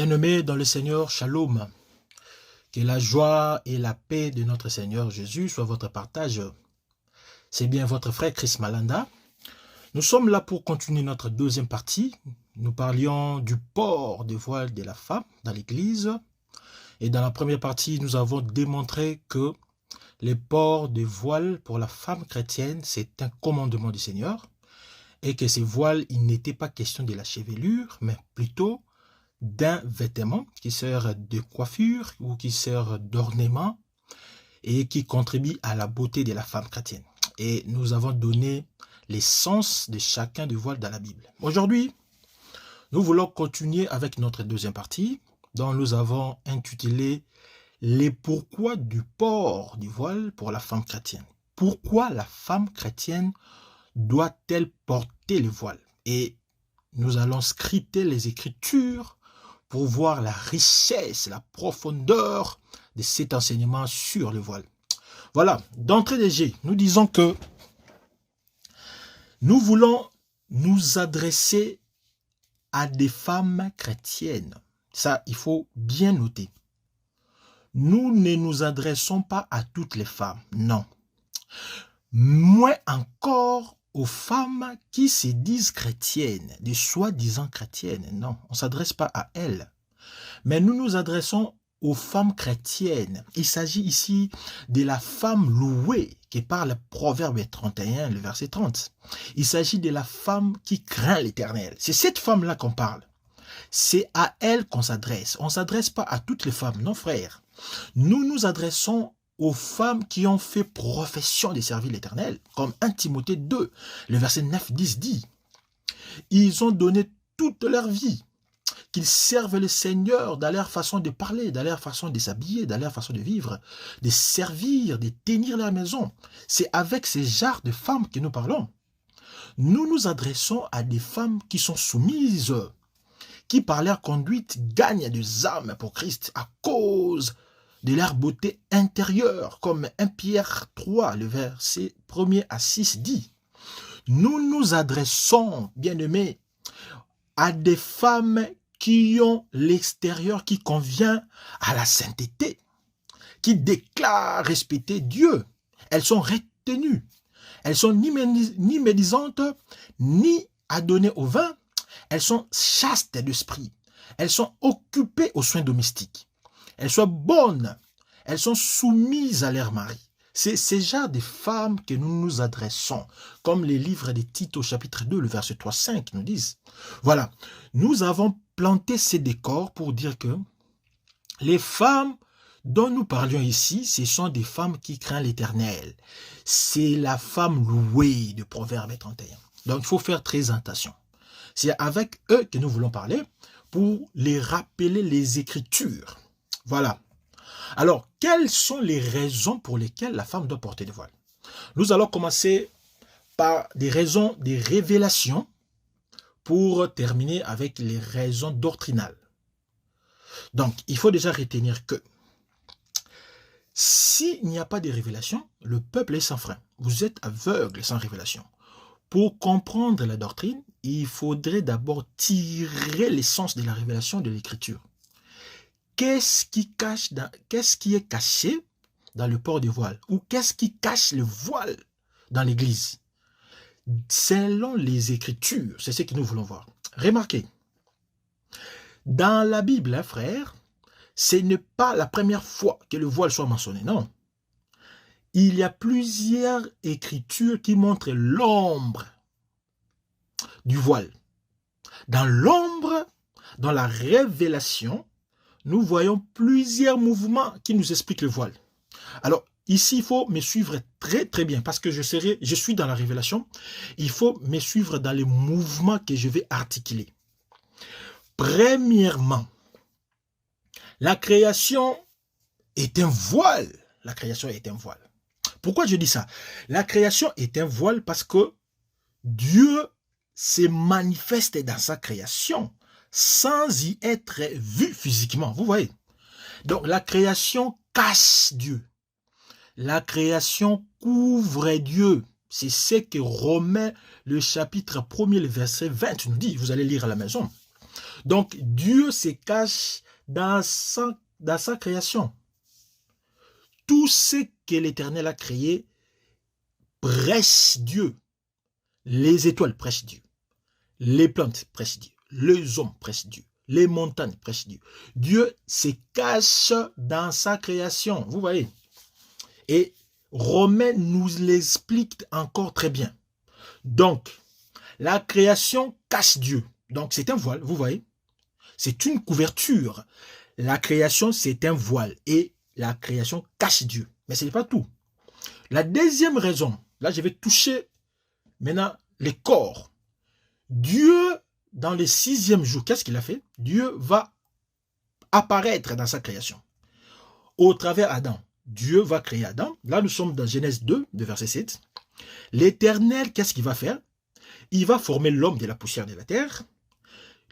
Bien-aimés dans le Seigneur, shalom. Que la joie et la paix de notre Seigneur Jésus soient votre partage. C'est bien votre frère Chris Malanda. Nous sommes là pour continuer notre deuxième partie. Nous parlions du port des voiles de la femme dans l'Église. Et dans la première partie, nous avons démontré que le port des voiles pour la femme chrétienne, c'est un commandement du Seigneur. Et que ces voiles, il n'était pas question de la chevelure, mais plutôt d'un vêtement qui sert de coiffure ou qui sert d'ornement et qui contribue à la beauté de la femme chrétienne. Et nous avons donné l'essence de chacun des voiles dans la Bible. Aujourd'hui, nous voulons continuer avec notre deuxième partie dont nous avons intitulé « Les pourquoi du port du voile pour la femme chrétienne ». Pourquoi la femme chrétienne doit-elle porter le voile? Et nous allons scruter les Écritures pour voir la richesse, la profondeur de cet enseignement sur le voile. Voilà, d'entrée de jeu, nous disons que nous voulons nous adresser à des femmes chrétiennes. Ça, il faut bien noter. Nous ne nous adressons pas à toutes les femmes, non. Moins encore aux femmes qui se disent chrétiennes, des soi-disant chrétiennes. Non, on ne s'adresse pas à elles. Mais nous nous adressons aux femmes chrétiennes. Il s'agit ici de la femme louée qui parle Proverbe 31, le verset 30. Il s'agit de la femme qui craint l'Éternel. C'est cette femme-là qu'on parle. C'est à elle qu'on s'adresse. On ne s'adresse pas à toutes les femmes, non frères. Nous nous adressons aux femmes qui ont fait profession de servir l'Éternel, comme 1 Timothée 2, le verset 9-10 dit. Ils ont donné toute leur vie, qu'ils servent le Seigneur dans leur façon de parler, dans leur façon de s'habiller, dans leur façon de vivre, de servir, de tenir la maison. C'est avec ces genres de femmes que nous parlons. Nous nous adressons à des femmes qui sont soumises, qui par leur conduite gagnent des âmes pour Christ à cause de leur beauté intérieure, comme 1 Pierre 3, le verset 1er à 6 dit. Nous nous adressons, bien-aimés, à des femmes qui ont l'extérieur qui convient à la sainteté, qui déclarent respecter Dieu. Elles sont retenues. Elles sont ni médisantes, ni adonnées au vin. Elles sont chastes d'esprit. Elles sont occupées aux soins domestiques. Elles sont bonnes, elles sont soumises à leur mari. C'est ces genres de femmes que nous nous adressons, comme les livres de Tite au chapitre 2, le verset 3-5 nous disent. Voilà, nous avons planté ces décors pour dire que les femmes dont nous parlions ici, ce sont des femmes qui craignent l'Éternel. C'est la femme louée de Proverbe 31. Donc il faut faire très attention. C'est avec eux que nous voulons parler pour les rappeler les Écritures. Voilà. Alors, quelles sont les raisons pour lesquelles la femme doit porter le voile? Nous allons commencer par des raisons, des révélations, pour terminer avec les raisons doctrinales. Donc, il faut déjà retenir que s'il n'y a pas de révélation, le peuple est sans frein. Vous êtes aveugle sans révélation. Pour comprendre la doctrine, il faudrait d'abord tirer l'essence de la révélation de l'Écriture. Qu'est-ce qui est caché dans le port du voile? Ou qu'est-ce qui cache le voile dans l'Église? Selon les Écritures, c'est ce que nous voulons voir. Remarquez, dans la Bible, frère, ce n'est pas la première fois que le voile soit mentionné, non. Il y a plusieurs Écritures qui montrent l'ombre du voile. Dans l'ombre, dans la révélation, nous voyons plusieurs mouvements qui nous expliquent le voile. Alors, ici, il faut me suivre très très bien parce que je suis dans la révélation. Il faut me suivre dans les mouvements que je vais articuler. Premièrement, la création est un voile. La création est un voile. Pourquoi je dis ça? La création est un voile parce que Dieu se manifeste dans sa création sans y être vu physiquement. Vous voyez? Donc la création cache Dieu. La création couvre Dieu. C'est ce que Romains, le chapitre 1er, le verset 20 nous dit. Vous allez lire à la maison. Donc, Dieu se cache dans sa création. Tout ce que l'Éternel a créé prêche Dieu. Les étoiles prêchent Dieu. Les plantes prêchent Dieu. Les hommes prêchent Dieu. Les montagnes prêchent Dieu. Dieu se cache dans sa création. Vous voyez. Et Romains nous l'explique encore très bien. Donc, la création cache Dieu. Donc, c'est un voile, vous voyez. C'est une couverture. La création, c'est un voile. Et la création cache Dieu. Mais ce n'est pas tout. La deuxième raison, là, je vais toucher maintenant les corps. Dieu, dans le 6e jour, qu'est-ce qu'il a fait? Dieu va apparaître dans sa création. Au travers Adam. Dieu va créer Adam. Là, nous sommes dans Genèse 2, de verset 7. L'Éternel, qu'est-ce qu'il va faire? Il va former l'homme de la poussière de la terre.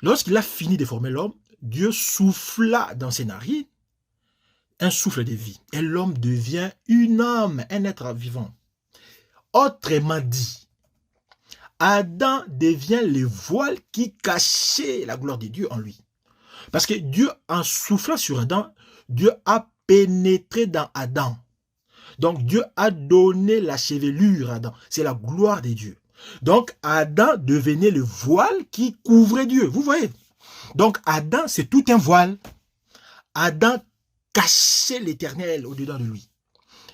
Lorsqu'il a fini de former l'homme, Dieu souffla dans ses narines un souffle de vie. Et l'homme devient une âme, un être vivant. Autrement dit, Adam devient le voile qui cachait la gloire de Dieu en lui. Parce que Dieu, en soufflant sur Adam, Dieu a pénétré dans Adam. Donc Dieu a donné la chevelure à Adam. C'est la gloire de Dieu. Donc Adam devenait le voile qui couvrait Dieu. Vous voyez? Donc Adam, c'est tout un voile. Adam cachait l'Éternel au-dedans de lui.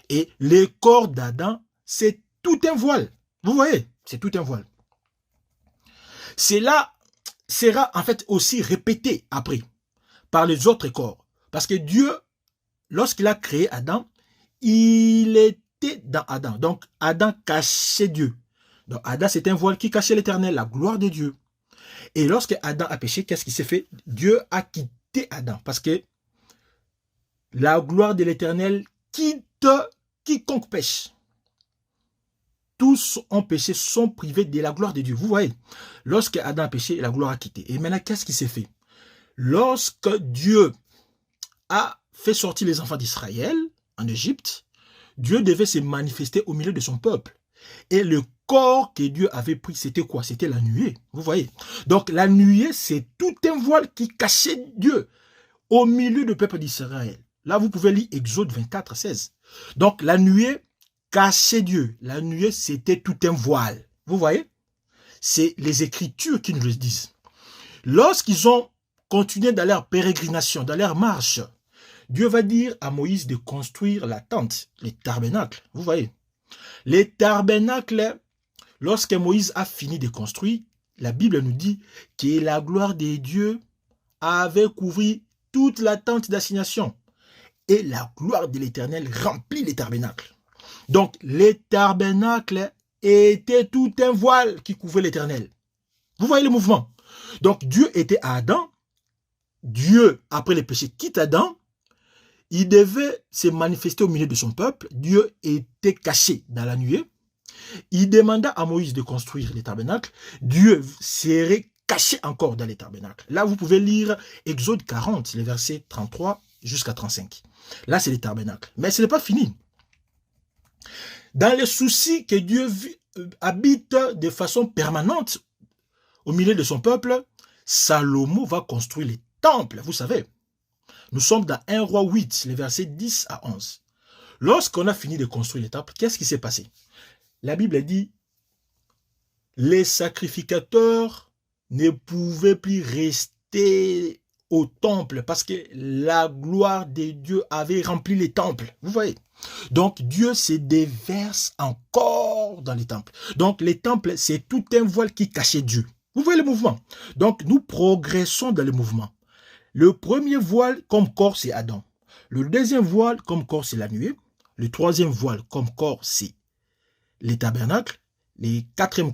Et le corps d'Adam, c'est tout un voile. Vous voyez? C'est tout un voile. Cela sera en fait aussi répété après par les autres corps. Parce que Dieu, lorsqu'il a créé Adam, il était dans Adam. Donc Adam cachait Dieu. Donc Adam, c'est un voile qui cachait l'Éternel, la gloire de Dieu. Et lorsque Adam a péché, qu'est-ce qui s'est fait? Dieu a quitté Adam. Parce que la gloire de l'Éternel quitte quiconque pêche. Tous ont péché, sont privés de la gloire de Dieu. Vous voyez, lorsque Adam a péché, la gloire a quitté. Et maintenant, qu'est-ce qui s'est fait? Lorsque Dieu a fait sortir les enfants d'Israël en Égypte, Dieu devait se manifester au milieu de son peuple. Et le corps que Dieu avait pris, c'était quoi? C'était la nuée. Vous voyez? Donc la nuée, c'est tout un voile qui cachait Dieu au milieu du peuple d'Israël. Là, vous pouvez lire Exode 24, 16. Donc la nuée cachait Dieu. La nuée, c'était tout un voile. Vous voyez? C'est les Écritures qui nous le disent. Lorsqu'ils ont continué dans leur pérégrination, dans leur marche, Dieu va dire à Moïse de construire la tente, les tabernacles. Vous voyez? Les tabernacles, lorsque Moïse a fini de construire, la Bible nous dit que la gloire de Dieu avait couvert toute la tente d'assignation. Et la gloire de l'Éternel remplit les tabernacles. Donc, les tabernacles étaient tout un voile qui couvrait l'Éternel. Vous voyez le mouvement? Donc, Dieu était à Adam. Dieu, après le péché, quitte Adam. Il devait se manifester au milieu de son peuple. Dieu était caché dans la nuée. Il demanda à Moïse de construire les tabernacles. Dieu serait caché encore dans les tabernacles. Là, vous pouvez lire Exode 40, les versets 33 jusqu'à 35. Là, c'est les tabernacles. Mais ce n'est pas fini. Dans le souci que Dieu habite de façon permanente au milieu de son peuple, Salomon va construire les temples, vous savez. Nous sommes dans 1 Roi 8, les versets 10 à 11. Lorsqu'on a fini de construire les temples, qu'est-ce qui s'est passé? La Bible dit, les sacrificateurs ne pouvaient plus rester au temple parce que la gloire de Dieu avait rempli les temples. Vous voyez? Donc Dieu se déverse encore dans les temples. Donc les temples, c'est tout un voile qui cachait Dieu. Vous voyez le mouvement? Donc nous progressons dans le mouvement. Le premier voile comme corps, c'est Adam. Le deuxième voile comme corps, c'est la nuée. Le troisième voile comme corps, c'est les tabernacles. Les quatrième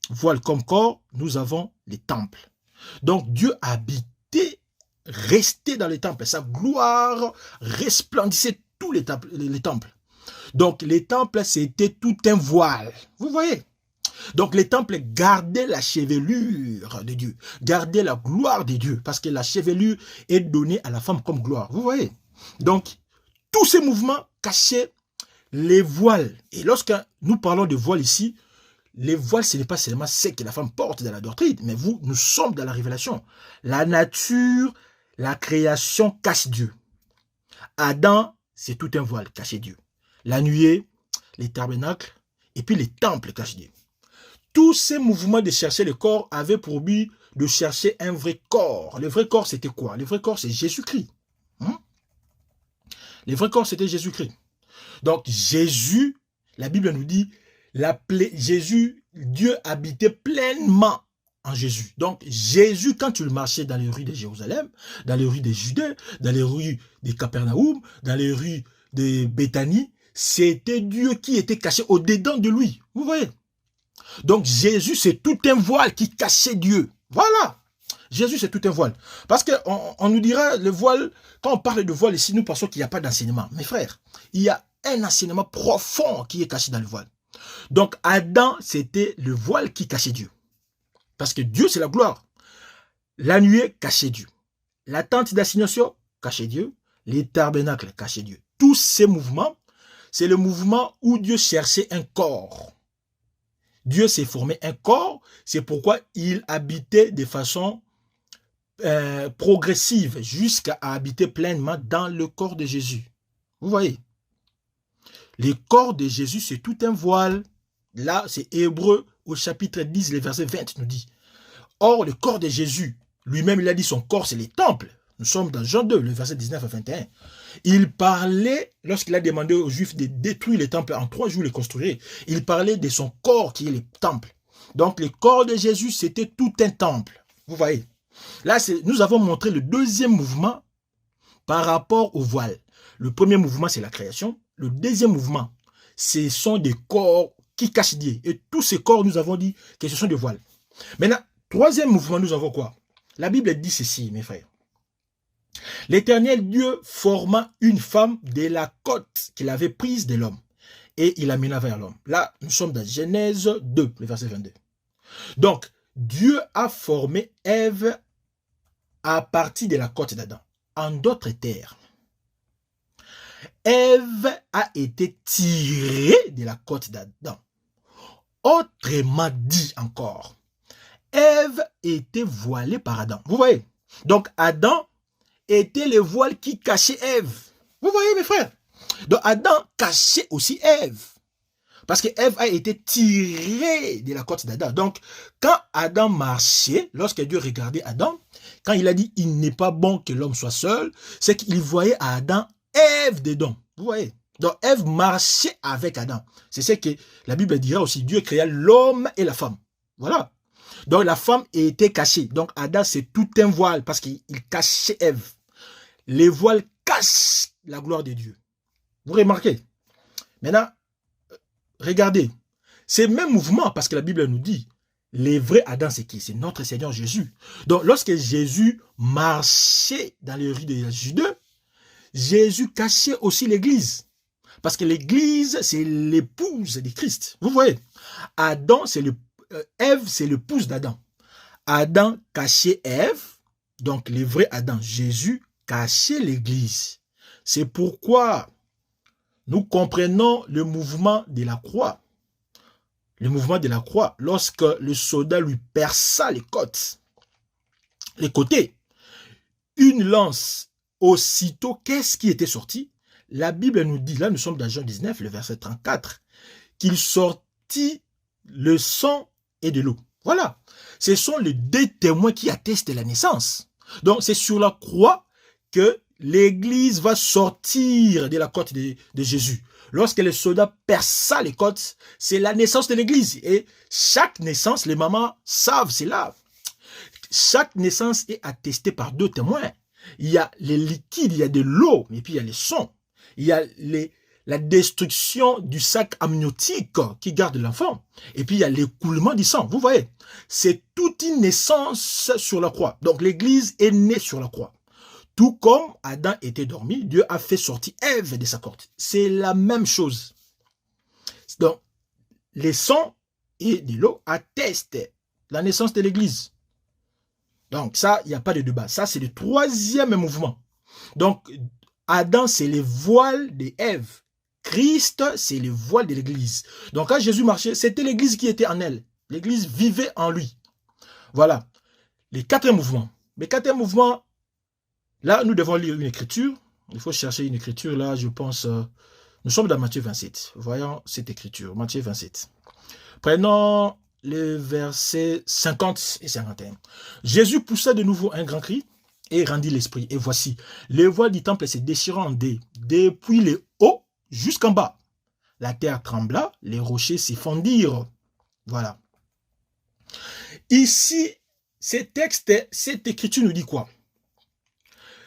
voile comme corps, nous avons les temples. Donc Dieu habitait, restait dans les temples. Sa gloire resplendissait tous les temples. Donc les temples, c'était tout un voile. Vous voyez? Donc les temples gardaient la chevelure de Dieu, gardaient la gloire de Dieu, parce que la chevelure est donnée à la femme comme gloire. Vous voyez? Donc tous ces mouvements cachaient les voiles. Et lorsque nous parlons de voile ici, les voiles, ce n'est pas seulement ce que la femme porte dans la doctrine, mais nous sommes dans la révélation. La nature, la création cache Dieu. Adam, c'est tout un voile, caché Dieu. La nuée, les tabernacles, et puis les temples cachent Dieu. Tous ces mouvements de chercher le corps avaient pour but de chercher un vrai corps. Le vrai corps, c'était quoi? Le vrai corps, c'est Jésus-Christ. Le vrai corps, c'était Jésus-Christ. Donc, Jésus, la Bible nous dit, Jésus, Dieu habitait pleinement en Jésus. Donc, Jésus, quand tu marchais dans les rues de Jérusalem, dans les rues de Judée, dans les rues de Capernaum, dans les rues de Béthanie, c'était Dieu qui était caché au-dedans de lui. Vous voyez? Donc, Jésus, c'est tout un voile qui cachait Dieu. Voilà. Jésus, c'est tout un voile. Parce qu'on nous dira, le voile, quand on parle de voile ici, nous pensons qu'il n'y a pas d'enseignement. Mes frères, il y a un enseignement profond qui est caché dans le voile. Donc, Adam, c'était le voile qui cachait Dieu. Parce que Dieu, c'est la gloire. La nuée cachait Dieu. La tente d'assignation cachait Dieu. Les tabernacles cachaient Dieu. Tous ces mouvements, c'est le mouvement où Dieu cherchait un corps. Dieu s'est formé un corps, c'est pourquoi il habitait de façon progressive jusqu'à habiter pleinement dans le corps de Jésus. Vous voyez? Le corps de Jésus, c'est tout un voile. Là, c'est Hébreux au chapitre 10, le verset 20 nous dit. Or, le corps de Jésus, lui-même, il a dit son corps, c'est les temples. Nous sommes dans Jean 2, le verset 19 à 21. Il parlait, lorsqu'il a demandé aux Juifs de détruire les temples en 3 jours, les construire, il parlait de son corps qui est le temple. Donc, le corps de Jésus, c'était tout un temple. Vous voyez? Là, nous avons montré le deuxième mouvement par rapport au voile. Le premier mouvement, c'est la création. Le deuxième mouvement, ce sont des corps qui cachent Dieu. Et tous ces corps, nous avons dit que ce sont des voiles. Maintenant, troisième mouvement, nous avons quoi? La Bible dit ceci, mes frères. L'Éternel Dieu forma une femme de la côte qu'il avait prise de l'homme. Et il l'amena vers l'homme. Là, nous sommes dans Genèse 2, le verset 22. Donc, Dieu a formé Ève à partir de la côte d'Adam. En d'autres termes, Ève a été tirée de la côte d'Adam. Autrement dit encore, Ève était voilée par Adam. Vous voyez? Donc, Adam était le voile qui cachait Ève. Vous voyez, mes frères? Donc, Adam cachait aussi Ève. Parce que Ève a été tirée de la côte d'Adam. Donc, quand Adam marchait, lorsque Dieu regardait Adam, quand il a dit « il n'est pas bon que l'homme soit seul », c'est qu'il voyait à Adam Ève dedans. Vous voyez? Donc, Ève marchait avec Adam. C'est ce que la Bible dira aussi. Dieu créa l'homme et la femme. Voilà. Donc, la femme était cachée. Donc, Adam, c'est tout un voile parce qu'il cachait Ève. Les voiles cachent la gloire de Dieu. Vous remarquez? Maintenant, regardez. C'est le même mouvement parce que la Bible nous dit, les vrais Adam, c'est qui? C'est notre Seigneur Jésus. Donc, lorsque Jésus marchait dans les rues de Judée, Jésus cachait aussi l'église. Parce que l'église, c'est l'épouse de Christ. Vous voyez? Adam, c'est Ève, c'est l'épouse d'Adam. Adam cachait Ève. Donc, le vrai Adam, Jésus, cachait l'église. C'est pourquoi nous comprenons le mouvement de la croix. Le mouvement de la croix, lorsque le soldat lui perça les côtés, une lance, aussitôt, qu'est-ce qui était sorti? La Bible nous dit, là nous sommes dans Jean 19, le verset 34, qu'il sortit le sang et de l'eau. Voilà. Ce sont les deux témoins qui attestent la naissance. Donc c'est sur la croix que l'église va sortir de la côte de Jésus. Lorsque les soldats perça les côtes, c'est la naissance de l'église. Et chaque naissance, les mamans savent, c'est là. Chaque naissance est attestée par deux témoins. Il y a les liquides, il y a de l'eau, et puis il y a les sons. Il y a la destruction du sac amniotique qui garde l'enfant. Et puis il y a l'écoulement du sang. Vous voyez, c'est toute une naissance sur la croix. Donc l'église est née sur la croix. Tout comme Adam était dormi, Dieu a fait sortir Ève de sa côte. C'est la même chose. Donc, les sangs et de l'eau attestent la naissance de l'église. Donc ça, il n'y a pas de débat. Ça, c'est le troisième mouvement. Donc, Adam, c'est le voile d'Ève Christ, c'est le voile de l'église. Donc quand Jésus marchait, c'était l'église qui était en elle. L'église vivait en lui. Voilà. Les 4 mouvements. Les 4 mouvements, là, nous devons lire une écriture. Il faut chercher une écriture, là, je pense. Nous sommes dans Matthieu 27. Voyons cette écriture, Matthieu 27. Prenons les versets 50 et 51. Jésus poussa de nouveau un grand cri et rendit l'esprit. Et voici, les voiles du temple se déchirant en dés, depuis les hauts jusqu'en bas. La terre trembla, les rochers s'y fondirent. Voilà. Ici, cette écriture nous dit quoi?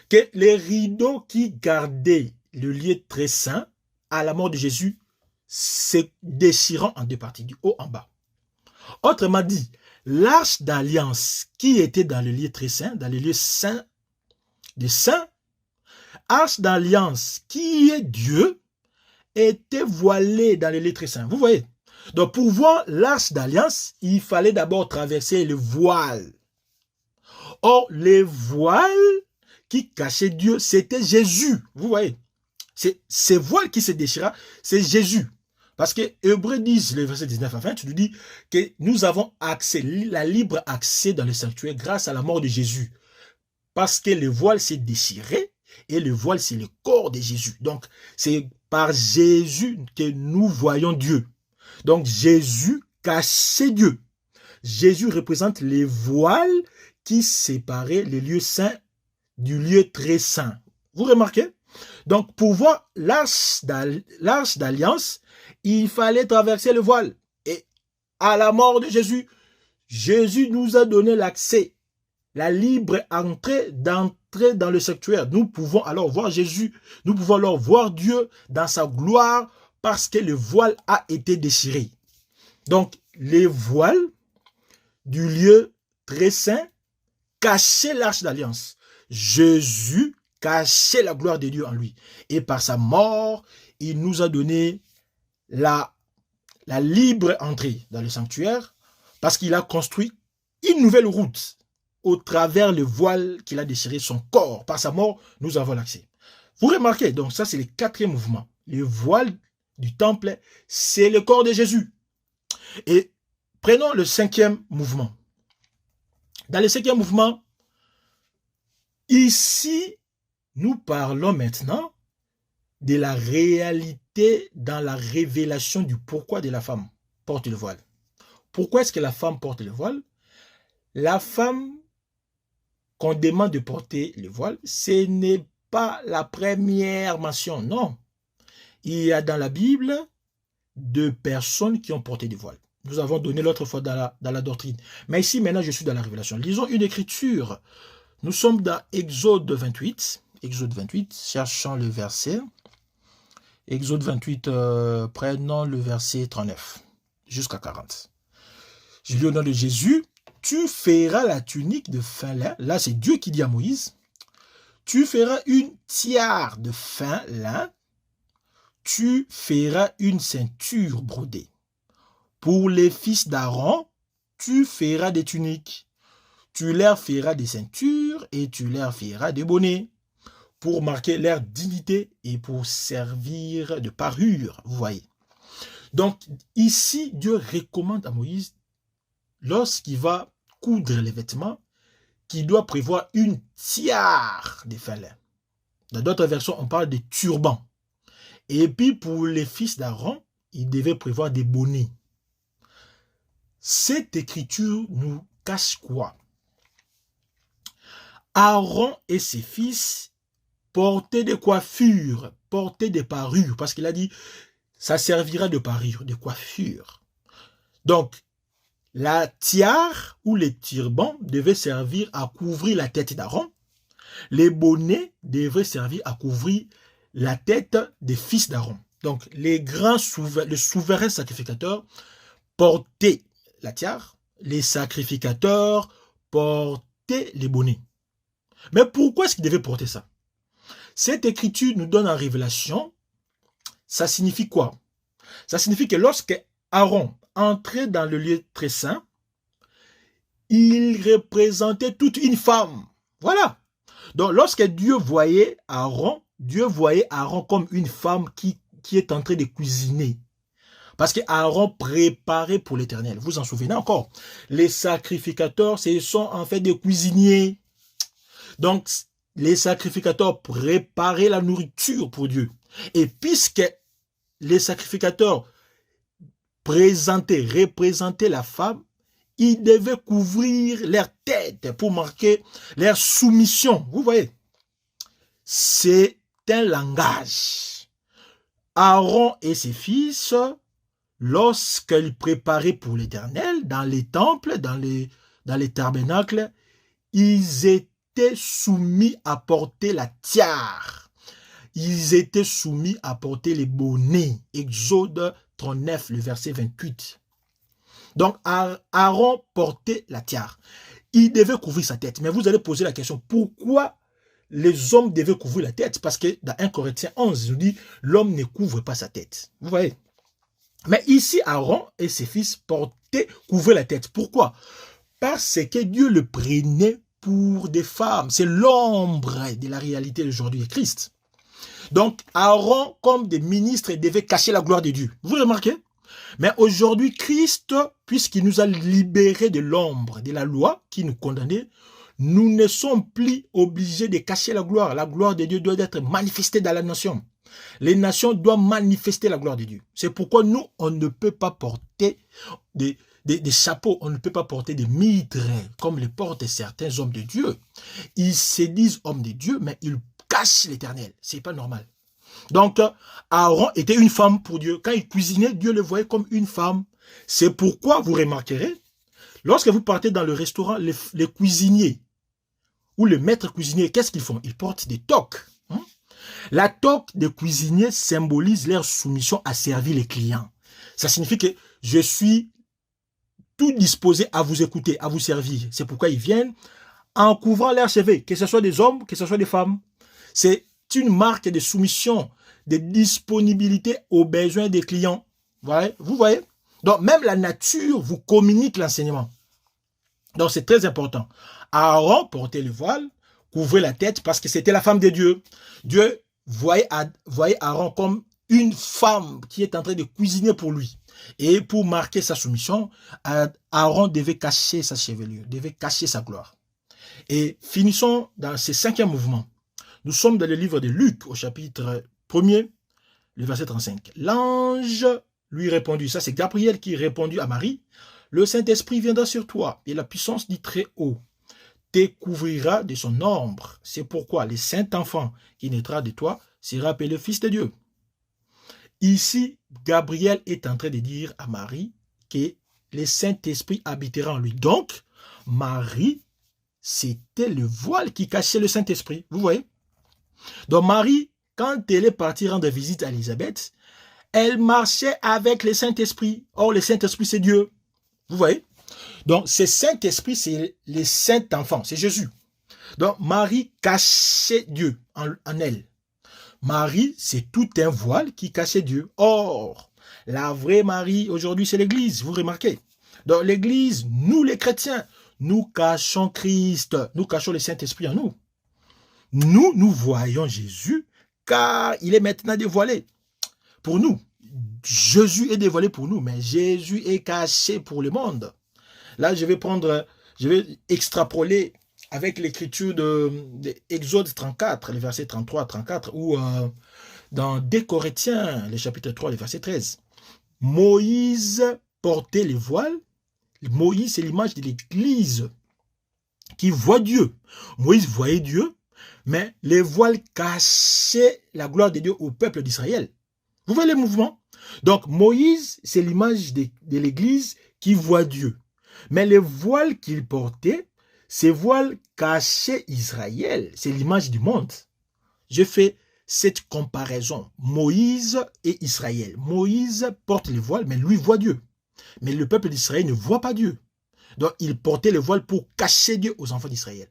Que les rideaux qui gardaient le lieu très saint à la mort de Jésus se déchirant en 2 parties, du haut en bas. Autrement dit, l'arche d'alliance qui était dans le lieu très saint, dans le lieu saint des saints, arche d'alliance qui est Dieu, était voilée dans le lieu très saint. Vous voyez? Donc pour voir l'arche d'alliance, il fallait d'abord traverser le voile. Or, les voiles qui cachaient Dieu, c'était Jésus. Vous voyez? C'est ces voiles qui se déchirent, c'est Jésus. Parce que Hébreux 10, le verset 19 à 20, tu nous dis que nous avons accès, la libre accès dans le sanctuaire grâce à la mort de Jésus. Parce que le voile s'est déchiré et le voile c'est le corps de Jésus. Donc c'est par Jésus que nous voyons Dieu. Donc Jésus cachait Dieu. Jésus représente les voiles qui séparaient le lieu saint du lieu très saint. Vous remarquez? Donc pour voir l'arche d'alliance, il fallait traverser le voile. Et à la mort de Jésus, Jésus nous a donné l'accès, la libre entrée d'entrer dans le sanctuaire. Nous pouvons alors voir Jésus, nous pouvons alors voir Dieu dans sa gloire parce que le voile a été déchiré. Donc les voiles du lieu très saint cachaient l'arche d'alliance. Jésus cachait la gloire de Dieu en lui. Et par sa mort, il nous a donné la libre entrée dans le sanctuaire parce qu'il a construit une nouvelle route au travers le voile qu'il a déchiré son corps. Par sa mort, nous avons l'accès. Vous remarquez, donc ça c'est le 4e mouvement. Le voile du temple, c'est le corps de Jésus. Et prenons le 5e mouvement. Dans le 5e mouvement, ici, nous parlons maintenant de la réalité dans la révélation du pourquoi de la femme porte le voile. Pourquoi est-ce que la femme porte le voile? La femme qu'on demande de porter le voile, ce n'est pas la première mention, non. Il y a dans la Bible 2 personnes qui ont porté le voile. Nous avons donné l'autre fois dans la doctrine. Mais ici, maintenant, je suis dans la révélation. Lisons une écriture. Nous sommes dans Exode 28. Exode 28, cherchons le verset. Exode 28, prenons le verset 39 jusqu'à 40. Je lis au nom de Jésus. Tu feras la tunique de fin lin. Là, c'est Dieu qui dit à Moïse. Tu feras une tiare de fin lin. Tu feras une ceinture brodée. Pour les fils d'Aaron, tu feras des tuniques. Tu leur feras des ceintures et tu leur feras des bonnets pour marquer leur dignité et pour servir de parure. Vous voyez. Donc, ici, Dieu recommande à Moïse, lorsqu'il va coudre les vêtements, qu'il doit prévoir une tiare de fin lin. Dans d'autres versions, on parle de turbans. Et puis, pour les fils d'Aaron, il devait prévoir des bonnets. Cette écriture nous cache quoi? Aaron et ses fils portaient des coiffures, portaient des parures, parce qu'il a dit, ça servira de parure, de coiffure. Donc, la tiare ou les turbans devaient servir à couvrir la tête d'Aaron. Les bonnets devaient servir à couvrir la tête des fils d'Aaron. Donc, le souverain sacrificateur portait la tiare, les sacrificateurs portaient les bonnets. Mais pourquoi est-ce qu'ils devaient porter ça? Cette écriture nous donne en révélation, ça signifie quoi? Ça signifie que lorsque Aaron entrait dans le lieu très saint, il représentait toute une femme. Voilà. Donc lorsque Dieu voyait Aaron comme une femme qui qui est en train de cuisiner. Parce qu'Aaron préparait pour l'Éternel. Vous en souvenez encore? Les sacrificateurs, ce sont en fait des cuisiniers. Donc, les sacrificateurs préparaient la nourriture pour Dieu. Et puisque les sacrificateurs représentaient la femme, ils devaient couvrir leur tête pour marquer leur soumission. Vous voyez? C'est un langage. Aaron et ses fils, lorsqu'ils préparaient pour l'Éternel, dans les temples, dans les tabernacles, ils étaient soumis à porter la tiare. Ils étaient soumis à porter les bonnets. Exode 39, le verset 28. Donc, Aaron portait la tiare. Il devait couvrir sa tête. Mais vous allez poser la question, pourquoi les hommes devaient couvrir la tête? Parce que dans 1 Corinthiens 11, il nous dit, l'homme ne couvre pas sa tête. Vous voyez? Mais ici, Aaron et ses fils couvraient la tête. Pourquoi? Parce que Dieu le prenait pour des femmes. C'est l'ombre de la réalité d'aujourd'hui de Christ. Donc, Aaron, comme des ministres, devait cacher la gloire de Dieu. Vous remarquez? Mais aujourd'hui, Christ, puisqu'il nous a libérés de l'ombre, de la loi qui nous condamnait, nous ne sommes plus obligés de cacher la gloire. La gloire de Dieu doit être manifestée dans la nation. Les nations doivent manifester la gloire de Dieu. C'est pourquoi nous, on ne peut pas porter des chapeaux, on ne peut pas porter des mitres comme les portent certains hommes de Dieu. Ils se disent hommes de Dieu, mais ils cachent l'Éternel. C'est pas normal. Donc, Aaron était une femme pour Dieu. Quand il cuisinait, Dieu le voyait comme une femme. C'est pourquoi, vous remarquerez, lorsque vous partez dans le restaurant, les cuisiniers ou les maîtres cuisiniers, qu'est-ce qu'ils font? Ils portent des toques. La toque des cuisiniers symbolise leur soumission à servir les clients. Ça signifie que je suis tout disposé à vous écouter, à vous servir. C'est pourquoi ils viennent en couvrant leurs cheveux, que ce soit des hommes, que ce soit des femmes. C'est une marque de soumission, de disponibilité aux besoins des clients. Vous voyez? Donc, même la nature vous communique l'enseignement. Donc, c'est très important. Aaron portait le voile, couvrait la tête parce que c'était la femme de Dieu. Dieu voyait Aaron comme une femme qui est en train de cuisiner pour lui. Et pour marquer sa soumission, Aaron devait cacher sa chevelure, devait cacher sa gloire. Et finissons dans ce 5e mouvement. Nous sommes dans le livre de Luc, au chapitre 1er, le verset 35. L'ange lui répondit, ça c'est Gabriel qui répondit à Marie, le Saint-Esprit viendra sur toi, et la puissance du Très-Haut te couvrira de son ombre. C'est pourquoi le Saint-Enfant qui naîtra de toi sera appelé Fils de Dieu. Ici, Gabriel est en train de dire à Marie que le Saint-Esprit habitera en lui. Donc, Marie, c'était le voile qui cachait le Saint-Esprit. Vous voyez? Donc Marie, quand elle est partie rendre visite à Élisabeth, elle marchait avec le Saint-Esprit. Or, le Saint-Esprit, c'est Dieu. Vous voyez? Donc, ce Saint-Esprit, c'est le Saint-Enfant, c'est Jésus. Donc, Marie cachait Dieu en elle. Marie, c'est tout un voile qui cachait Dieu. Or, la vraie Marie, aujourd'hui, c'est l'Église. Vous remarquez? Donc, l'Église, nous les chrétiens, nous cachons Christ. Nous cachons le Saint-Esprit en nous. Nous voyons Jésus, car il est maintenant dévoilé pour nous. Jésus est dévoilé pour nous, mais Jésus est caché pour le monde. Là, je vais extrapoler avec l'écriture d'Exode 34, les versets 33 à 34, ou dans 2 Corinthiens, le chapitre 3, le verset 13. Moïse portait les voiles. Moïse, c'est l'image de l'Église qui voit Dieu. Moïse voyait Dieu, mais les voiles cachaient la gloire de Dieu au peuple d'Israël. Vous voyez les mouvements? Donc, Moïse, c'est l'image de l'Église qui voit Dieu. Mais les voiles qu'il portait, ces voiles cachaient Israël. C'est l'image du monde. Je fais cette comparaison. Moïse et Israël. Moïse porte les voiles, mais lui voit Dieu. Mais le peuple d'Israël ne voit pas Dieu. Donc, il portait le voile pour cacher Dieu aux enfants d'Israël.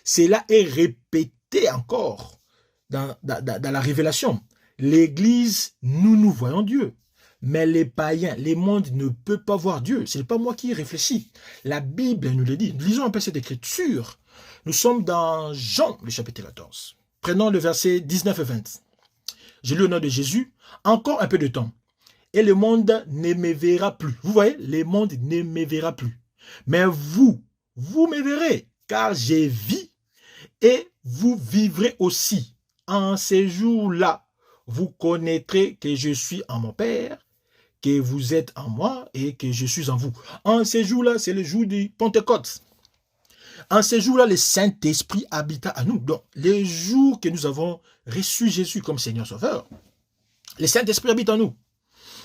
Cela est répété encore dans la révélation. L'Église, nous voyons Dieu. Mais les païens, les mondes ne peuvent pas voir Dieu. Ce n'est pas moi qui réfléchis. La Bible nous le dit. Lisons un peu cette écriture. Nous sommes dans Jean, le chapitre 14. Prenons le verset 19 et 20. je lis au nom de Jésus, encore un peu de temps, et le monde ne me verra plus. Vous voyez, le monde ne me verra plus. Mais vous me verrez, car j'ai vis et vous vivrez aussi. En ces jours-là, vous connaîtrez que je suis en mon Père, que vous êtes en moi et que je suis en vous. En ces jours-là, c'est le jour du Pentecôte. En ces jours-là, le Saint-Esprit habita à nous. Donc, les jours que nous avons reçu Jésus comme Seigneur Sauveur, le Saint-Esprit habite en nous.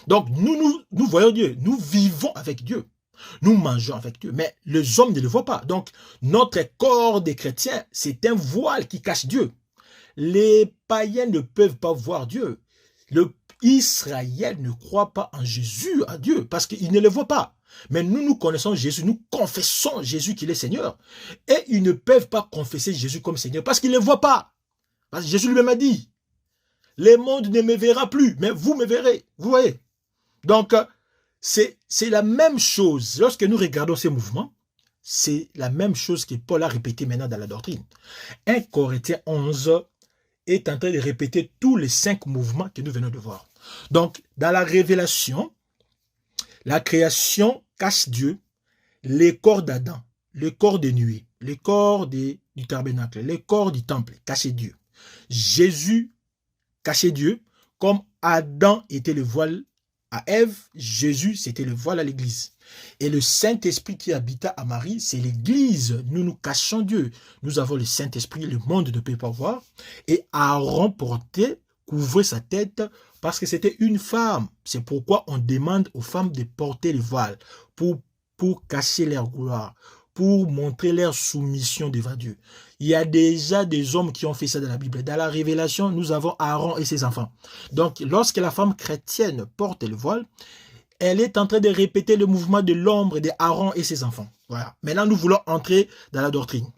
Donc, nous voyons Dieu, nous vivons avec Dieu. Nous mangeons avec Dieu, mais les hommes ne le voient pas. Donc, notre corps des chrétiens, c'est un voile qui cache Dieu. Les païens ne peuvent pas voir Dieu. Israël ne croit pas en Jésus, à Dieu, parce qu'il ne le voit pas. Mais nous connaissons Jésus, nous confessons Jésus qu'il est Seigneur. Et ils ne peuvent pas confesser Jésus comme Seigneur, parce qu'ils ne le voient pas. Parce que Jésus lui-même a dit, le monde ne me verra plus, mais vous me verrez. Vous voyez? Donc, c'est la même chose. Lorsque nous regardons ces mouvements, c'est la même chose que Paul a répété maintenant dans la doctrine. 1 Corinthiens 11 est en train de répéter tous les 5 mouvements que nous venons de voir. Donc, dans la révélation, la création cache Dieu, les corps d'Adam, le corps des nuées, le corps du tabernacle, le corps du temple, cachait Dieu. Jésus cachait Dieu, comme Adam était le voile à Ève, Jésus, c'était le voile à l'église. Et le Saint-Esprit qui habita à Marie, c'est l'église. Nous cachons Dieu. Nous avons le Saint-Esprit, le monde ne peut pas voir. Et Aaron couvrait sa tête parce que c'était une femme. C'est pourquoi on demande aux femmes de porter le voile pour cacher leur gloire, pour montrer leur soumission devant Dieu. Il y a déjà des hommes qui ont fait ça dans la Bible. Dans la Révélation, nous avons Aaron et ses enfants. Donc, lorsque la femme chrétienne porte le voile, elle est en train de répéter le mouvement de l'ombre de Aaron et ses enfants. Voilà. Maintenant, nous voulons entrer dans la doctrine.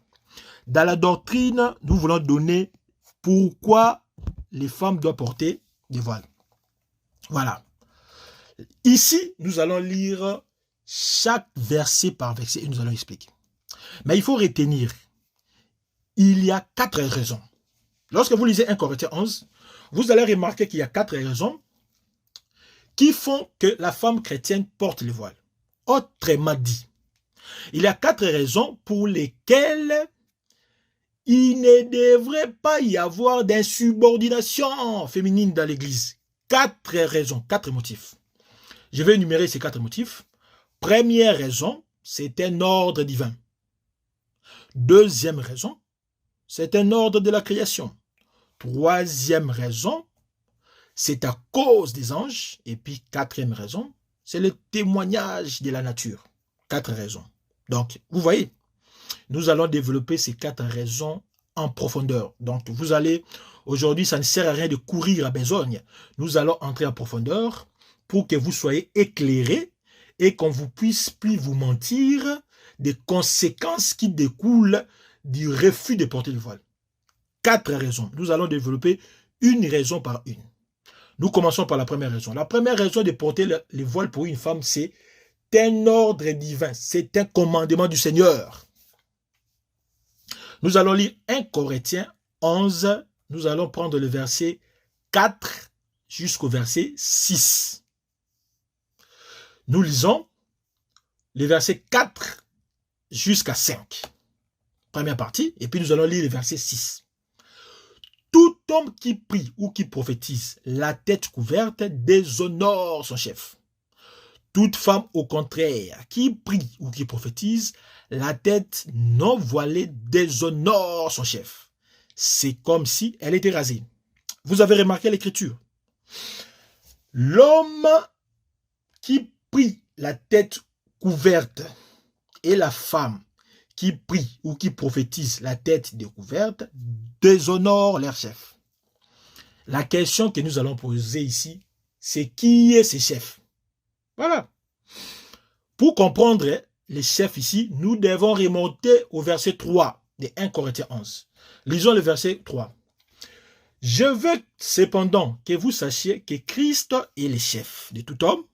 Dans la doctrine, nous voulons donner pourquoi les femmes doivent porter des voiles. Voilà. Ici, nous allons lire chaque verset par verset et nous allons expliquer. Mais il faut retenir, il y a 4 raisons. Lorsque vous lisez 1 Corinthiens 11, vous allez remarquer qu'il y a 4 raisons qui font que la femme chrétienne porte le voile. Autrement dit, il y a 4 raisons pour lesquelles il ne devrait pas y avoir d'insubordination féminine dans l'Église. 4 raisons, 4 motifs. Je vais énumérer ces 4 motifs. Première raison, c'est un ordre divin. Deuxième raison, c'est un ordre de la création. Troisième raison, c'est à cause des anges. Et puis, 4e raison, c'est le témoignage de la nature. 4 raisons. Donc, vous voyez, nous allons développer ces 4 raisons en profondeur. Donc, vous allez, aujourd'hui, ça ne sert à rien de courir à besogne. Nous allons entrer en profondeur pour que vous soyez éclairés et qu'on ne puisse plus vous mentir des conséquences qui découlent du refus de porter le voile. 4 raisons. Nous allons développer une raison par une. Nous commençons par la première raison. La première raison de porter le voile pour une femme, c'est un ordre divin. C'est un commandement du Seigneur. Nous allons lire 1 Corinthiens 11. Nous allons prendre le verset 4 jusqu'au verset 6. Nous lisons les versets 4 jusqu'à 5. Première partie. Et puis nous allons lire le verset 6. Tout homme qui prie ou qui prophétise la tête couverte déshonore son chef. Toute femme, au contraire, qui prie ou qui prophétise la tête non voilée déshonore son chef. C'est comme si elle était rasée. Vous avez remarqué l'écriture. L'homme qui prie la tête couverte et la femme qui prie ou qui prophétise la tête découverte déshonorent leur chef. La question que nous allons poser ici, c'est qui est ce chef? Voilà. Pour comprendre les chefs ici, nous devons remonter au verset 3 de 1 Corinthiens 11. Lisons le verset 3. Je veux cependant que vous sachiez que Christ est le chef de tout homme,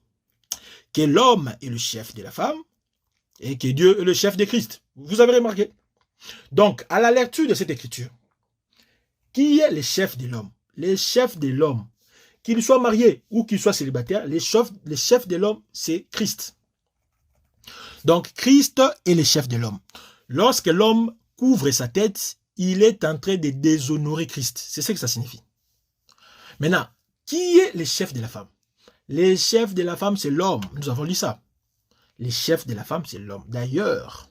que l'homme est le chef de la femme, et que Dieu est le chef de Christ. Vous avez remarqué? Donc, à la lecture de cette écriture, qui est le chef de l'homme? Le chef de l'homme, qu'il soit marié ou qu'il soit célibataire, les chefs de l'homme, c'est Christ. Donc, Christ est le chef de l'homme. Lorsque l'homme couvre sa tête, il est en train de déshonorer Christ. C'est ce que ça signifie. Maintenant, qui est le chef de la femme? Les chefs de la femme, c'est l'homme. Nous avons lu ça. Les chefs de la femme, c'est l'homme. D'ailleurs,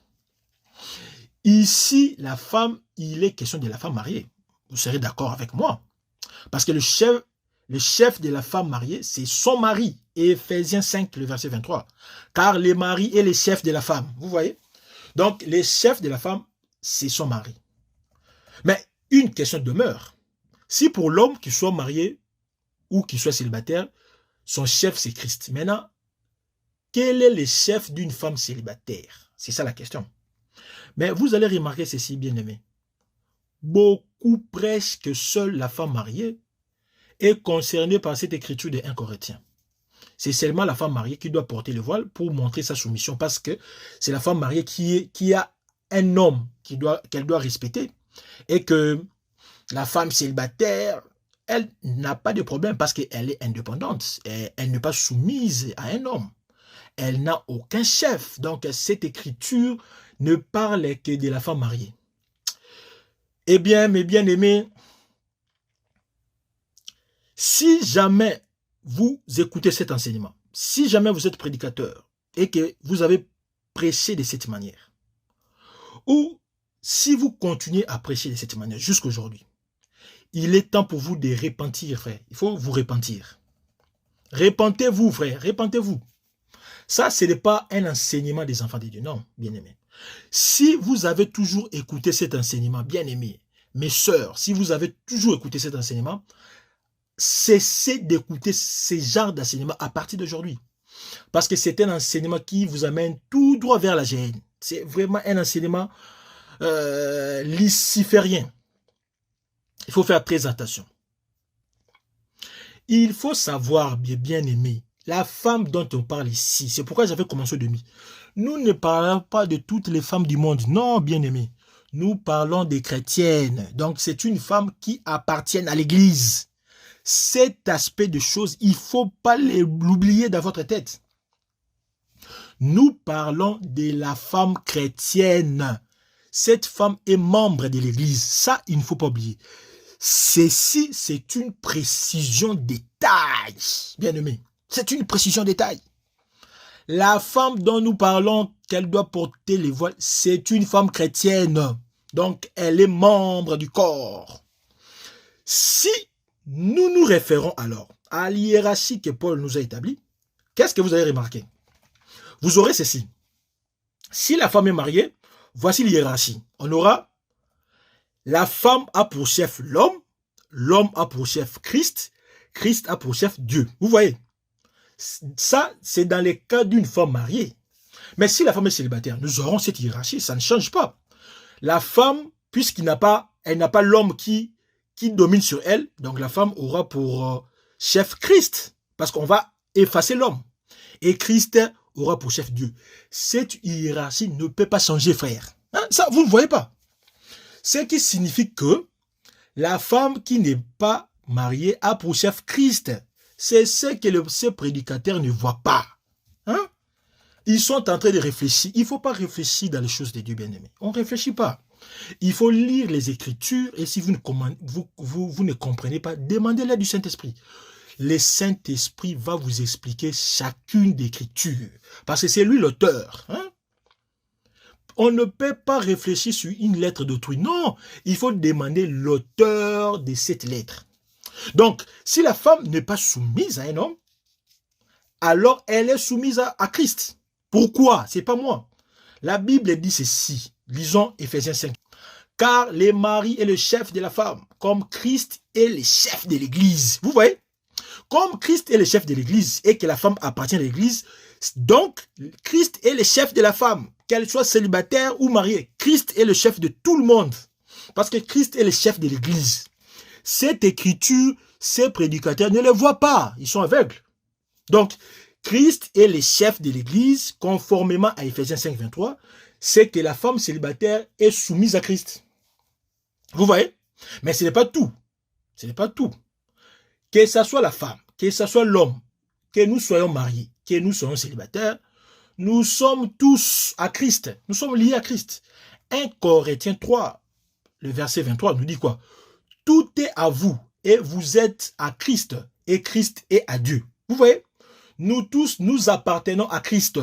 ici, la femme, il est question de la femme mariée. Vous serez d'accord avec moi. Parce que le chef de la femme mariée, c'est son mari. Éphésiens 5, le verset 23. Car le mari est le chef de la femme. Vous voyez? Donc, le chef de la femme, c'est son mari. Mais une question demeure. Si pour l'homme qui soit marié ou qui soit célibataire, son chef c'est Christ. Maintenant, quel est le chef d'une femme célibataire? C'est ça la question. Mais vous allez remarquer ceci, bien-aimés. Beaucoup prêchent que seule la femme mariée est concernée par cette écriture de 1 Corinthiens. C'est seulement la femme mariée qui doit porter le voile pour montrer sa soumission, parce que c'est la femme mariée qui a un homme qu'elle doit respecter, et que la femme célibataire, elle n'a pas de problème parce qu'elle est indépendante. Elle n'est pas soumise à un homme. Elle n'a aucun chef. Donc, cette écriture ne parle que de la femme mariée. Eh bien, mes bien-aimés, si jamais vous écoutez cet enseignement, si jamais vous êtes prédicateur et que vous avez prêché de cette manière, ou si vous continuez à prêcher de cette manière jusqu'aujourd'hui, il est temps pour vous de repentir, frère. Il faut vous repentir. Repentez-vous, frère. Repentez-vous. Ça, ce n'est pas un enseignement des enfants de Dieu. Non, bien-aimés. Si vous avez toujours écouté cet enseignement, bien-aimés, mes sœurs, si vous avez toujours écouté cet enseignement, cessez d'écouter ce genre d'enseignement à partir d'aujourd'hui. Parce que c'est un enseignement qui vous amène tout droit vers la géhenne. C'est vraiment un enseignement luciférien. Il faut faire très attention. Il faut savoir, bien aimé, la femme dont on parle ici, c'est pourquoi j'avais commencé demi. Nous ne parlons pas de toutes les femmes du monde, non, bien aimé. Nous parlons des chrétiennes. Donc, c'est une femme qui appartient à l'Église. Cet aspect de choses, il ne faut pas l'oublier dans votre tête. Nous parlons de la femme chrétienne. Cette femme est membre de l'Église. Ça, il ne faut pas oublier. Ceci, c'est une précision détail, bien-aimé. C'est une précision détail. La femme dont nous parlons, qu'elle doit porter les voiles, c'est une femme chrétienne. Donc, elle est membre du corps. Si nous nous référons alors à l'hiérarchie que Paul nous a établie, qu'est-ce que vous avez remarqué? Vous aurez ceci. Si la femme est mariée, voici l'hiérarchie. On aura la femme a pour chef l'homme, l'homme a pour chef Christ, Christ a pour chef Dieu. Vous voyez? Ça, c'est dans le cas d'une femme mariée. Mais si la femme est célibataire, nous aurons cette hiérarchie, ça ne change pas. La femme, puisqu'elle n'a pas l'homme qui domine sur elle, donc la femme aura pour chef Christ, parce qu'on va effacer l'homme. Et Christ aura pour chef Dieu. Cette hiérarchie ne peut pas changer, frère. Hein? Ça, vous ne voyez pas. Ce qui signifie que la femme qui n'est pas mariée a pour chef Christ. C'est ce que ces prédicateurs ne voient pas. Hein? Ils sont en train de réfléchir. Il ne faut pas réfléchir dans les choses de Dieu, bien-aimé. On ne réfléchit pas. Il faut lire les Écritures et si vous ne comprenez pas, demandez-les du Saint-Esprit. Le Saint-Esprit va vous expliquer chacune des Écritures. Parce que c'est lui l'auteur. Hein? On ne peut pas réfléchir sur une lettre d'autrui. Non, il faut demander l'auteur de cette lettre. Donc, si la femme n'est pas soumise à un homme, alors elle est soumise à Christ. Pourquoi? C'est pas moi. La Bible dit ceci. Lisons Éphésiens 5. Car le mari est le chef de la femme, comme Christ est le chef de l'Église. Vous voyez? Comme Christ est le chef de l'Église et que la femme appartient à l'Église, donc Christ est le chef de la femme. Qu'elle soit célibataire ou mariée, Christ est le chef de tout le monde. Parce que Christ est le chef de l'Église. Cette écriture, ces prédicateurs ne le voient pas. Ils sont aveugles. Donc, Christ est le chef de l'Église, conformément à Éphésiens 5, 23, c'est que la femme célibataire est soumise à Christ. Vous voyez? Mais ce n'est pas tout. Ce n'est pas tout. Que ce soit la femme, que ce soit l'homme, que nous soyons mariés, que nous soyons célibataires, nous sommes tous à Christ. Nous sommes liés à Christ. 1 Corinthiens 3, le verset 23 nous dit quoi? Tout est à vous et vous êtes à Christ et Christ est à Dieu. Vous voyez? Nous tous, nous appartenons à Christ.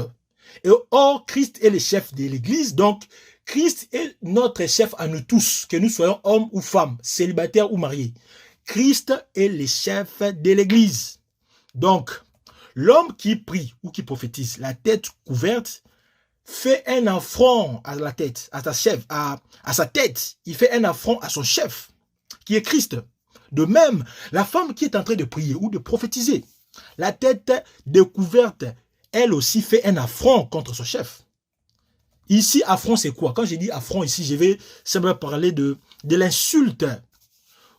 Et or, Christ est le chef de l'Église, donc Christ est notre chef à nous tous, que nous soyons hommes ou femmes, célibataires ou mariés. Christ est le chef de l'Église. Donc, l'homme qui prie ou qui prophétise, la tête couverte, fait un affront à la tête, à sa tête. Il fait un affront à son chef, qui est Christ. De même, la femme qui est en train de prier ou de prophétiser, la tête découverte, elle aussi fait un affront contre son chef. Ici, affront, c'est quoi? Quand j'ai dit affront, ici, je vais simplement parler de l'insulte.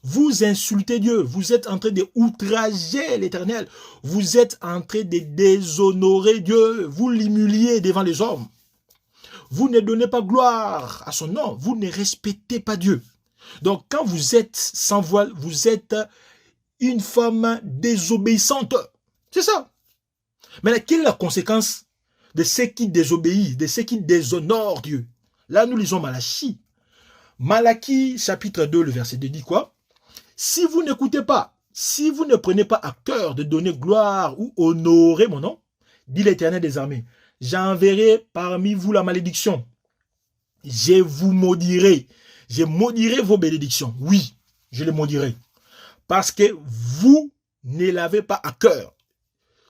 Vous insultez Dieu. Vous êtes en train de outrager l'Éternel. Vous êtes en train de déshonorer Dieu. Vous l'humiliez devant les hommes. Vous ne donnez pas gloire à son nom. Vous ne respectez pas Dieu. Donc, quand vous êtes sans voile, vous êtes une femme désobéissante. C'est ça. Mais quelle est la conséquence de ceux qui désobéissent, de ceux qui déshonorent Dieu? Là, nous lisons Malachie. Malachie, chapitre 2, le verset 2 dit quoi? Si vous n'écoutez pas, si vous ne prenez pas à cœur de donner gloire ou honorer mon nom, dit l'Éternel des armées, j'enverrai parmi vous la malédiction. Je vous maudirai. Je maudirai vos bénédictions. Oui, je les maudirai. Parce que vous ne l'avez pas à cœur.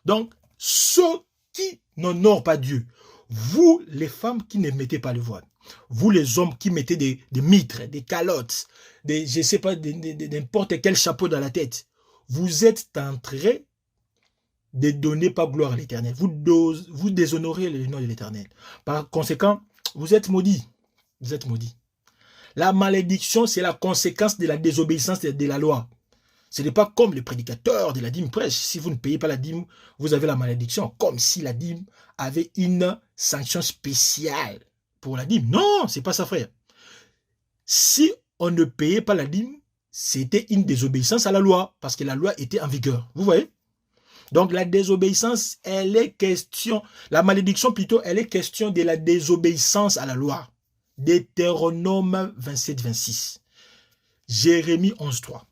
Donc, ceux qui n'honorent pas Dieu, vous, les femmes qui ne mettez pas le voile, vous, les hommes qui mettez des mitres, des calottes, je ne sais pas, n'importe quel chapeau dans la tête, vous êtes en train de donner pas gloire à l'Éternel. Vous déshonorez le nom de l'Éternel. Par conséquent, vous êtes maudits. Vous êtes maudits. La malédiction, c'est la conséquence de la désobéissance de la loi. Ce n'est pas comme le prédicateur de la dîme prêche. Si vous ne payez pas la dîme, vous avez la malédiction. Comme si la dîme avait une sanction spéciale pour la dîme. Non, c'est pas ça, frère. Si on ne payait pas la dîme, c'était une désobéissance à la loi, parce que la loi était en vigueur. Vous voyez? Donc la désobéissance, elle est question, la malédiction plutôt, elle est question de la désobéissance à la loi. Deutéronome 27, 26. Jérémie 11, 3.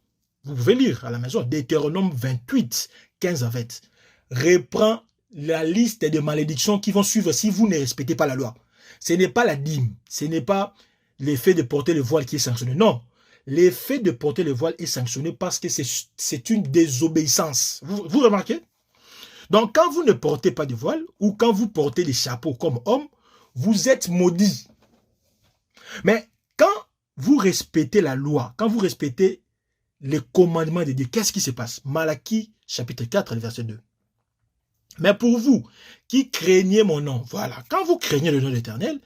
Vous pouvez lire à la maison. Deutéronome 28, 15 à 20. Reprend la liste des malédictions qui vont suivre si vous ne respectez pas la loi. Ce n'est pas la dîme. Ce n'est pas l'effet de porter le voile qui est sanctionné. Non. L'effet de porter le voile est sanctionné parce que c'est une désobéissance. Vous remarquez? Donc, quand vous ne portez pas de voile ou quand vous portez des chapeaux comme homme, vous êtes maudit. Mais quand vous respectez la loi, quand vous respectez les commandements de Dieu, qu'est-ce qui se passe? Malachie, chapitre 4, verset 2. Mais pour vous qui craignez mon nom, voilà, quand vous craignez le nom de l'Éternel,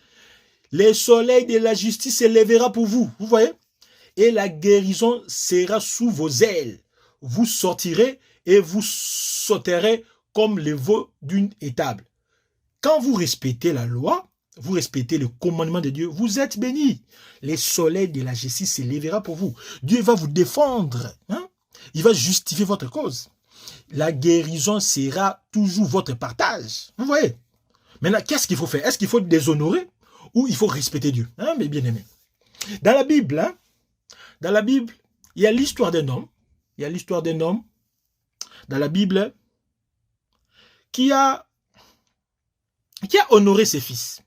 le soleil de la justice se lèvera pour vous. Vous voyez? Et la guérison sera sous vos ailes. Vous sortirez et vous sauterez comme les veaux d'une étable. Quand vous respectez la loi, vous respectez le commandement de Dieu, vous êtes bénis. Le soleil de la justice se lèvera pour vous. Dieu va vous défendre. Hein? Il va justifier votre cause. La guérison sera toujours votre partage. Vous voyez? Maintenant, qu'est-ce qu'il faut faire? Est-ce qu'il faut déshonorer ou il faut respecter Dieu? Hein, mes bien-aimés. Dans la Bible, il y a l'histoire d'un homme. Il y a l'histoire d'un homme dans la Bible qui a honoré ses fils.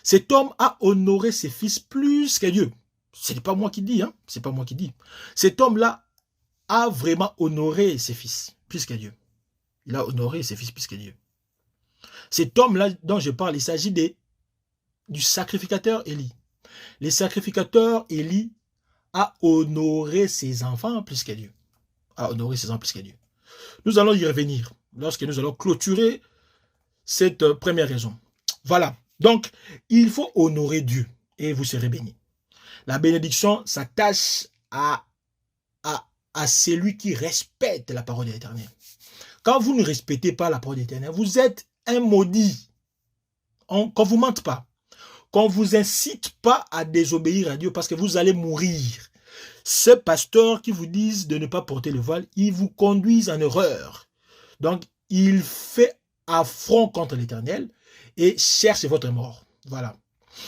Cet homme a honoré ses fils plus que Dieu. Ce n'est pas moi qui dis, hein? C'est pas moi qui dis. Cet homme-là a vraiment honoré ses fils plus que Dieu. Il a honoré ses fils plus que Dieu. Cet homme-là dont je parle, il s'agit du sacrificateur Élie. Le sacrificateur Élie a honoré ses enfants plus que Dieu. A honoré ses enfants plus que Dieu. Nous allons y revenir lorsque nous allons clôturer cette première raison. Voilà. Donc, il faut honorer Dieu et vous serez bénis. La bénédiction s'attache à celui qui respecte la parole de l'Éternel. Quand vous ne respectez pas la parole de l'Éternel, vous êtes un maudit. Qu'on ne vous mente pas. Qu'on ne vous incite pas à désobéir à Dieu parce que vous allez mourir. Ces pasteurs qui vous disent de ne pas porter le voile, ils vous conduisent en erreur. Donc, il fait affront contre l'Éternel et cherche votre mort. Voilà.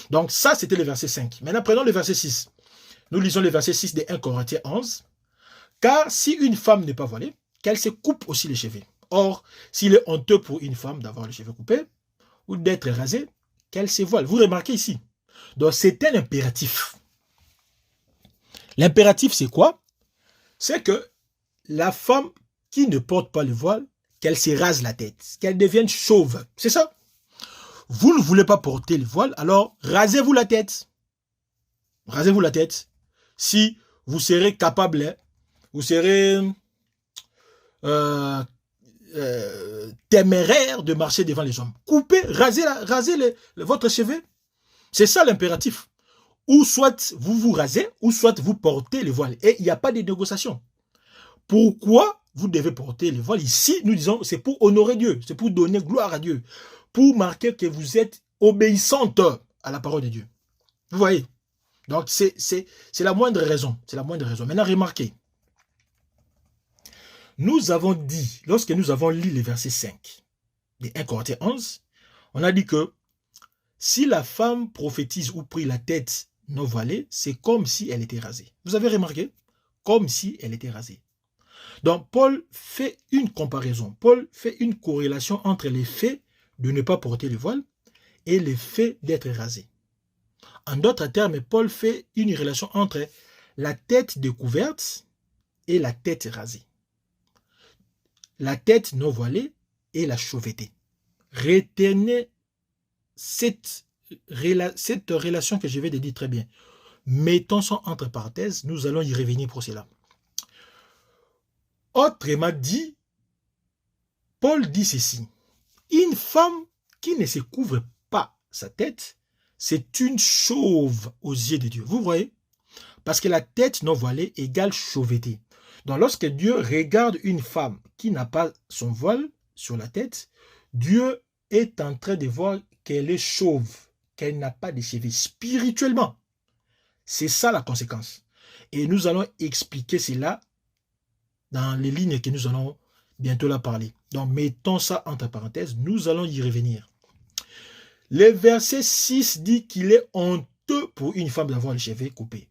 Donc, ça, c'était le verset 5. Maintenant, prenons le verset 6. Nous lisons le verset 6 de 1 Corinthiens 11. Car si une femme n'est pas voilée, qu'elle se coupe aussi les cheveux. Or, s'il est honteux pour une femme d'avoir les cheveux coupés ou d'être rasée, qu'elle se voile. Vous remarquez ici. Donc, c'est un impératif. L'impératif, c'est quoi? C'est que la femme qui ne porte pas le voile, qu'elle se rase la tête, qu'elle devienne chauve. C'est ça. Vous ne voulez pas porter le voile, alors rasez-vous la tête. Rasez-vous la tête. Si vous serez capable, vous serez téméraire de marcher devant les hommes. Coupez, rasez votre cheveu. C'est ça l'impératif. Ou soit vous vous rasez, ou soit vous portez le voile. Et il n'y a pas de négociation. Pourquoi vous devez porter le voile? Ici, nous disons, c'est pour honorer Dieu, c'est pour donner gloire à Dieu, pour marquer que vous êtes obéissante à la parole de Dieu. Vous voyez? Donc, c'est la moindre raison. C'est la moindre raison. Maintenant, remarquez. Nous avons dit, lorsque nous avons lu le verset 5 de 1 Corinthiens 11, on a dit que si la femme prophétise ou prie la tête non voilée, c'est comme si elle était rasée. Vous avez remarqué? Comme si elle était rasée. Donc, Paul fait une comparaison. Paul fait une corrélation entre les faits de ne pas porter le voile et les faits d'être rasé. En d'autres termes, Paul fait une relation entre la tête découverte et la tête rasée. La tête non voilée et la chauveté. Retenez cette relation que je vais te dire très bien. Mettons ça entre parenthèses, nous allons y revenir pour cela. Autrement dit, Paul dit ceci. Une femme qui ne se couvre pas sa tête, c'est une chauve aux yeux de Dieu. Vous voyez? Parce que la tête non voilée égale chauveté. Donc lorsque Dieu regarde une femme qui n'a pas son voile sur la tête, Dieu est en train de voir qu'elle est chauve, qu'elle n'a pas de cheveux spirituellement. C'est ça la conséquence. Et nous allons expliquer cela dans les lignes que nous allons bientôt la parler. Donc, mettons ça entre parenthèses, nous allons y revenir. Le verset 6 dit qu'il est honteux pour une femme d'avoir les cheveux coupés.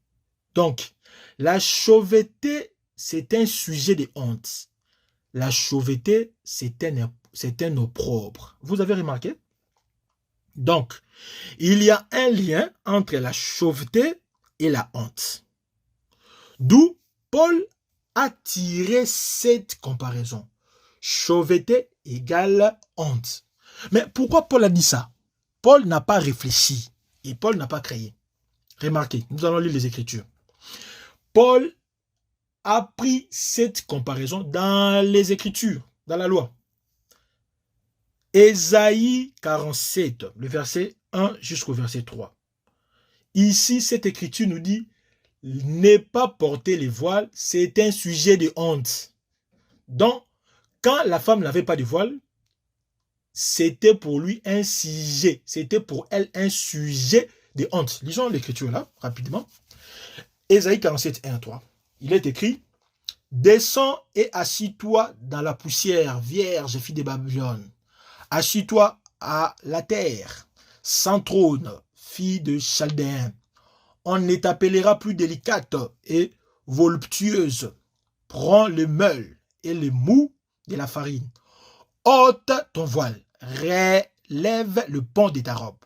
Donc, la chauveté, c'est un sujet de honte. La chauveté, c'est un opprobre. Vous avez remarqué? Donc, il y a un lien entre la chauveté et la honte. D'où Paul a tiré cette comparaison. Chauveté égale honte. Mais pourquoi Paul a dit ça? Paul n'a pas réfléchi et Paul n'a pas créé. Remarquez, nous allons lire les Écritures. Paul a pris cette comparaison dans les Écritures, dans la loi. Ésaïe 47, le verset 1 jusqu'au verset 3. Ici, cette écriture nous dit « Ne pas porter les voiles, c'est un sujet de honte. » Donc, quand la femme n'avait pas de voile, c'était pour lui un sujet, c'était pour elle un sujet de honte. Lisons l'écriture là, rapidement. Ésaïe 47, 1 à 3. Il est écrit « Descends et assis-toi dans la poussière, vierge fille de Babylone. Assis-toi à la terre, sans trône, fille de Chaldéen. On ne t'appellera plus délicate et voluptueuse. Prends le meul et le mou de la farine. Ôte ton voile, relève le pont de ta robe.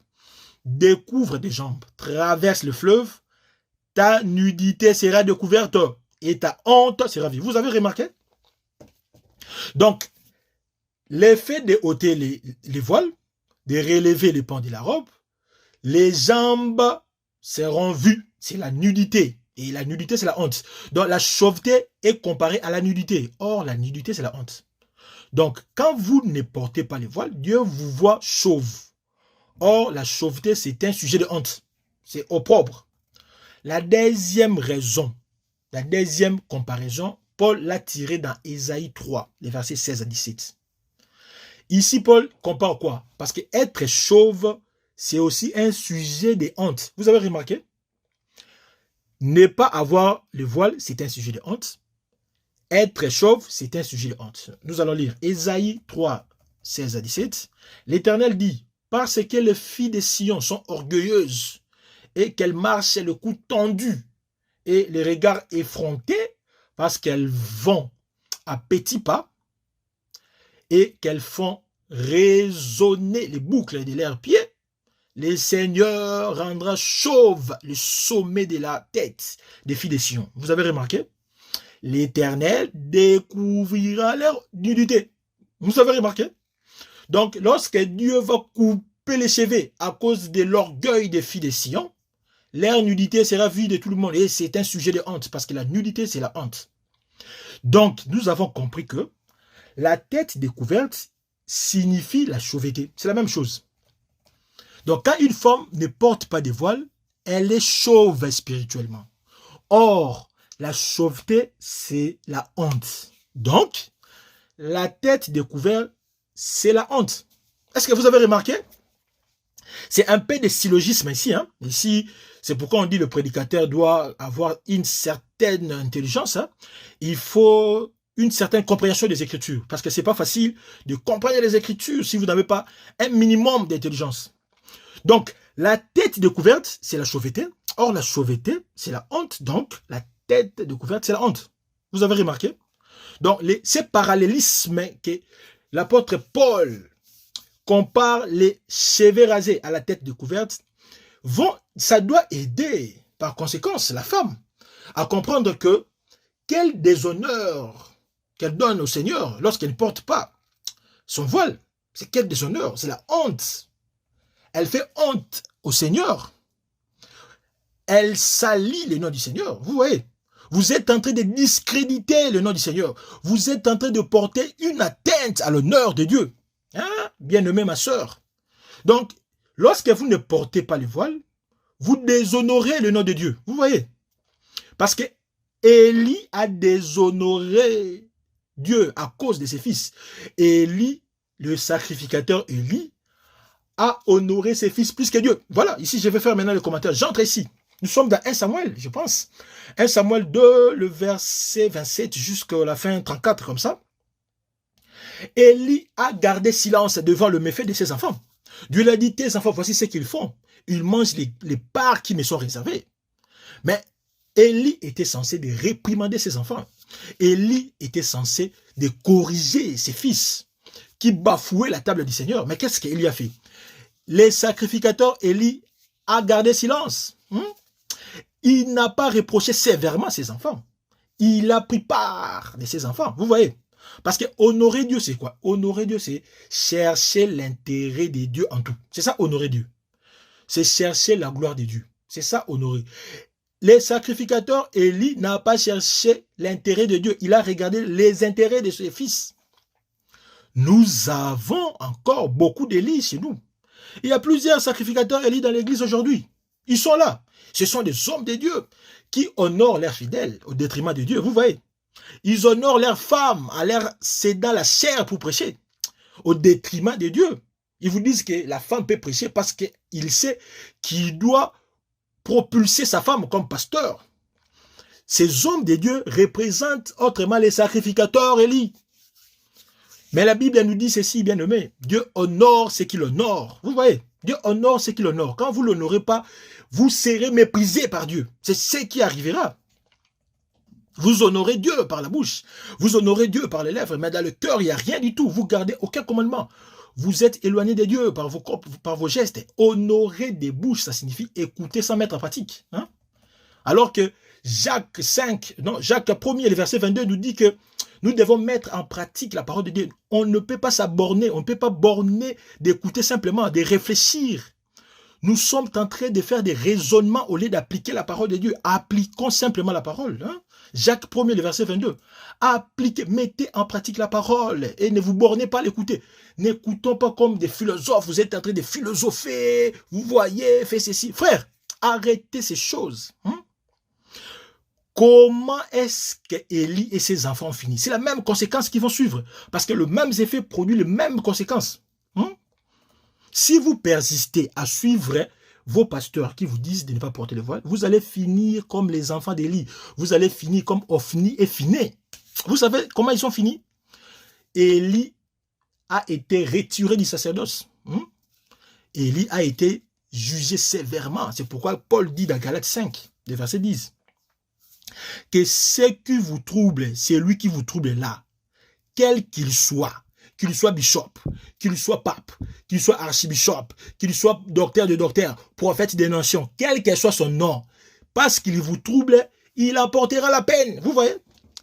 Découvre des jambes, traverse le fleuve. Ta nudité sera découverte et ta honte sera vue. Vous avez remarqué? Donc, l'effet de ôter les voiles, de relever le pont de la robe, les jambes seront vues. C'est la nudité. Et la nudité, c'est la honte. Donc, la chauveté est comparée à la nudité. Or, la nudité, c'est la honte. Donc, quand vous ne portez pas les voiles, Dieu vous voit chauve. Or, la chauveté, c'est un sujet de honte. C'est opprobre. La deuxième raison, la deuxième comparaison, Paul l'a tirée dans Ésaïe 3, les versets 16 à 17. Ici, Paul compare quoi? Parce que être chauve, c'est aussi un sujet de honte. Vous avez remarqué? Ne pas avoir le voile, c'est un sujet de honte. Être chauve, c'est un sujet de honte. Nous allons lire Ésaïe 3, 16 à 17. L'Éternel dit, parce que les filles de Sion sont orgueilleuses et qu'elles marchent le cou tendu et les regards effrontés, parce qu'elles vont à petits pas et qu'elles font résonner les boucles de leurs pieds, le Seigneur rendra chauve le sommet de la tête des filles de Sion. Vous avez remarqué? L'Éternel découvrira leur nudité. Vous avez remarqué? Donc, lorsque Dieu va couper les cheveux à cause de l'orgueil des filles de Sion, leur nudité sera vue de tout le monde. Et c'est un sujet de honte, parce que la nudité, c'est la honte. Donc, nous avons compris que la tête découverte signifie la chauveté. C'est la même chose. Donc, quand une femme ne porte pas de voile, elle est chauve spirituellement. Or, la chauveté, c'est la honte. Donc, la tête découverte, c'est la honte. Est-ce que vous avez remarqué? C'est un peu de syllogisme ici. Ici, c'est pourquoi on dit que le prédicateur doit avoir une certaine intelligence. Il faut une certaine compréhension des Écritures. Parce que ce n'est pas facile de comprendre les Écritures si vous n'avez pas un minimum d'intelligence. Donc, la tête découverte, c'est la chauveté. Or, la chauveté, c'est la honte. Donc, la tête découverte, c'est la honte. Vous avez remarqué? Donc, ces parallélismes que l'apôtre Paul compare les cheveux rasés à la tête découverte, ça doit aider, par conséquence, la femme à comprendre que quel déshonneur qu'elle donne au Seigneur lorsqu'elle ne porte pas son voile. C'est quel déshonneur? C'est la honte. Elle fait honte au Seigneur. Elle salit le nom du Seigneur. Vous voyez, vous êtes en train de discréditer le nom du Seigneur. Vous êtes en train de porter une atteinte à l'honneur de Dieu. Bien-aimée, ma sœur. Donc, lorsque vous ne portez pas le voile, vous déshonorez le nom de Dieu. Vous voyez? Parce que Élie a déshonoré Dieu à cause de ses fils. Élie, le sacrificateur Élie, a honoré ses fils plus que Dieu. Voilà, ici je vais faire maintenant le commentaire. J'entre ici. Nous sommes dans 1 Samuel, je pense. 1 Samuel 2, le verset 27 jusqu'à la fin 34, comme ça. Élie a gardé silence devant le méfait de ses enfants. Dieu lui a dit, tes enfants, voici ce qu'ils font. Ils mangent les parts qui me sont réservées. Mais Élie était censé de réprimander ses enfants. Élie était censé de corriger ses fils qui bafouaient la table du Seigneur. Mais qu'est-ce qu'Élie a fait? Les sacrificateurs, Élie a gardé silence. Il n'a pas reproché sévèrement ses enfants. Il a pris part de ses enfants. Vous voyez? Parce que honorer Dieu, c'est quoi? Honorer Dieu, c'est chercher l'intérêt de Dieu en tout. C'est ça, honorer Dieu. C'est chercher la gloire de Dieu. C'est ça, honorer. Les sacrificateurs, Élie n'a pas cherché l'intérêt de Dieu. Il a regardé les intérêts de ses fils. Nous avons encore beaucoup d'Élie chez nous. Il y a plusieurs sacrificateurs Élie dans l'église aujourd'hui. Ils sont là. Ce sont des hommes de Dieu qui honorent leurs fidèles au détriment de Dieu. Vous voyez? Ils honorent leurs femmes en leur cédant la chair pour prêcher au détriment de Dieu. Ils vous disent que la femme peut prêcher parce qu'il sait qu'il doit propulser sa femme comme pasteur. Ces hommes de Dieu représentent autrement les sacrificateurs Élie. Mais la Bible nous dit ceci, bien aimé. Dieu honore ce qu'il honore. Vous voyez? Dieu honore ce qu'il honore. Quand vous ne l'honorez pas, vous serez méprisé par Dieu. C'est ce qui arrivera. Vous honorez Dieu par la bouche. Vous honorez Dieu par les lèvres. Mais dans le cœur, il n'y a rien du tout. Vous gardez aucun commandement. Vous êtes éloigné de Dieu par vos gestes. Honorer des bouches, ça signifie écouter sans mettre en pratique. Alors que Jacques 1er, le verset 22, nous dit que nous devons mettre en pratique la parole de Dieu. On ne peut pas s'aborner, on ne peut pas borner d'écouter simplement, de réfléchir. Nous sommes en train de faire des raisonnements au lieu d'appliquer la parole de Dieu. Appliquons simplement la parole. Jacques 1er, le verset 22. Appliquez, mettez en pratique la parole et ne vous bornez pas à l'écouter. N'écoutons pas comme des philosophes. Vous êtes en train de philosopher. Vous voyez, faites ceci. Frère, arrêtez ces choses. Comment est-ce qu'Élie et ses enfants ont fini? C'est la même conséquence qui vont suivre. Parce que le même effet produit les mêmes conséquences. Si vous persistez à suivre vos pasteurs qui vous disent de ne pas porter le voile, vous allez finir comme les enfants d'Élie. Vous allez finir comme Ophni et Phiné. Vous savez comment ils sont finis? Élie a été retiré du sacerdoce. Élie a été jugé sévèrement. C'est pourquoi Paul dit dans Galates 5, le verset 10, que ce qui vous trouble, c'est lui qui vous trouble là, quel qu'il soit bishop, qu'il soit pape, qu'il soit archibishop, qu'il soit docteur de docteur, prophète des nations, quel que soit son nom, parce qu'il vous trouble, il apportera la peine. Vous voyez?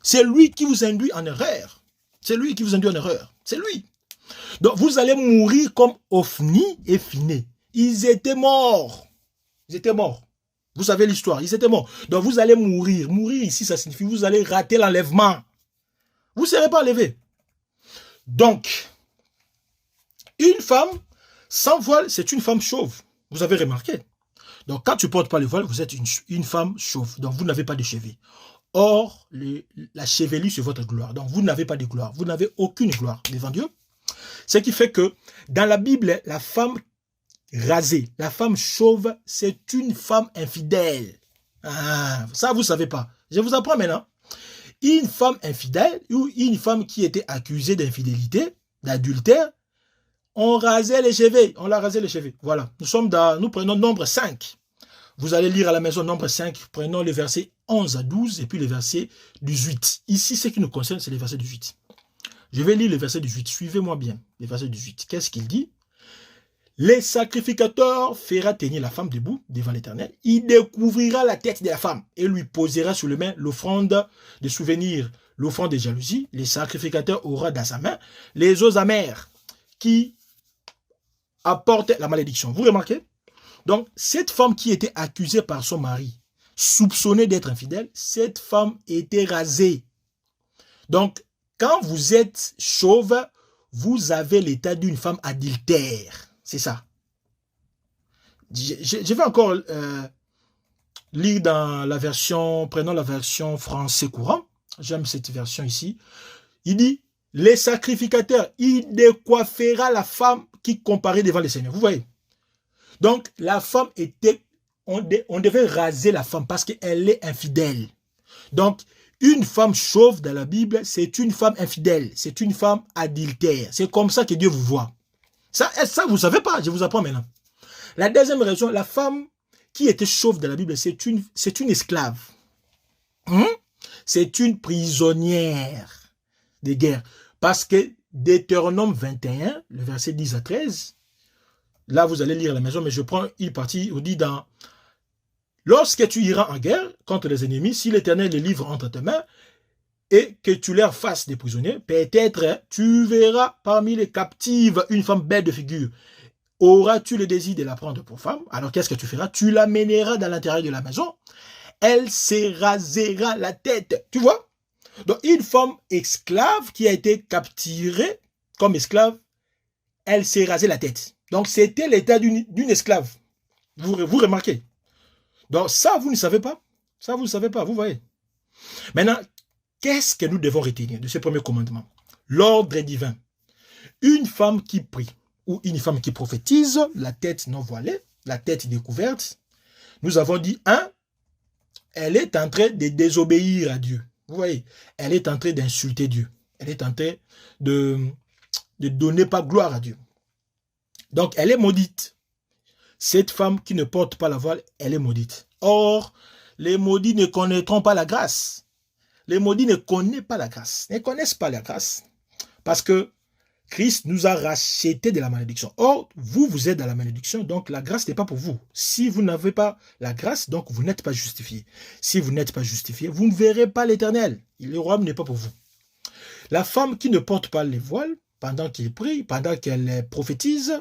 C'est lui qui vous induit en erreur. C'est lui qui vous induit en erreur. C'est lui. Donc vous allez mourir comme Ophni et Phiné. Ils étaient morts. Ils étaient morts. Vous savez l'histoire. Ils étaient morts. Donc vous allez mourir. Mourir ici, ça signifie que vous allez rater l'enlèvement. Vous ne serez pas enlevé. Donc, une femme sans voile, c'est une femme chauve. Vous avez remarqué. Donc, quand tu ne portes pas le voile, vous êtes une femme chauve. Donc, vous n'avez pas de cheveux. Or, la chevelure, c'est votre gloire. Donc, vous n'avez pas de gloire. Vous n'avez aucune gloire devant Dieu. Ce qui fait que, dans la Bible, la femme rasée, la femme chauve, c'est une femme infidèle. Ah, ça, vous ne savez pas. Je vous apprends maintenant. Une femme infidèle ou une femme qui était accusée d'infidélité, d'adultère, on rasait les cheveux. On l'a rasé les cheveux. Voilà. Nous prenons nombre 5. Vous allez lire à la maison nombre 5. Prenons les versets 11 à 12 et puis le verset 18. Ici, ce qui nous concerne, c'est le verset 18. Je vais lire le verset 18. Suivez-moi bien. Le verset 18. Qu'est-ce qu'il dit? Les sacrificateurs fera tenir la femme debout devant l'Éternel. Il découvrira la tête de la femme et lui posera sur les mains l'offrande de souvenir, l'offrande de jalousie. Les sacrificateurs aura dans sa main les eaux amères qui apportent la malédiction. Vous remarquez? Donc, cette femme qui était accusée par son mari, soupçonnée d'être infidèle, cette femme était rasée. Donc, quand vous êtes chauve, vous avez l'état d'une femme adultère. C'est ça. Je vais encore lire dans la version, prenons la version français courant. J'aime cette version ici. Il dit, les sacrificateurs, il décoiffera la femme qui comparait devant le Seigneur. Vous voyez? Donc, la femme était, on devait raser la femme parce qu'elle est infidèle. Donc, une femme chauve dans la Bible, c'est une femme infidèle. C'est une femme adultère. C'est comme ça que Dieu vous voit. Ça, vous ne savez pas, je vous apprends maintenant. La deuxième raison, la femme qui était chauve dans la Bible, c'est une esclave. C'est une prisonnière de guerre. Parce que Deutéronome 21, le verset 10 à 13, là vous allez lire à la maison, mais je prends une partie, on dit dans « Lorsque tu iras en guerre contre les ennemis, si l'Éternel les livre entre tes mains, et que tu leur fasses des prisonniers, peut-être tu verras parmi les captives une femme belle de figure. Auras-tu le désir de la prendre pour femme? Alors qu'est-ce que tu feras? Tu l'amèneras dans l'intérieur de la maison. Elle se rasera la tête. Tu vois? Donc une femme esclave qui a été capturée comme esclave, elle s'est rasée la tête. Donc c'était l'état d'une esclave. Vous remarquez? Donc ça, vous ne savez pas. Ça, vous ne savez pas. Vous voyez? Maintenant, qu'est-ce que nous devons retenir de ce premier commandement? L'ordre divin. Une femme qui prie ou une femme qui prophétise, la tête non voilée, la tête découverte, nous avons dit, elle est en train de désobéir à Dieu. Vous voyez, elle est en train d'insulter Dieu. Elle est en train de donner pas gloire à Dieu. Donc, elle est maudite. Cette femme qui ne porte pas la voile, elle est maudite. Or, les maudits ne connaîtront pas la grâce. Les maudits ne connaissent pas la grâce, ne connaissent pas la grâce, parce que Christ nous a rachetés de la malédiction. Or, vous êtes dans la malédiction, donc la grâce n'est pas pour vous. Si vous n'avez pas la grâce, donc vous n'êtes pas justifié. Si vous n'êtes pas justifié, vous ne verrez pas l'Éternel. Le royaume n'est pas pour vous. La femme qui ne porte pas les voiles, pendant qu'elle prie, pendant qu'elle prophétise,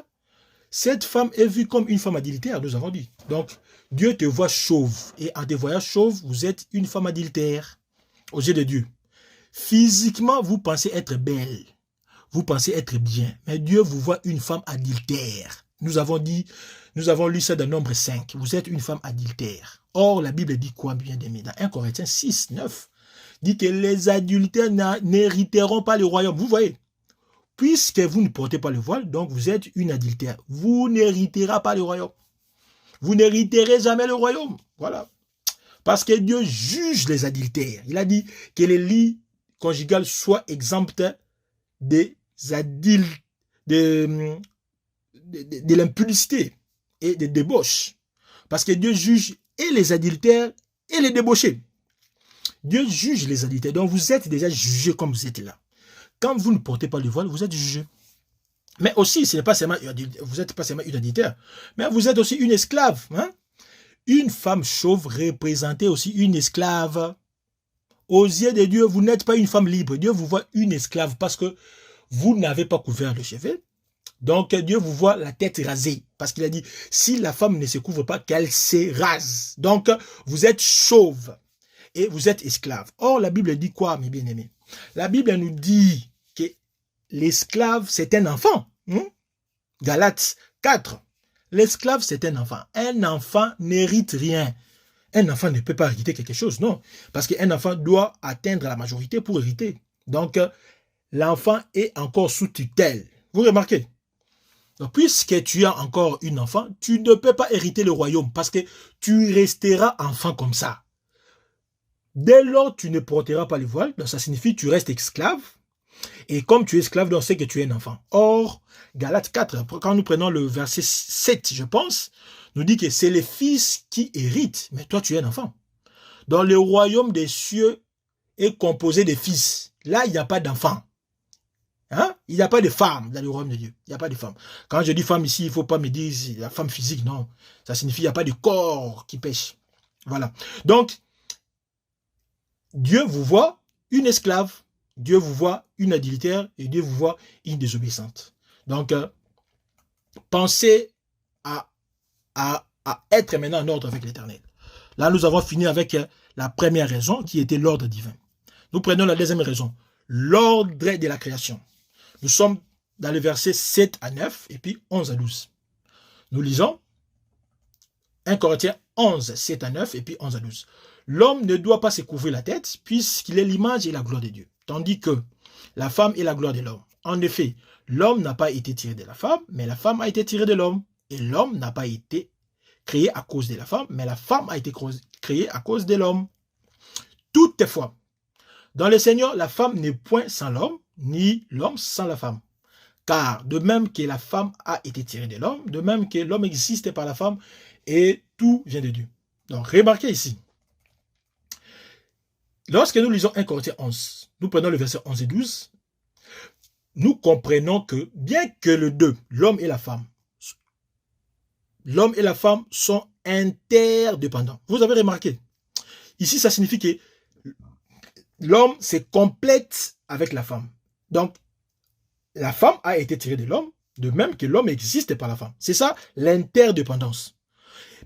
cette femme est vue comme une femme adultère, nous avons dit. Donc, Dieu te voit chauve, et en te voyant chauve, vous êtes une femme adultère. Aux yeux de Dieu. Physiquement, vous pensez être belle. Vous pensez être bien. Mais Dieu vous voit une femme adultère. Nous avons lu ça dans Nombre 5. Vous êtes une femme adultère. Or, la Bible dit quoi, bien aimé? Dans 1 Corinthiens 6, 9, dit que les adultères n'hériteront pas le royaume. Vous voyez? Puisque vous ne portez pas le voile, donc vous êtes une adultère. Vous n'hériterez pas le royaume. Vous n'hériterez jamais le royaume. Voilà. Parce que Dieu juge les adultères. Il a dit que les lits conjugale soit exempte des de l'impudicité et des débauches. Parce que Dieu juge et les adultères et les débauchés. Dieu juge les adultères. Donc vous êtes déjà jugés comme vous êtes là. Quand vous ne portez pas le voile, vous êtes jugé. Mais aussi, ce n'est pas seulement, vous n'êtes pas seulement une adultère, mais vous êtes aussi une esclave. Hein? Une femme chauve représentait aussi une esclave. Aux yeux de Dieu, vous n'êtes pas une femme libre. Dieu vous voit une esclave parce que vous n'avez pas couvert le cheveu. Donc Dieu vous voit la tête rasée. Parce qu'il a dit, si la femme ne se couvre pas, qu'elle se rase. Donc vous êtes chauve et vous êtes esclave. Or, la Bible dit quoi, mes bien-aimés? La Bible nous dit que l'esclave, c'est un enfant. Galates 4. L'esclave, c'est un enfant. Un enfant n'hérite rien. Un enfant ne peut pas hériter quelque chose, non. Parce qu'un enfant doit atteindre la majorité pour hériter. Donc, l'enfant est encore sous tutelle. Vous remarquez? Donc, puisque tu as encore un enfant, tu ne peux pas hériter le royaume parce que tu resteras enfant comme ça. Dès lors, tu ne porteras pas le voile, donc ça signifie que tu restes esclave. Et comme tu es esclave, on sait que tu es un enfant. Or, Galates 4, quand nous prenons le verset 7, je pense, nous dit que c'est les fils qui héritent, mais toi tu es un enfant. Dans le royaume des cieux est composé de fils. Là, il n'y a pas d'enfants. Hein? Il n'y a pas de femmes dans le royaume de Dieu. Il n'y a pas de femmes. Quand je dis femme ici, il ne faut pas me dire la femme physique, non. Ça signifie qu'il n'y a pas de corps qui pêche. Voilà. Donc, Dieu vous voit une esclave. Dieu vous voit une adultère et Dieu vous voit une désobéissante. Donc, pensez à être maintenant en ordre avec l'Éternel. Là, nous avons fini avec la première raison qui était l'ordre divin. Nous prenons la deuxième raison, l'ordre de la création. Nous sommes dans les versets 7 à 9 et puis 11 à 12. Nous lisons 1 Corinthiens 11, 7 à 9 et puis 11 à 12. L'homme ne doit pas se couvrir la tête puisqu'il est l'image et la gloire de Dieu. Tandis que la femme est la gloire de l'homme. En effet, l'homme n'a pas été tiré de la femme, mais la femme a été tirée de l'homme. Et l'homme n'a pas été créé à cause de la femme, mais la femme a été créée à cause de l'homme. Toutefois, dans le Seigneur, la femme n'est point sans l'homme, ni l'homme sans la femme. Car de même que la femme a été tirée de l'homme, de même que l'homme existe par la femme, et tout vient de Dieu. Donc, remarquez ici. Lorsque nous lisons 1 Corinthiens 11, nous prenons le verset 11 et 12, nous comprenons que bien que les deux, l'homme et la femme sont interdépendants. Vous avez remarqué. Ici, ça signifie que l'homme se complète avec la femme. Donc, la femme a été tirée de l'homme, de même que l'homme existe par la femme. C'est ça, l'interdépendance.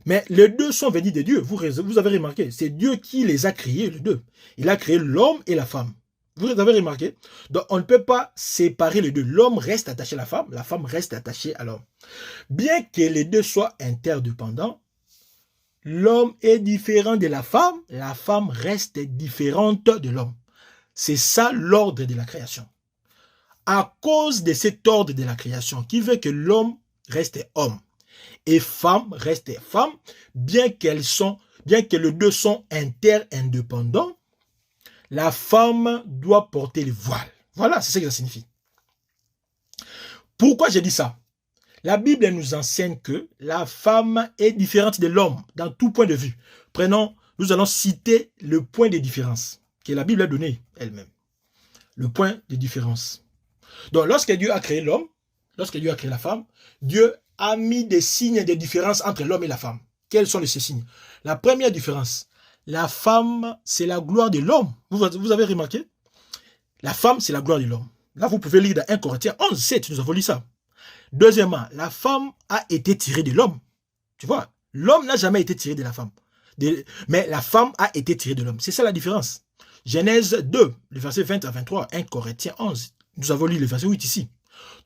Mais les deux sont venus de Dieu. Vous avez remarqué, c'est Dieu qui les a créés, les deux. Il a créé l'homme et la femme. Vous avez remarqué? Donc, on ne peut pas séparer les deux. L'homme reste attaché à la femme reste attachée à l'homme. Bien que les deux soient interdépendants, l'homme est différent de la femme reste différente de l'homme. C'est ça l'ordre de la création. À cause de cet ordre de la création qui veut que l'homme reste homme et femme reste femme, bien que les deux sont interdépendants, la femme doit porter le voile. Voilà, c'est ce que ça signifie. Pourquoi j'ai dit ça? La Bible nous enseigne que la femme est différente de l'homme dans tout point de vue. Nous allons citer le point de différence que la Bible a donné elle-même. Le point de différence. Donc, lorsque Dieu a créé l'homme, lorsque Dieu a créé la femme, Dieu a mis des signes de différence entre l'homme et la femme. Quels sont ces signes? La première différence, la femme, c'est la gloire de l'homme. Vous avez remarqué? La femme, c'est la gloire de l'homme. Là, vous pouvez lire dans 1 Corinthiens 11, 7, nous avons lu ça. Deuxièmement, la femme a été tirée de l'homme. Tu vois, l'homme n'a jamais été tiré de la femme. Mais la femme a été tirée de l'homme. C'est ça la différence. Genèse 2, le verset 20 à 23, 1 Corinthiens 11. Nous avons lu le verset 8 ici.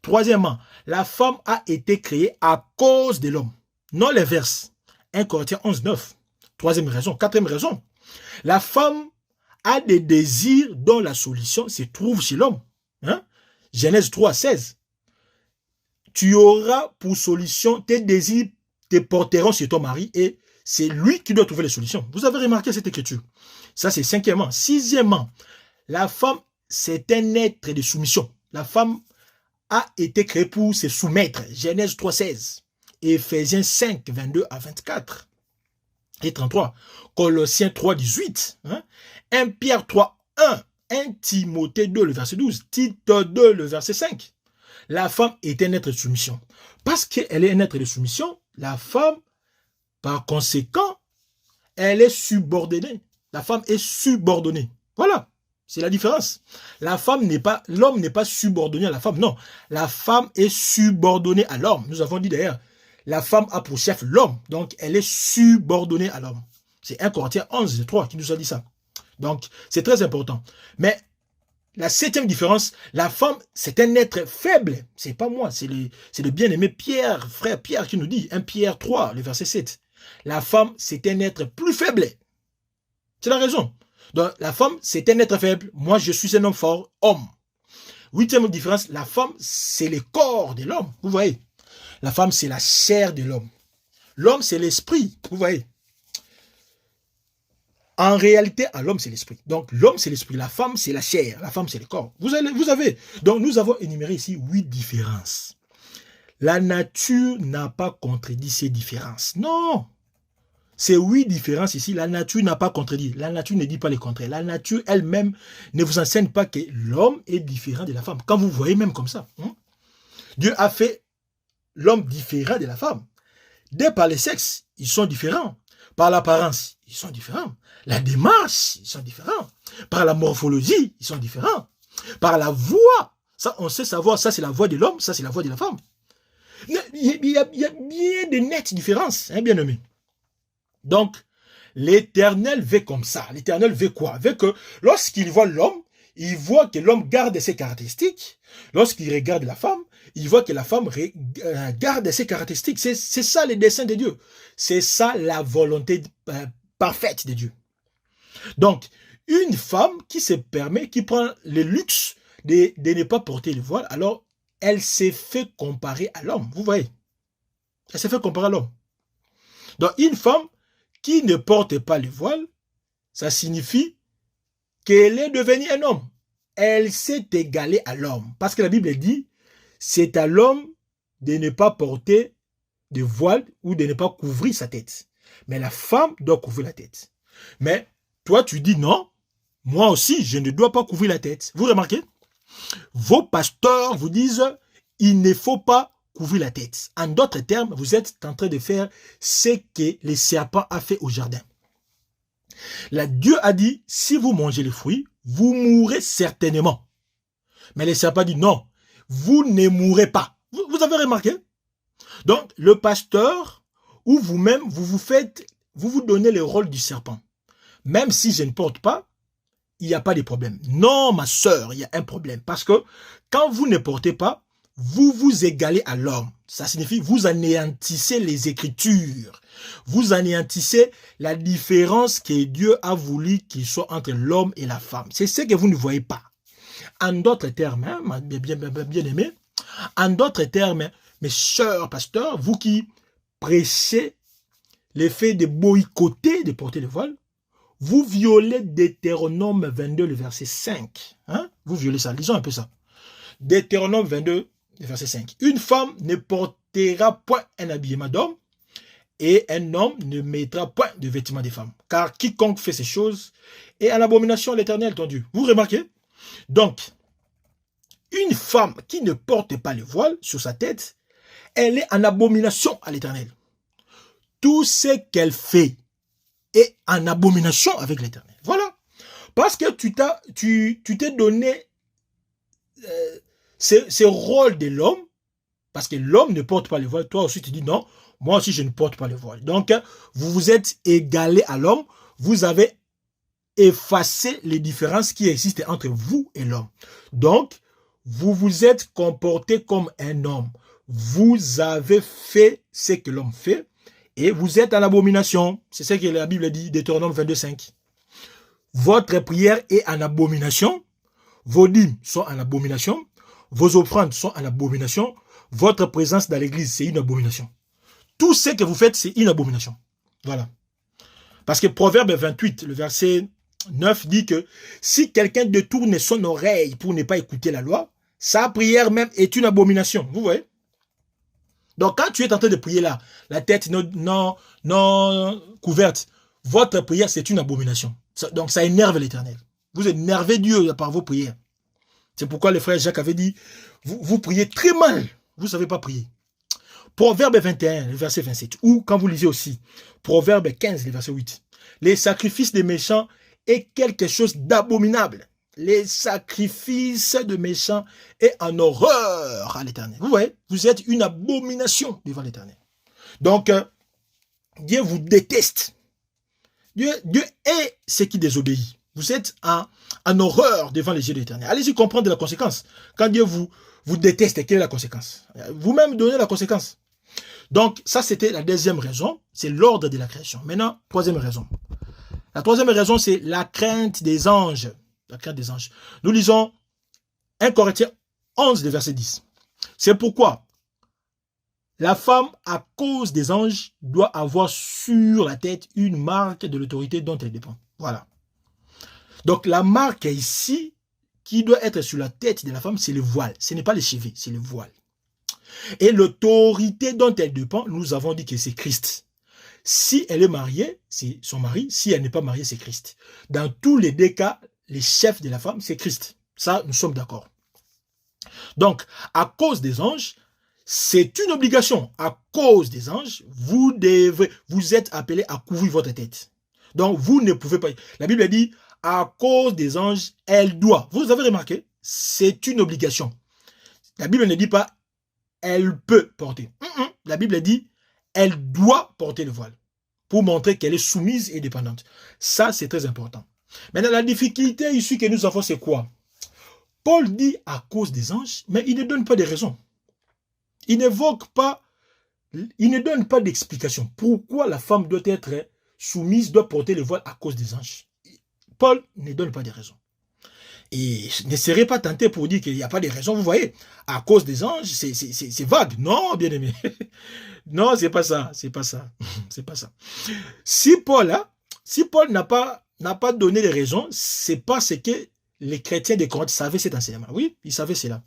Troisièmement, la femme a été créée à cause de l'homme. Non l'inverse. 1 Corinthiens 11, 9. Troisième raison. Quatrième raison. La femme a des désirs dont la solution se trouve chez l'homme. Hein? Genèse 3, 16. Tu auras pour solution tes désirs te porteront sur ton mari et c'est lui qui doit trouver les solutions. Vous avez remarqué cette écriture. Ça, c'est cinquièmement. Sixièmement, la femme c'est un être de soumission. La femme a été créée pour se soumettre. Genèse 3,16. Éphésiens 5, 22 à 24 et 33. Colossiens 3, 18. 1 Pierre 3, 1. 1 Timothée 2, le verset 12. Tite 2, le verset 5. La femme est un être de soumission. Parce qu'elle est un être de soumission, la femme, par conséquent, elle est subordonnée. La femme est subordonnée. Voilà. C'est la différence. L'homme n'est pas subordonné à la femme. Non. La femme est subordonnée à l'homme. Nous avons dit d'ailleurs, la femme a pour chef l'homme. Donc, elle est subordonnée à l'homme. C'est 1 Corinthiens 11, 3 qui nous a dit ça. Donc, c'est très important. Mais, la septième différence, la femme, c'est un être faible. C'est pas moi, c'est le bien-aimé Pierre, frère Pierre qui nous dit, 1 Pierre 3, le verset 7. La femme, c'est un être plus faible. C'est la raison. Donc, la femme, c'est un être faible. Moi, je suis un homme fort, homme. Huitième différence, la femme, c'est le corps de l'homme. Vous voyez? La femme, c'est la chair de l'homme. L'homme, c'est l'esprit. Vous voyez? En réalité, à l'homme, c'est l'esprit. Donc, l'homme, c'est l'esprit. La femme, c'est la chair. La femme, c'est le corps. Vous avez. Donc, nous avons énuméré ici 8 différences. La nature n'a pas contredit ces différences. Non. Ces 8 différences ici, la nature n'a pas contredit. La nature ne dit pas le contraire. La nature elle-même ne vous enseigne pas que l'homme est différent de la femme. Quand vous voyez même comme ça. Dieu a fait l'homme différent de la femme. Dès par les sexes, ils sont différents. Par l'apparence, ils sont différents. La démarche, ils sont différents. Par la morphologie, ils sont différents. Par la voix, ça, on sait savoir, ça c'est la voix de l'homme, ça c'est la voix de la femme. Il y a bien de nettes différences, hein, bien aimé. Donc, l'Éternel veut comme ça. L'Éternel veut quoi? Veut que lorsqu'il voit l'homme, il voit que l'homme garde ses caractéristiques. Lorsqu'il regarde la femme, il voit que la femme garde ses caractéristiques. C'est ça le dessein de Dieu. C'est ça la volonté parfaite de Dieu. Donc, une femme qui se permet, qui prend le luxe de ne pas porter le voile, alors elle s'est fait comparer à l'homme. Vous voyez? Elle s'est fait comparer à l'homme. Donc, une femme qui ne porte pas le voile, ça signifie qu'elle est devenue un homme. Elle s'est égalée à l'homme. Parce que la Bible dit, c'est à l'homme de ne pas porter de voile ou de ne pas couvrir sa tête. Mais la femme doit couvrir la tête. Mais toi, tu dis non, moi aussi, je ne dois pas couvrir la tête. Vous remarquez? Vos pasteurs vous disent, il ne faut pas couvrir la tête. En d'autres termes, vous êtes en train de faire ce que le serpent a fait au jardin. Là, Dieu a dit, si vous mangez les fruits, vous mourrez certainement. Mais le serpent dit, non, vous ne mourrez pas. Vous avez remarqué? Donc, le pasteur ou vous-même, vous vous donnez le rôle du serpent. Même si je ne porte pas, il n'y a pas de problème. Non, ma sœur, il y a un problème. Parce que quand vous ne portez pas, vous vous égalez à l'homme. Ça signifie vous anéantissez les Écritures. Vous anéantissez la différence que Dieu a voulu qu'il soit entre l'homme et la femme. C'est ce que vous ne voyez pas. En d'autres termes, hein, bien aimé, en d'autres termes, mes chers pasteurs, vous qui prêchez l'effet de boycotter de porter le voile, vous violez Deutéronome 22, le verset 5. Hein? Vous violez ça. Lisons un peu ça. Deutéronome 22, le verset 5. Une femme ne portera point un habillement d'homme et un homme ne mettra point de vêtements de femme. Car quiconque fait ces choses est en abomination à l'Éternel, ton Dieu. Vous remarquez? Donc, une femme qui ne porte pas le voile sur sa tête, elle est en abomination à l'Éternel. Tout ce qu'elle fait est en abomination avec l'Éternel. Voilà. Parce que tu t'es donné ce rôle de l'homme, parce que l'homme ne porte pas le voile. Toi aussi, tu dis non, moi aussi, je ne porte pas le voile. Donc, vous vous êtes égalé à l'homme. Vous avez effacé les différences qui existent entre vous et l'homme. Donc, vous vous êtes comporté comme un homme. Vous avez fait ce que l'homme fait. Et vous êtes en abomination. C'est ce que la Bible dit, Deutéronome 22, 5. Votre prière est en abomination. Vos dîmes sont en abomination. Vos offrandes sont en abomination. Votre présence dans l'église, c'est une abomination. Tout ce que vous faites, c'est une abomination. Voilà. Parce que Proverbe 28, le verset 9 dit que si quelqu'un détourne son oreille pour ne pas écouter la loi, sa prière même est une abomination. Vous voyez? Donc, quand tu es en train de prier là, la tête non couverte, votre prière, c'est une abomination. Donc, ça énerve l'Éternel. Vous énervez Dieu par vos prières. C'est pourquoi le frère Jacques avait dit, vous priez très mal. Vous ne savez pas prier. Proverbe 21, le verset 27. Ou quand vous lisez aussi, Proverbe 15, le verset 8. Les sacrifices des méchants est quelque chose d'abominable. Les sacrifices de méchants est en horreur à l'Éternel. Vous voyez, vous êtes une abomination devant l'Éternel. Donc, Dieu vous déteste. Dieu est ce qui désobéit. Vous êtes en horreur devant les yeux de l'Éternel. Allez-y comprendre la conséquence. Quand Dieu vous déteste, quelle est la conséquence? Vous-même donnez la conséquence. Donc, ça, c'était la deuxième raison. C'est l'ordre de la création. Maintenant, troisième raison. La troisième raison, c'est la crainte des anges. La crainte des anges. Nous lisons 1 Corinthiens 11, verset 10. C'est pourquoi la femme, à cause des anges, doit avoir sur la tête une marque de l'autorité dont elle dépend. Voilà. Donc, la marque ici, qui doit être sur la tête de la femme, c'est le voile. Ce n'est pas les cheveux, c'est le voile. Et l'autorité dont elle dépend, nous avons dit que c'est Christ. Si elle est mariée, c'est son mari. Si elle n'est pas mariée, c'est Christ. Dans tous les deux cas, les chefs de la femme, c'est Christ. Ça, nous sommes d'accord. Donc, à cause des anges, c'est une obligation. À cause des anges, vous êtes appelés à couvrir votre tête. Donc, vous ne pouvez pas. La Bible dit, à cause des anges, elle doit. Vous avez remarqué, c'est une obligation. La Bible ne dit pas, elle peut porter. La Bible dit, elle doit porter le voile pour montrer qu'elle est soumise et dépendante. Ça, c'est très important. Maintenant, la difficulté ici que nous avons, c'est quoi? Paul dit à cause des anges, mais il ne donne pas de raison. Il n'évoque pas, il ne donne pas d'explication. Pourquoi la femme doit être soumise, doit porter le voile à cause des anges? Paul ne donne pas de raison. Et ne serez pas tenté pour dire qu'il n'y a pas de raison. Vous voyez, à cause des anges, c'est vague. Non, bien aimé. Non, c'est pas ça. C'est pas ça. C'est pas ça. Si Paul n'a pas donné les raisons, c'est parce que les chrétiens de Corinthe savaient cet enseignement. Oui, ils savaient cela.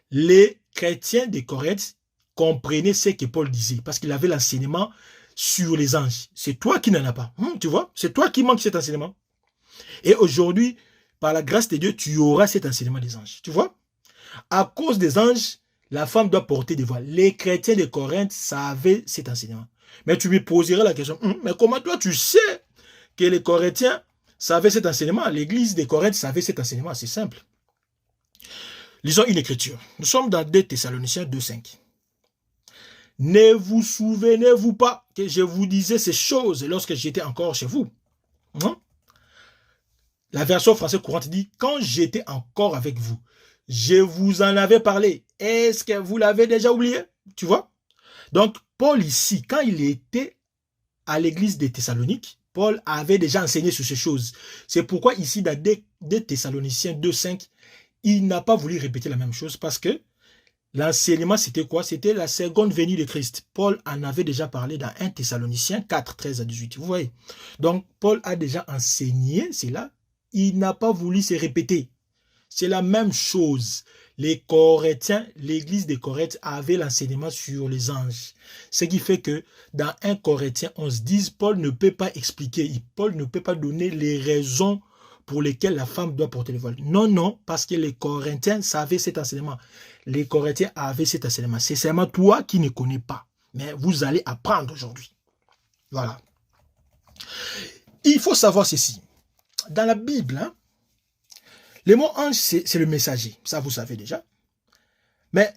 Les chrétiens de Corinthe comprenaient ce que Paul disait, parce qu'il avait l'enseignement sur les anges. C'est toi qui n'en as pas. Tu vois, c'est toi qui manques cet enseignement. Et aujourd'hui, par la grâce de Dieu, tu auras cet enseignement des anges. Tu vois? À cause des anges, la femme doit porter des voiles. Les chrétiens de Corinthe savaient cet enseignement. Mais tu me poseras la question, mais comment toi tu sais que les Corinthiens savaient cet enseignement? L'église de Corinthe savait cet enseignement. C'est simple. Lisons une écriture. Nous sommes dans 2 Thessaloniciens 2,5. Ne vous souvenez-vous pas que je vous disais ces choses lorsque j'étais encore chez vous? La version française courante dit, quand j'étais encore avec vous, je vous en avais parlé. Est-ce que vous l'avez déjà oublié? Tu vois? Donc, Paul ici, quand il était à l'église des Thessaloniques, Paul avait déjà enseigné sur ces choses. C'est pourquoi ici, dans 2 Thessaloniciens 2,5, il n'a pas voulu répéter la même chose parce que l'enseignement, c'était quoi? C'était la seconde venue de Christ. Paul en avait déjà parlé dans 1 Thessaloniciens 4, 13 à 18. Vous voyez? Donc, Paul a déjà enseigné, c'est là. Il n'a pas voulu se répéter. C'est la même chose. Les Corinthiens, l'église des Corinthiens avait l'enseignement sur les anges. Ce qui fait que dans 1 Corinthiens 11, Paul ne peut pas expliquer, Paul ne peut pas donner les raisons pour lesquelles la femme doit porter le voile. Non, non, parce que les Corinthiens savaient cet enseignement. Les Corinthiens avaient cet enseignement. C'est seulement toi qui ne connais pas. Mais vous allez apprendre aujourd'hui. Voilà. Il faut savoir ceci. Dans la Bible, le mot ange, c'est le messager. Ça, vous savez déjà. Mais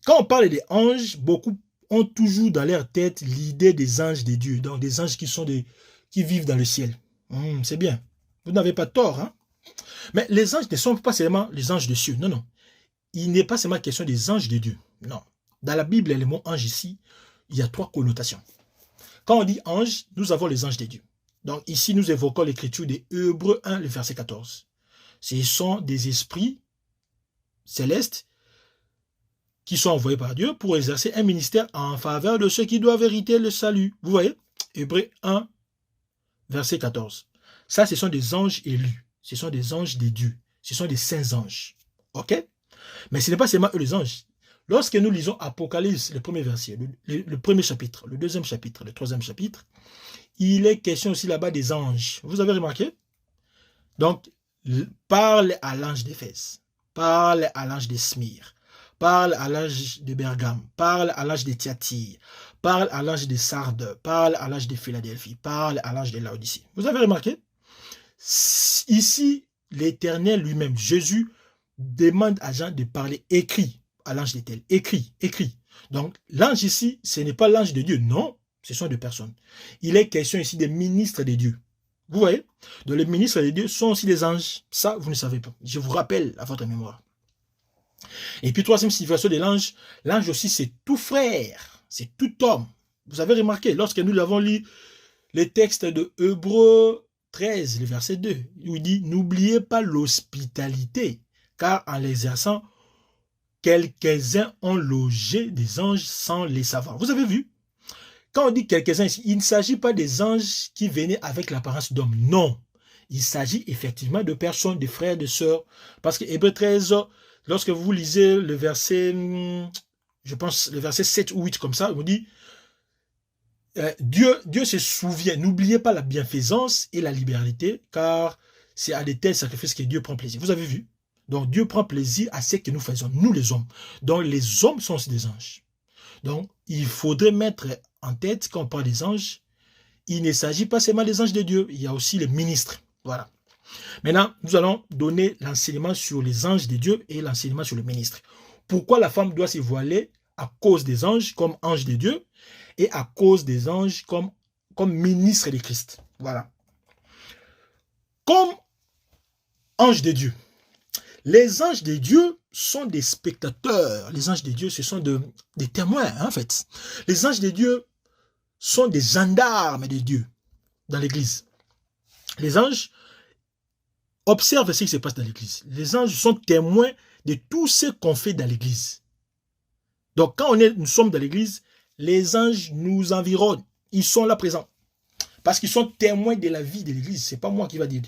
quand on parle des anges, beaucoup ont toujours dans leur tête l'idée des anges de Dieu. Donc des anges qui vivent dans le ciel. C'est bien. Vous n'avez pas tort. Hein? Mais les anges ne sont pas seulement les anges de cieux. Non, non. Il n'est pas seulement question des anges de Dieu. Non. Dans la Bible, le mot ange ici, il y a 3 connotations. Quand on dit ange, nous avons les anges de Dieu. Donc ici, nous évoquons l'écriture des Hébreux 1, le verset 14. Ce sont des esprits célestes qui sont envoyés par Dieu pour exercer un ministère en faveur de ceux qui doivent hériter le salut. Vous voyez? Hébreux 1, verset 14. Ça, ce sont des anges élus. Ce sont des anges des dieux. Ce sont des saints anges. OK? Mais ce n'est pas seulement eux les anges. Lorsque nous lisons Apocalypse, le premier verset, le premier chapitre, le deuxième chapitre, le troisième chapitre, il est question aussi là-bas des anges. Vous avez remarqué? Donc, parle à l'ange d'Éphèse, parle à l'ange de Smyrne, parle à l'ange de Bergame, parle à l'ange de Thyatire, parle à l'ange de Sardes, parle à l'ange de Philadelphie, parle à l'ange de Laodicée. Vous avez remarqué? Ici, l'Éternel lui-même, Jésus, demande à Jean de parler écrit à l'ange d'Éternel. Écrit, écrit. Donc, l'ange ici, ce n'est pas l'ange de Dieu, non, ce sont deux personnes. Il est question ici des ministres de Dieu. Vous voyez? Donc, les ministres de Dieu sont aussi des anges. Ça, vous ne savez pas. Je vous rappelle à votre mémoire. Et puis, troisième signification de l'ange, l'ange aussi, c'est tout frère, c'est tout homme. Vous avez remarqué, lorsque nous l'avons lu, les textes de Hébreux 13, le verset 2, où il dit, n'oubliez pas l'hospitalité, car en l'exerçant, quelques-uns ont logé des anges sans les savoir. Vous avez vu? Quand on dit quelques-uns ici, il ne s'agit pas des anges qui venaient avec l'apparence d'hommes. Non. Il s'agit effectivement de personnes, de frères, de sœurs. Parce que Hébreux 13, lorsque vous lisez le verset, je pense, le verset 7 ou 8 comme ça, on dit, Dieu se souvient, n'oubliez pas la bienfaisance et la libéralité, car c'est à de tels sacrifices que Dieu prend plaisir. Vous avez vu? Donc Dieu prend plaisir à ce que nous faisons, nous les hommes. Donc les hommes sont aussi des anges. Donc il faudrait mettre en tête, quand on parle des anges, il ne s'agit pas seulement des anges de Dieu, il y a aussi les ministres. Voilà. Maintenant, nous allons donner l'enseignement sur les anges de Dieu et l'enseignement sur le ministre. Pourquoi la femme doit se voiler? À cause des anges comme ange de Dieu et à cause des anges comme ministre de Christ. Voilà. Comme ange de Dieu. Les anges de Dieu sont des spectateurs. Les anges de Dieu, ce sont des témoins, en fait. Les anges de Dieu sont des gendarmes de Dieu dans l'église. Les anges observent ce qui se passe dans l'église. Les anges sont témoins de tout ce qu'on fait dans l'église. Donc, quand nous sommes dans l'église, les anges nous environnent. Ils sont là présents. Parce qu'ils sont témoins de la vie de l'église. Ce n'est pas moi qui va dire,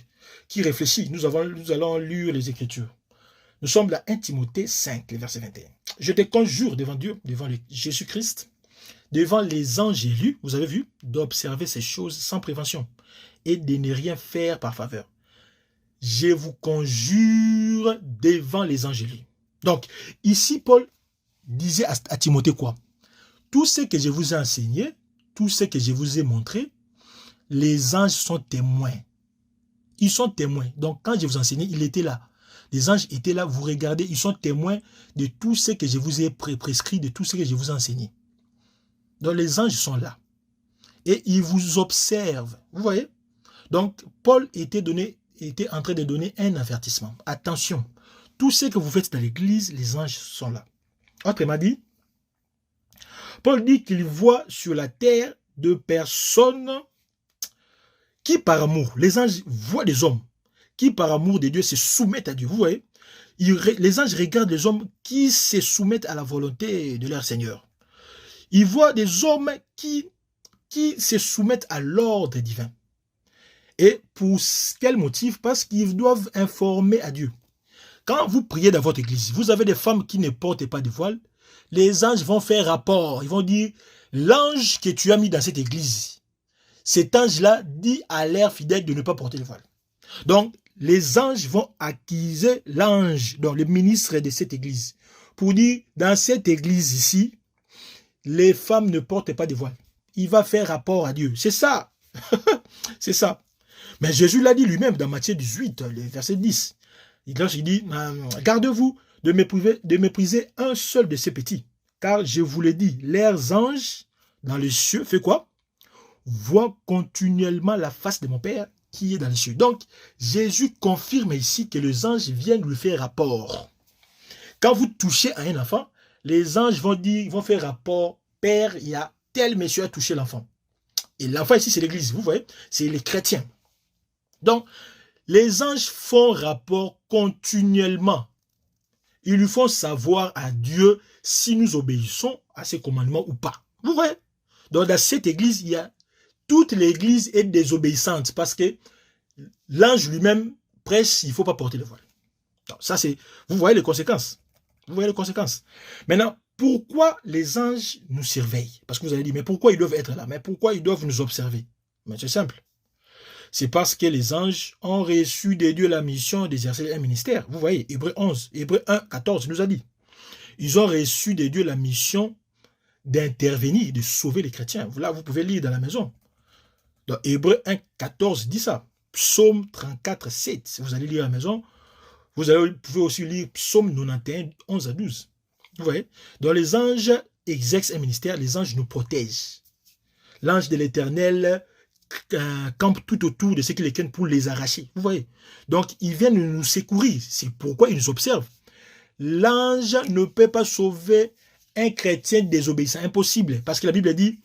qui réfléchit. Nous allons lire les Écritures. Nous sommes dans 1 Timothée 5, le verset 21. Je te conjure devant Dieu, devant Jésus-Christ, devant les anges élus, vous avez vu, d'observer ces choses sans prévention et de ne rien faire par faveur. Je vous conjure devant les anges élus. Donc, ici, Paul disait à Timothée quoi? Tout ce que je vous ai enseigné, tout ce que je vous ai montré, les anges sont témoins. Ils sont témoins. Donc, quand je vous enseignais, il était là. Les anges étaient là, vous regardez, ils sont témoins de tout ce que je vous ai prescrit, de tout ce que je vous ai enseigné. Donc, les anges sont là. Et ils vous observent. Vous voyez? Donc, Paul était en train de donner un avertissement. Attention, tout ce que vous faites dans l'église, les anges sont là. Autrement dit, Paul dit qu'il voit sur la terre de personnes qui par amour, les anges voient des hommes qui par amour de Dieu se soumettent à Dieu. Vous voyez, les anges regardent les hommes qui se soumettent à la volonté de leur Seigneur. Ils voient des hommes qui se soumettent à l'ordre divin. Et pour quel motif? Parce qu'ils doivent informer à Dieu. Quand vous priez dans votre église, vous avez des femmes qui ne portent pas de voile, les anges vont faire rapport. Ils vont dire, l'ange que tu as mis dans cette église, cet ange-là dit à l'air fidèle de ne pas porter le voile. Donc, les anges vont accuser l'ange, donc le ministre de cette église, pour dire, dans cette église ici, les femmes ne portent pas de voile. Il va faire rapport à Dieu. C'est ça. C'est ça. Mais Jésus l'a dit lui-même dans Matthieu 18, le verset 10. Il dit, gardez-vous de mépriser un seul de ces petits. Car je vous l'ai dit, leurs anges dans les cieux, fait quoi? Voient continuellement la face de mon Père qui est dans les cieux. Donc, Jésus confirme ici que les anges viennent lui faire rapport. Quand vous touchez à un enfant, les anges vont faire rapport, Père, il y a tel monsieur a touché l'enfant. Et l'enfant ici, c'est l'église, vous voyez, c'est les chrétiens. Donc, les anges font rapport continuellement. Ils lui font savoir à Dieu si nous obéissons à ses commandements ou pas. Vous voyez? Donc, dans cette église, toute l'église est désobéissante parce que l'ange lui-même prêche, il ne faut pas porter le voile. Donc, ça, c'est, vous voyez les conséquences. Vous voyez les conséquences. Maintenant, pourquoi les anges nous surveillent? Parce que vous allez dire, mais pourquoi ils doivent être là? Mais pourquoi ils doivent nous observer? Mais c'est simple. C'est parce que les anges ont reçu de Dieu la mission d'exercer un ministère. Vous voyez, Hébreux 11, Hébreux 1, 14 nous a dit. Ils ont reçu de Dieu la mission d'intervenir, de sauver les chrétiens. Là, vous pouvez lire dans la maison. Dans Hébreux 1, 14 dit ça. Psaume 34, 7. Si vous allez lire à la maison, vous pouvez aussi lire Psaume 91, 11 à 12. Vous voyez? Donc les anges exercent un ministère, les anges nous protègent. L'ange de l'Éternel campe tout autour de ceux qui les craignent pour les arracher. Vous voyez? Donc ils viennent nous secourir. C'est pourquoi ils nous observent. L'ange ne peut pas sauver un chrétien désobéissant. Impossible. Parce que la Bible dit,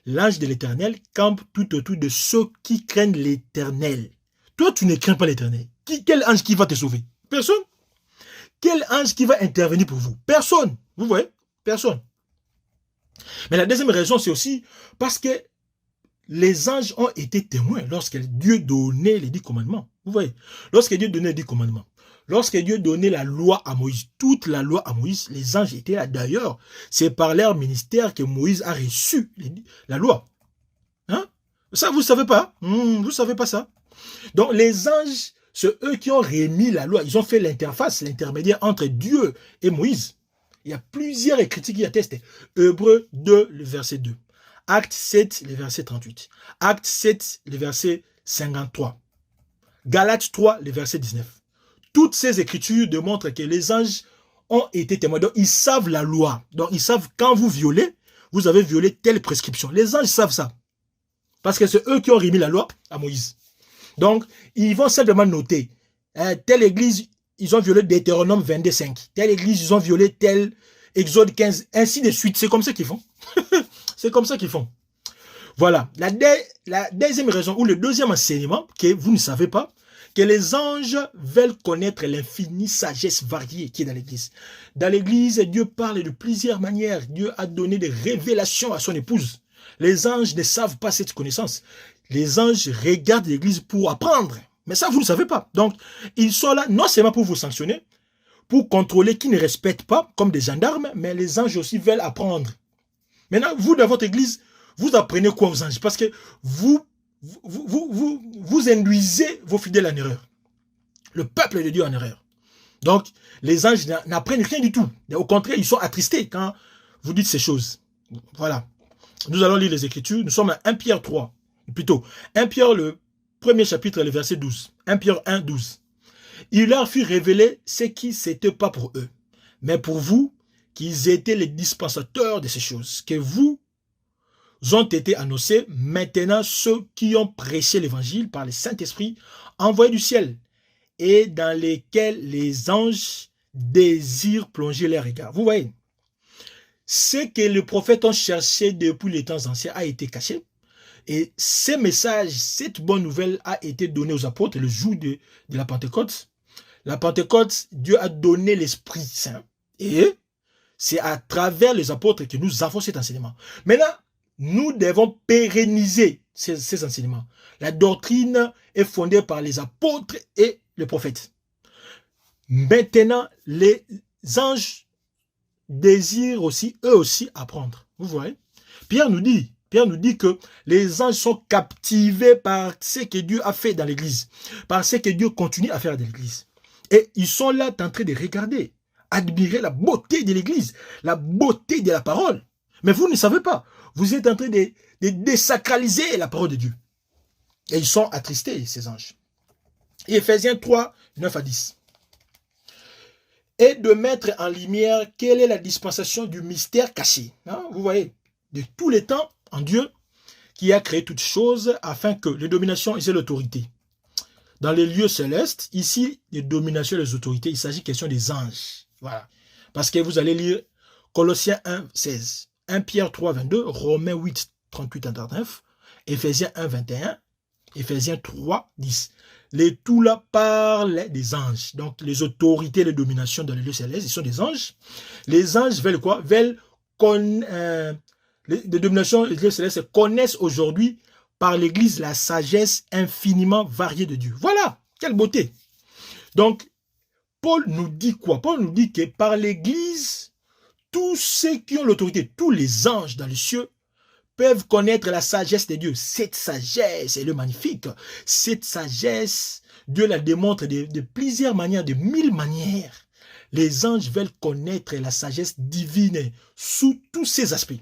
l'ange de l'Éternel campe tout autour de ceux qui craignent l'Éternel. Toi, tu ne crains pas l'Éternel. Quel ange qui va te sauver? Personne. Quel ange qui va intervenir pour vous? Personne. Vous voyez? Personne. Mais la deuxième raison, c'est aussi parce que les anges ont été témoins lorsque Dieu donnait les 10 commandements. Vous voyez? Lorsque Dieu donnait les 10 commandements, lorsque Dieu donnait la loi à Moïse, toute la loi à Moïse, les anges étaient là. D'ailleurs, c'est par leur ministère que Moïse a reçu la loi. Hein? Ça, vous ne savez pas? Vous ne savez pas ça? Donc, les anges, c'est eux qui ont remis la loi. Ils ont fait l'interface, l'intermédiaire entre Dieu et Moïse. Il y a plusieurs écritures qui attestent. Hébreux 2, le verset 2. Acte 7, le verset 38. Acte 7, le verset 53. Galates 3, le verset 19. Toutes ces écritures démontrent que les anges ont été témoins. Donc, ils savent la loi. Donc, ils savent quand vous violez, vous avez violé telle prescription. Les anges savent ça. Parce que c'est eux qui ont remis la loi à Moïse. Donc, ils vont simplement noter. Telle église, ils ont violé Deutéronome 22.5. Telle église, ils ont violé tel Exode 15. Ainsi de suite. C'est comme ça qu'ils font. C'est comme ça qu'ils font. Voilà. La deuxième raison, ou le deuxième enseignement, que vous ne savez pas, que les anges veulent connaître l'infinie sagesse variée qui est dans l'église. Dans l'église, Dieu parle de plusieurs manières. Dieu a donné des révélations à son épouse. Les anges ne savent pas cette connaissance. Les anges regardent l'église pour apprendre. Mais ça, vous ne le savez pas. Donc, ils sont là non seulement pour vous sanctionner, pour contrôler qui ne respecte pas, comme des gendarmes, mais les anges aussi veulent apprendre. Maintenant, vous, dans votre église, vous apprenez quoi aux anges? Parce que vous induisez vos fidèles en erreur. Le peuple de Dieu en erreur. Donc, les anges n'apprennent rien du tout. Au contraire, ils sont attristés quand vous dites ces choses. Voilà. Nous allons lire les Écritures. Nous sommes à 1 Pierre 3. Plutôt, 1 Pierre, le premier chapitre, le verset 12. 1 Pierre 1, 12. Il leur fut révélé ce qui n'était pas pour eux, mais pour vous, qu'ils étaient les dispensateurs de ces choses, que vous ont été annoncés maintenant ceux qui ont prêché l'évangile par le Saint-Esprit envoyé du ciel, et dans lesquels les anges désirent plonger leurs regards. Vous voyez, ce que les prophètes ont cherché depuis les temps anciens a été caché. Et ces messages, cette bonne nouvelle a été donnée aux apôtres le jour de la Pentecôte. La Pentecôte, Dieu a donné l'Esprit Saint. Et c'est à travers les apôtres que nous avons cet enseignement. Maintenant, nous devons pérenniser ces enseignements. La doctrine est fondée par les apôtres et les prophètes. Maintenant, les anges désirent aussi, eux aussi, apprendre. Vous voyez? Pierre nous dit que les anges sont captivés par ce que Dieu a fait dans l'église, par ce que Dieu continue à faire dans l'église. Et ils sont là en train de regarder, admirer la beauté de l'église, la beauté de la parole. Mais vous ne savez pas, vous êtes en train de désacraliser la parole de Dieu. Et ils sont attristés, ces anges. Et Ephésiens 3, 9 à 10. Et de mettre en lumière quelle est la dispensation du mystère caché. Hein, vous voyez, de tous les temps, en Dieu, qui a créé toutes choses afin que les dominations et l'autorité. Dans les lieux célestes, ici, les dominations et les autorités, il s'agit question des anges. Voilà. Parce que vous allez lire Colossiens 1, 16, 1 Pierre 3, 22, Romains 8, 38 à 39, Ephésiens 1, 21, Ephésiens 3, 10. Les tout là parlent des anges. Donc, les autorités, les dominations dans les lieux célestes, ils sont des anges. Les anges veulent quoi? Veulent les dominations et les lieux célestes connaissent aujourd'hui par l'Église la sagesse infiniment variée de Dieu. Voilà, quelle beauté. Donc, Paul nous dit quoi? Paul nous dit que par l'Église, tous ceux qui ont l'autorité, tous les anges dans les cieux, peuvent connaître la sagesse de Dieu. Cette sagesse, elle est magnifique. Cette sagesse, Dieu la démontre de plusieurs manières, de 1000 manières. Les anges veulent connaître la sagesse divine sous tous ses aspects.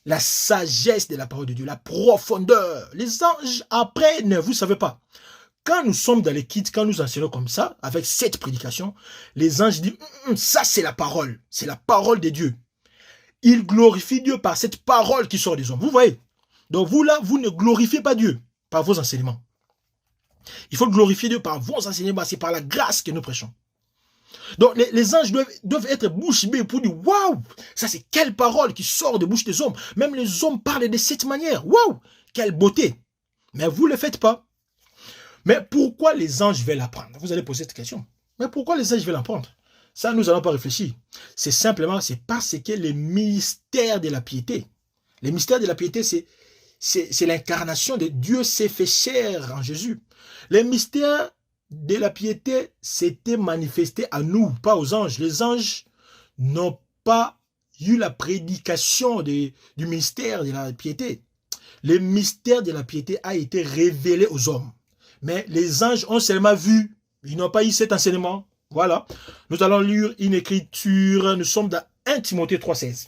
La sagesse de la parole de Dieu, la profondeur. Les anges apprennent, vous ne savez pas. Quand nous sommes dans les kits, quand nous enseignons comme ça, avec cette prédication, les anges disent, ça c'est la parole de Dieu. Ils glorifient Dieu par cette parole qui sort des hommes. Vous voyez? Donc vous là, vous ne glorifiez pas Dieu par vos enseignements. Il faut glorifier Dieu par vos enseignements, c'est par la grâce que nous prêchons. Donc les anges doivent être bouche bée pour dire, waouh, ça c'est quelle parole qui sort de bouche des hommes. Même les hommes parlent de cette manière. Waouh, quelle beauté. Mais vous ne le faites pas. Mais pourquoi les anges veulent apprendre? Vous allez poser cette question. Mais pourquoi les anges veulent apprendre? Ça, nous n'allons pas réfléchir. C'est simplement, c'est parce que les mystères de la piété, les mystères de la piété, c'est l'incarnation de Dieu s'est fait chair en Jésus. Les mystères de la piété s'étaient manifestés à nous, pas aux anges. Les anges n'ont pas eu la prédication du mystère de la piété. Le mystère de la piété a été révélé aux hommes. Mais les anges ont seulement vu. Ils n'ont pas eu cet enseignement. Voilà. Nous allons lire une écriture. Nous sommes dans 1 Timothée 3,16.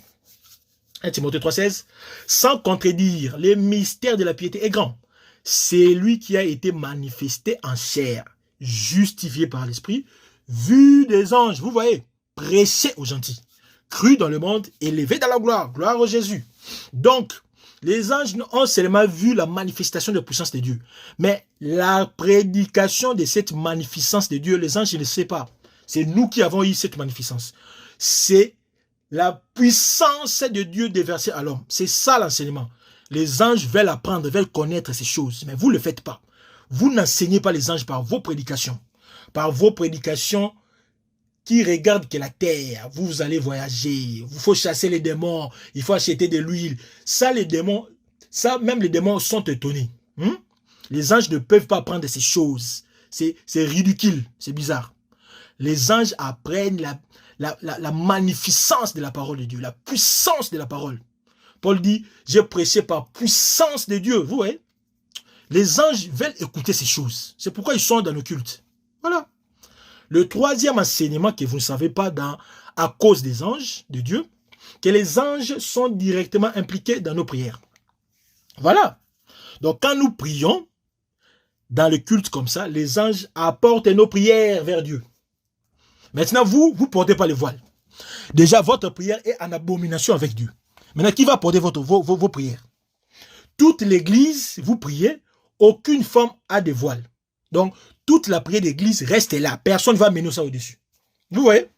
1 Timothée 3,16. Sans contredire, le mystère de la piété est grand. C'est lui qui a été manifesté en chair, justifié par l'Esprit, vu des anges. Vous voyez, prêché aux gentils, cru dans le monde, élevé dans la gloire. Gloire au Jésus. Donc, les anges ont seulement vu la manifestation de la puissance de Dieu. Mais la prédication de cette magnificence de Dieu, les anges ne le savent pas. C'est nous qui avons eu cette magnificence. C'est la puissance de Dieu déversée à l'homme. C'est ça l'enseignement. Les anges veulent apprendre, veulent connaître ces choses. Mais vous ne le faites pas. Vous n'enseignez pas les anges par vos prédications. Par vos prédications qui regarde que la terre, vous allez voyager, il faut chasser les démons, il faut acheter de l'huile. Ça, les démons, ça, même les démons sont étonnés. Les anges ne peuvent pas apprendre ces choses. C'est ridicule, c'est bizarre. Les anges apprennent la magnificence de la parole de Dieu, la puissance de la parole. Paul dit, j'ai prêché par puissance de Dieu. Vous voyez? Les anges veulent écouter ces choses. C'est pourquoi ils sont dans nos cultes. Voilà. Le troisième enseignement que vous ne savez pas à cause des anges de Dieu, que les anges sont directement impliqués dans nos prières. Voilà. Donc quand nous prions, dans le culte comme ça, les anges apportent nos prières vers Dieu. Maintenant, vous ne portez pas le voile. Déjà, votre prière est en abomination avec Dieu. Maintenant, qui va porter vos prières? Toute l'église, vous priez, aucune femme a de voile. Donc, toute la prière d'église reste là. Personne ne va mener ça au-dessus. Vous voyez?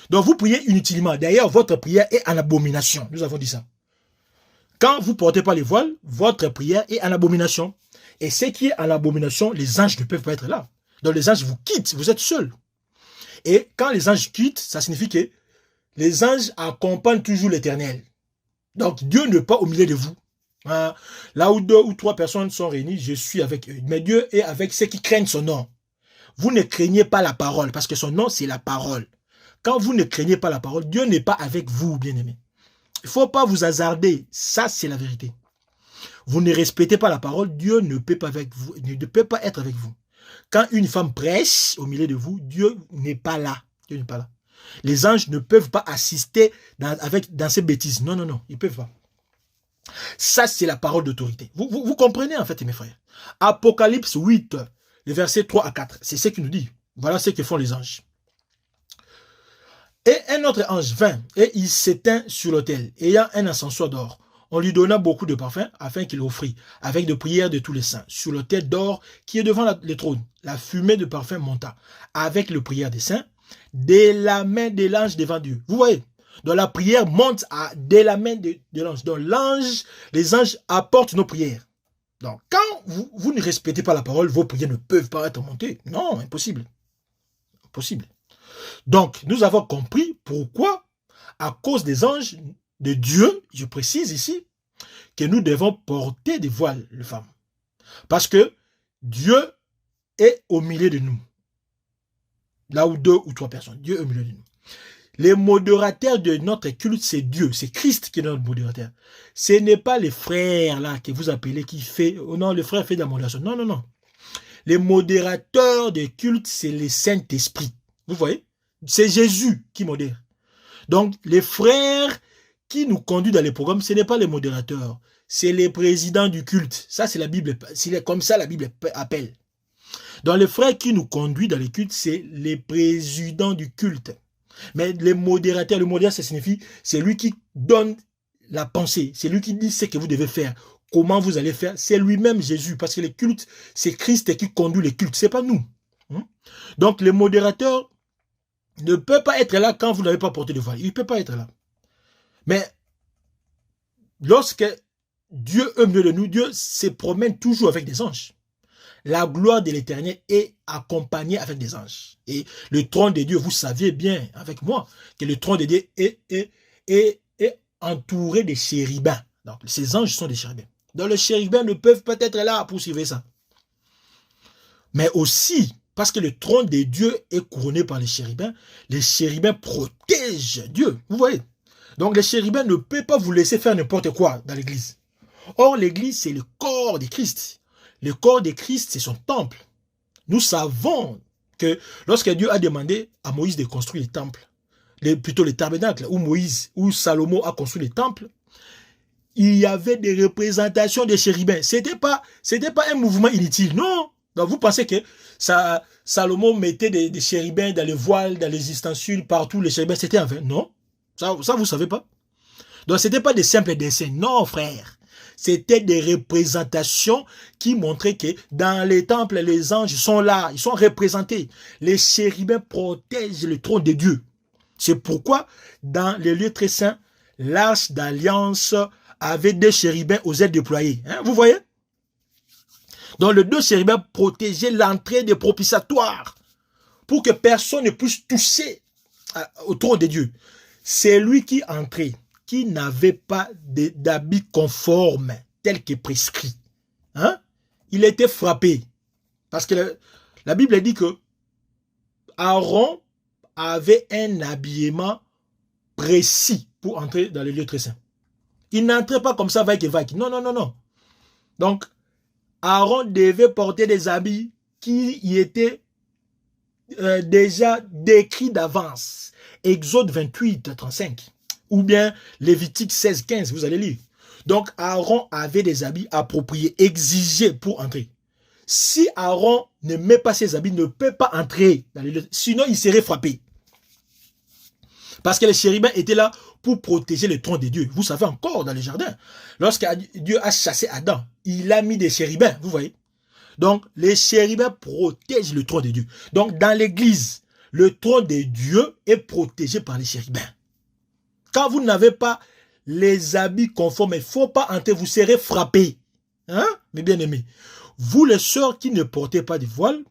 Donc, vous priez inutilement. D'ailleurs, votre prière est en abomination. Nous avons dit ça. Quand vous ne portez pas les voiles, votre prière est en abomination. Et ce qui est en abomination, les anges ne peuvent pas être là. Donc, les anges vous quittent. Vous êtes seuls. Et quand les anges quittent, ça signifie que les anges accompagnent toujours l'Éternel. Donc, Dieu n'est pas au milieu de vous. Là où 2 ou 3 personnes sont réunies, je suis avec eux. Mais Dieu est avec ceux qui craignent son nom. Vous ne craignez pas la parole, parce que son nom, c'est la parole. Quand vous ne craignez pas la parole, Dieu n'est pas avec vous, bien-aimés. Il ne faut pas vous hasarder. Ça, c'est la vérité. Vous ne respectez pas la parole, Dieu ne peut pas être avec vous. Quand une femme prêche au milieu de vous, Dieu n'est pas là. Dieu n'est pas là. Les anges ne peuvent pas assister dans ces bêtises. Non, non, non, ils ne peuvent pas. Ça, c'est la parole d'autorité. Vous comprenez, en fait, mes frères. Apocalypse 8, les versets 3 à 4, c'est ce qu'il nous dit. Voilà ce que font les anges. Et un autre ange vint, et il s'éteint sur l'autel, ayant un encensoir d'or. On lui donna beaucoup de parfums, afin qu'il offrit, avec des prières de tous les saints, sur l'autel d'or qui est devant le trône. La fumée de parfum monta, avec les prières des saints, dès la main de l'ange devant Dieu. Vous voyez? Donc la prière monte dès la main de l'ange. Donc les anges apportent nos prières. Donc quand vous ne respectez pas la parole, vos prières ne peuvent pas être montées. Non, impossible. Impossible. Donc nous avons compris pourquoi, à cause des anges de Dieu, je précise ici, que nous devons porter des voiles, les femmes. Parce que Dieu est au milieu de nous. Là où 2 ou 3 personnes, Dieu est au milieu de nous. Les modérateurs de notre culte, c'est Dieu, c'est Christ qui est notre modérateur. Ce n'est pas les frères là que vous appelez qui fait, oh non, le frère fait de la modération. Non, non, non. Les modérateurs de culte, c'est le Saint-Esprit. Vous voyez? C'est Jésus qui modère. Donc, les frères qui nous conduisent dans les programmes, ce n'est pas les modérateurs, c'est les présidents du culte. Ça, c'est la Bible, c'est comme ça la Bible appelle. Donc, les frères qui nous conduisent dans les cultes, c'est les présidents du culte. Mais les modérateurs, le modérateur, ça signifie, c'est lui qui donne la pensée, c'est lui qui dit ce que vous devez faire, comment vous allez faire, c'est lui-même Jésus, parce que les cultes, c'est Christ qui conduit les cultes, c'est pas nous. Donc, le modérateur ne peut pas être là quand vous n'avez pas porté de voile, il ne peut pas être là. Mais, lorsque Dieu est au milieu de nous, Dieu se promène toujours avec des anges. La gloire de l'Éternel est accompagnée avec des anges. Et le trône de Dieu, vous saviez bien avec moi que le trône de Dieu est entouré de chérubins. Donc, ces anges sont des chérubins. Donc, les chérubins ne peuvent pas être là pour suivre ça. Mais aussi, parce que le trône de Dieu est couronné par les chérubins protègent Dieu. Vous voyez? Donc, les chérubins ne peuvent pas vous laisser faire n'importe quoi dans l'église. Or, l'église, c'est le corps de Christ. Le corps de Christ, c'est son temple. Nous savons que lorsque Dieu a demandé à Moïse de construire le temple, plutôt le tabernacle, où Salomon a construit le temple, il y avait des représentations des chérubins. C'était pas un mouvement inutile, non. Donc vous pensez que Salomon mettait des chérubins dans les voiles, dans les ustensiles, partout, les chérubins, c'était en vain. Non, ça vous savez pas. Donc c'était pas des simples dessins, non frère. C'était des représentations qui montraient que dans les temples, les anges sont là, ils sont représentés. Les chérubins protègent le trône de Dieu. C'est pourquoi, dans les lieux très saints, l'arche d'alliance avait 2 chérubins aux ailes déployées. Vous voyez? Donc, les 2 chérubins protégeaient l'entrée des propitiatoires pour que personne ne puisse toucher au trône de Dieu. C'est lui qui entrait, qui n'avait pas d'habit conforme tel que prescrit. Il était frappé. Parce que la Bible dit que Aaron avait un habillement précis pour entrer dans le lieu très saint. Il n'entrait pas comme ça, vague et vague. Non, non, non, non. Donc, Aaron devait porter des habits qui y étaient déjà décrits d'avance. Exode 28, 35. Ou bien Lévitique 16, 15, vous allez lire. Donc, Aaron avait des habits appropriés, exigés pour entrer. Si Aaron ne met pas ses habits, ne peut pas entrer dans les lieux, sinon il serait frappé. Parce que les chérubins étaient là pour protéger le trône de Dieu. Vous savez encore dans le jardin, lorsque Dieu a chassé Adam, il a mis des chérubins, vous voyez. Donc, les chérubins protègent le trône de Dieu. Donc, dans l'église, le trône de Dieu est protégé par les chérubins. Quand vous n'avez pas les habits conformes, il ne faut pas entrer, vous serez frappés. Mes bien-aimés, vous les sœurs qui ne portez pas de voile,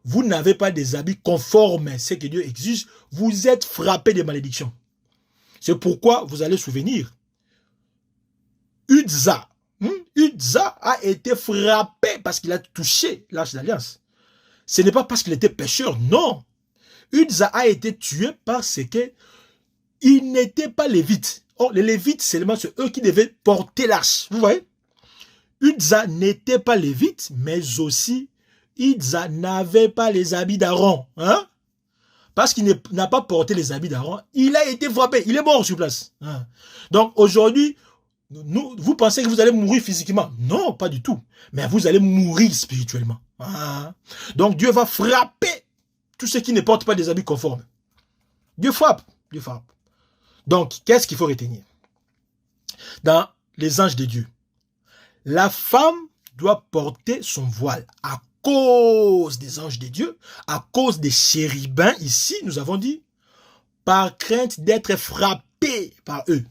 vous n'avez pas des habits conformes, ce que Dieu exige, vous êtes frappés de malédiction. C'est pourquoi vous allez souvenir, Uza a été frappé parce qu'il a touché l'arche d'alliance. Ce n'est pas parce qu'il était pécheur, non. Uza a été tué parce que il n'était pas lévite. Or, les lévites, seulement c'est eux qui devaient porter l'arche. Vous voyez? Uza n'était pas lévite, mais aussi Uza n'avait pas les habits d'Aaron. Parce qu'il n'a pas porté les habits d'Aaron, il a été frappé. Il est mort sur place. Donc aujourd'hui, vous pensez que vous allez mourir physiquement? Non, pas du tout. Mais vous allez mourir spirituellement. Donc Dieu va frapper tous ceux qui ne portent pas des habits conformes. Dieu frappe. Dieu frappe. Donc, qu'est-ce qu'il faut retenir? Dans les anges de Dieu, la femme doit porter son voile à cause des anges de Dieu, à cause des chérubins, ici, nous avons dit, par crainte d'être frappée par eux.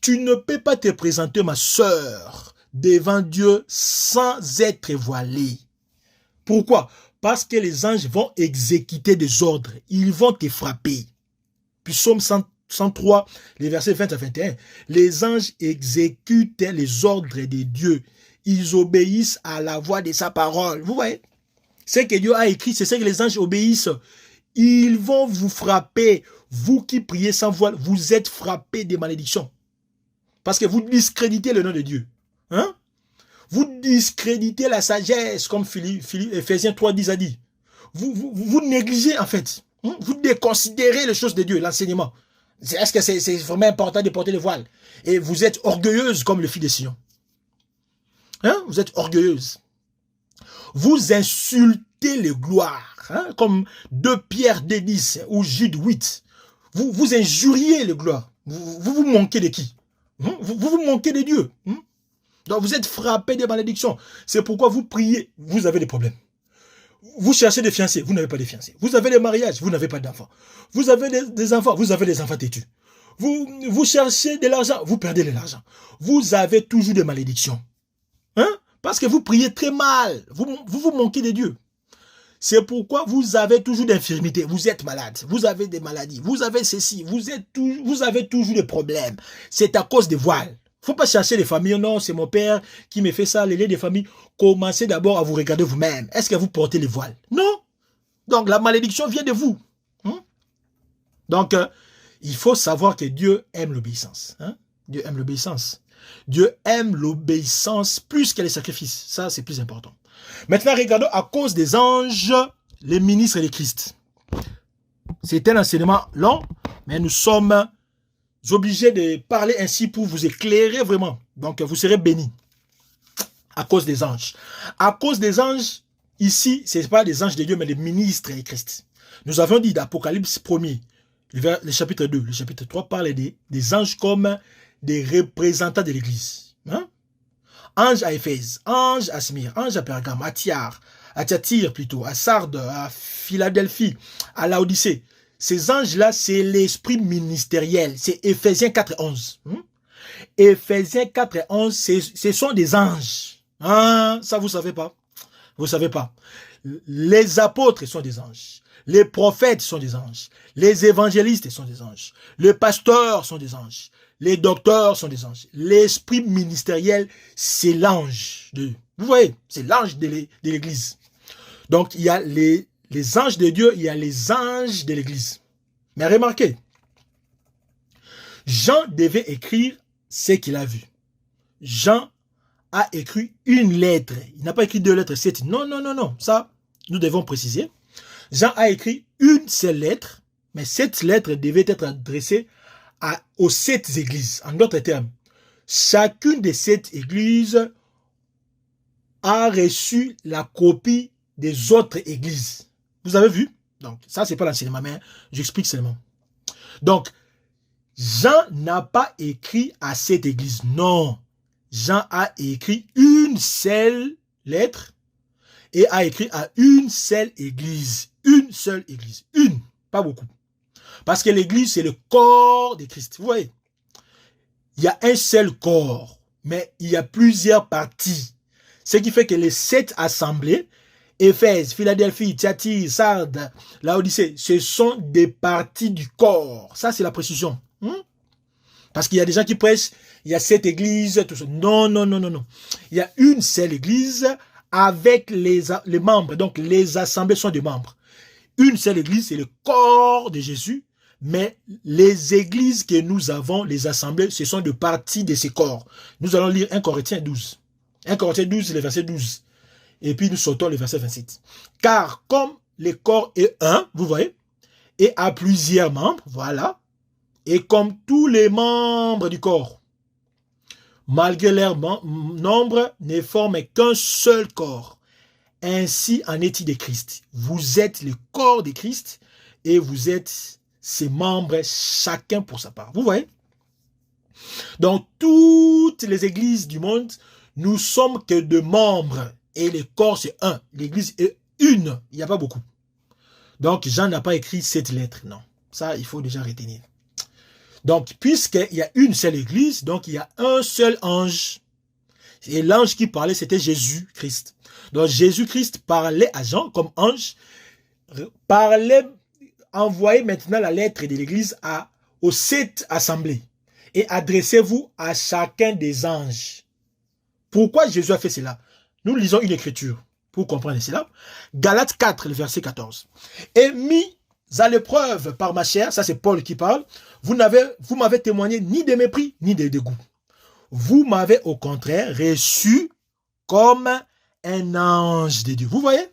Tu ne peux pas te présenter, ma sœur, devant Dieu sans être voilée. Pourquoi? Parce que les anges vont exécuter des ordres. Ils vont te frapper. Puis Psaume 103, les versets 20 à 21. Les anges exécutent les ordres de Dieu. Ils obéissent à la voix de sa parole. Vous voyez? Ce que Dieu a écrit, c'est ce que les anges obéissent. Ils vont vous frapper. Vous qui priez sans voile, vous êtes frappés des malédictions. Parce que vous discréditez le nom de Dieu. Hein? Vous discréditez la sagesse, comme Ephésiens 3:10 a dit. Vous négligez, en fait. Hein? Vous déconsidérez les choses de Dieu, l'enseignement. Est-ce que c'est vraiment important de porter le voile? Et vous êtes orgueilleuse comme le fils de Sion. Hein? Vous êtes orgueilleuse. Vous insultez les gloires, hein? Comme 2 Pierre 10 ou Jude 8. Vous injuriez les gloires. Vous manquez de qui? Vous manquez de Dieu. Donc vous êtes frappé des malédictions. C'est pourquoi vous priez, vous avez des problèmes. Vous cherchez des fiancés, vous n'avez pas de fiancés. Vous avez des mariages, vous n'avez pas d'enfants. Vous avez des enfants, vous avez des enfants têtus. Vous cherchez de l'argent, vous perdez de l'argent. Vous avez toujours des malédictions. Hein? Parce que vous priez très mal. Vous manquez de Dieu. C'est pourquoi vous avez toujours d'infirmités. Vous êtes malade. Vous avez des maladies. Vous avez ceci. Vous avez toujours des problèmes. C'est à cause des voiles. Il ne faut pas chercher les familles. Non, c'est mon père qui me fait ça. Les liens des familles. Commencez d'abord à vous regarder vous-même. Est-ce que vous portez les voiles? Non. Donc la malédiction vient de vous. Donc il faut savoir que Dieu aime l'obéissance. Dieu aime l'obéissance. Dieu aime l'obéissance plus que les sacrifices. Ça, c'est plus important. Maintenant, regardons à cause des anges, les ministres de Christ. C'est un enseignement long, mais nous sommes obligés de parler ainsi pour vous éclairer vraiment. Donc, vous serez bénis. À cause des anges. À cause des anges, ici, ce n'est pas des anges de Dieu, mais des ministres de Christ. Nous avons dit d'Apocalypse 1er, le chapitre 2, le chapitre 3 parle des anges comme des représentants de l'Église. Ange à Éphèse, ange à Smyrne, ange à Pergame, à Thyatire plutôt, à Sardes, à Philadelphie, à Laodicée. Ces anges-là, c'est l'esprit ministériel. C'est Éphésiens 4:11. Éphésiens 4:11, ce sont des anges. Ça, vous ne savez pas. Vous ne savez pas. Les apôtres sont des anges. Les prophètes sont des anges. Les évangélistes sont des anges. Les pasteurs sont des anges. Les docteurs sont des anges. L'esprit ministériel, c'est l'ange de Dieu. Vous voyez, c'est l'ange de l'Église. Donc, il y a les anges de Dieu, il y a les anges de l'Église. Mais remarquez, Jean devait écrire ce qu'il a vu. Jean a écrit une lettre. Il n'a pas écrit 2 lettres, 7. Non, non, non, non. Ça, nous devons préciser. Jean a écrit une seule lettre, mais cette lettre devait être adressée aux 7 églises. En d'autres termes, chacune de 7 églises a reçu la copie des autres églises. Vous avez vu? Donc, ça, c'est pas l'enseignement, mais j'explique seulement. Donc, Jean n'a pas écrit à cette église. Non. Jean a écrit une seule lettre et a écrit à une seule église. Une seule église. Une, pas beaucoup. Parce que l'église, c'est le corps de Christ. Vous voyez, il y a un seul corps, mais il y a plusieurs parties. Ce qui fait que les 7 assemblées, Éphèse, Philadelphie, Thyatire, Sardes, Laodicée, ce sont des parties du corps. Ça, c'est la précision. Parce qu'il y a des gens qui prêchent, il y a 7 églises, tout ça. Non, non, non, non, non. Il y a une seule église avec les membres. Donc, les assemblées sont des membres. Une seule église, c'est le corps de Jésus. Mais les églises que nous avons, les assemblées, ce sont des parties de ces corps. Nous allons lire 1 Corinthiens 12. 1 Corinthiens 12, le verset 12. Et puis nous sautons le verset 27. Car comme le corps est un, vous voyez, et a plusieurs membres, voilà, et comme tous les membres du corps, malgré leur nombre, ne forment qu'un seul corps. Ainsi en est-il de Christ. Vous êtes le corps de Christ et vous êtes ses membres, chacun pour sa part. Vous voyez? Dans toutes les églises du monde, nous sommes que 2 membres et le corps c'est un. L'église est une. Il n'y a pas beaucoup. Donc Jean n'a pas écrit cette lettre. Non. Ça, il faut déjà retenir. Donc, puisqu'il y a une seule église, donc il y a un seul ange. Et l'ange qui parlait, c'était Jésus-Christ. Donc Jésus-Christ parlait à Jean comme ange, envoyait maintenant la lettre de l'église aux 7 assemblées et adressez-vous à chacun des anges. Pourquoi Jésus a fait cela? Nous lisons une écriture pour comprendre cela. Galates 4, le verset 14. Et mis à l'épreuve par ma chair, ça c'est Paul qui parle, vous m'avez témoigné ni de mépris, ni de dégoût. Vous m'avez au contraire reçu comme un ange de Dieu. Vous voyez?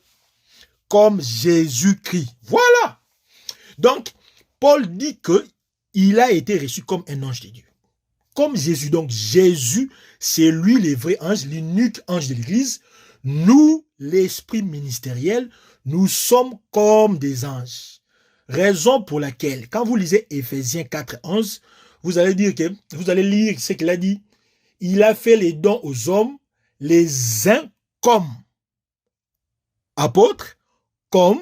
Comme Jésus-Christ. Voilà. Donc, Paul dit qu'il a été reçu comme un ange de Dieu. Comme Jésus. Donc, Jésus, c'est lui le vrai ange, l'unique ange de l'Église. Nous, l'esprit ministériel, nous sommes comme des anges. Raison pour laquelle, quand vous lisez Éphésiens 4, 11, vous allez lire ce qu'il a dit. Il a fait les dons aux hommes, les uns comme apôtres, comme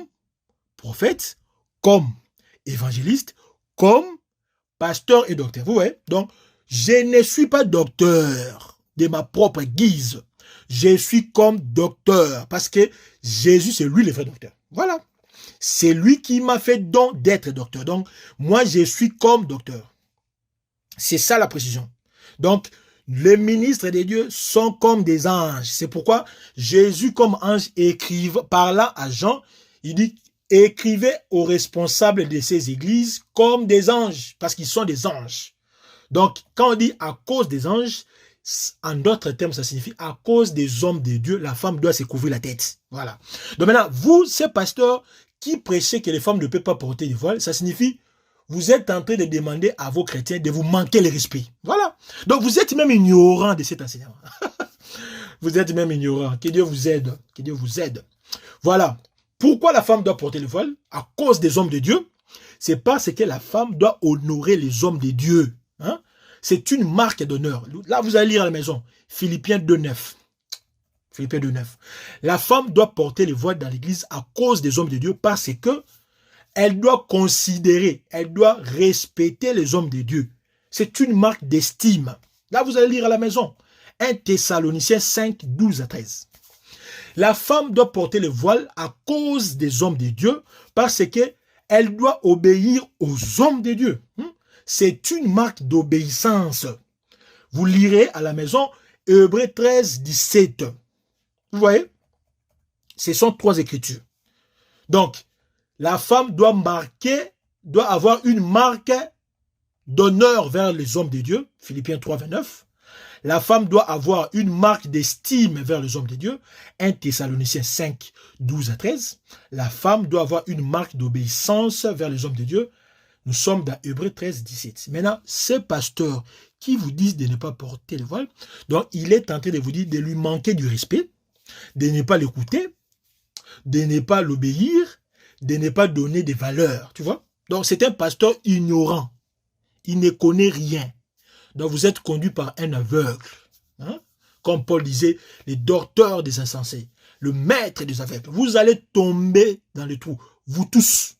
prophètes, comme évangélistes, comme pasteurs et docteurs. Vous voyez? Donc, je ne suis pas docteur de ma propre guise. Je suis comme docteur parce que Jésus, c'est lui le vrai docteur. Voilà. C'est lui qui m'a fait don d'être docteur. Donc, moi, je suis comme docteur. C'est ça la précision. Donc, les ministres de Dieu sont comme des anges. C'est pourquoi Jésus, comme ange, parlant à Jean, il dit, écrivez aux responsables de ces églises comme des anges, parce qu'ils sont des anges. Donc, quand on dit à cause des anges, en d'autres termes, ça signifie à cause des hommes de Dieu, la femme doit se couvrir la tête. Voilà. Donc maintenant, vous, ces pasteurs qui prêchez que les femmes ne peuvent pas porter le voile, ça signifie vous êtes en train de demander à vos chrétiens de vous manquer le respect. Voilà. Donc vous êtes même ignorant de cet enseignement. Vous êtes même ignorant. Que Dieu vous aide. Que Dieu vous aide. Voilà. Pourquoi la femme doit porter le voile? À cause des hommes de Dieu. C'est parce que la femme doit honorer les hommes de Dieu. Hein? C'est une marque d'honneur. Là, vous allez lire à la maison. Philippiens 2.9. Philippiens 2.9. La femme doit porter le voile dans l'église à cause des hommes de Dieu parce que elle doit considérer, elle doit respecter les hommes de Dieu. C'est une marque d'estime. Là, vous allez lire à la maison. 1 Thessaloniciens 5, 12 à 13. La femme doit porter le voile à cause des hommes de Dieu parce que elle doit obéir aux hommes de Dieu. C'est une marque d'obéissance. Vous lirez à la maison Hébreux 13, 17. Vous voyez? Ce sont 3 écritures. Donc, la femme doit avoir une marque d'honneur vers les hommes de Dieu, Philippiens 3, 29. La femme doit avoir une marque d'estime vers les hommes de Dieu, 1 Thessaloniciens 5, 12 à 13. La femme doit avoir une marque d'obéissance vers les hommes de Dieu. Nous sommes dans Hébreux 13, 17. Maintenant, ces pasteurs qui vous disent de ne pas porter le voile, donc il est tenté de vous dire de lui manquer du respect, de ne pas l'écouter, de ne pas l'obéir, de ne pas donner des valeurs, tu vois. Donc, c'est un pasteur ignorant. Il ne connaît rien. Donc, vous êtes conduit par un aveugle. Hein? Comme Paul disait, les docteurs des insensés, le maître des aveugles. Vous allez tomber dans le trou. Vous tous.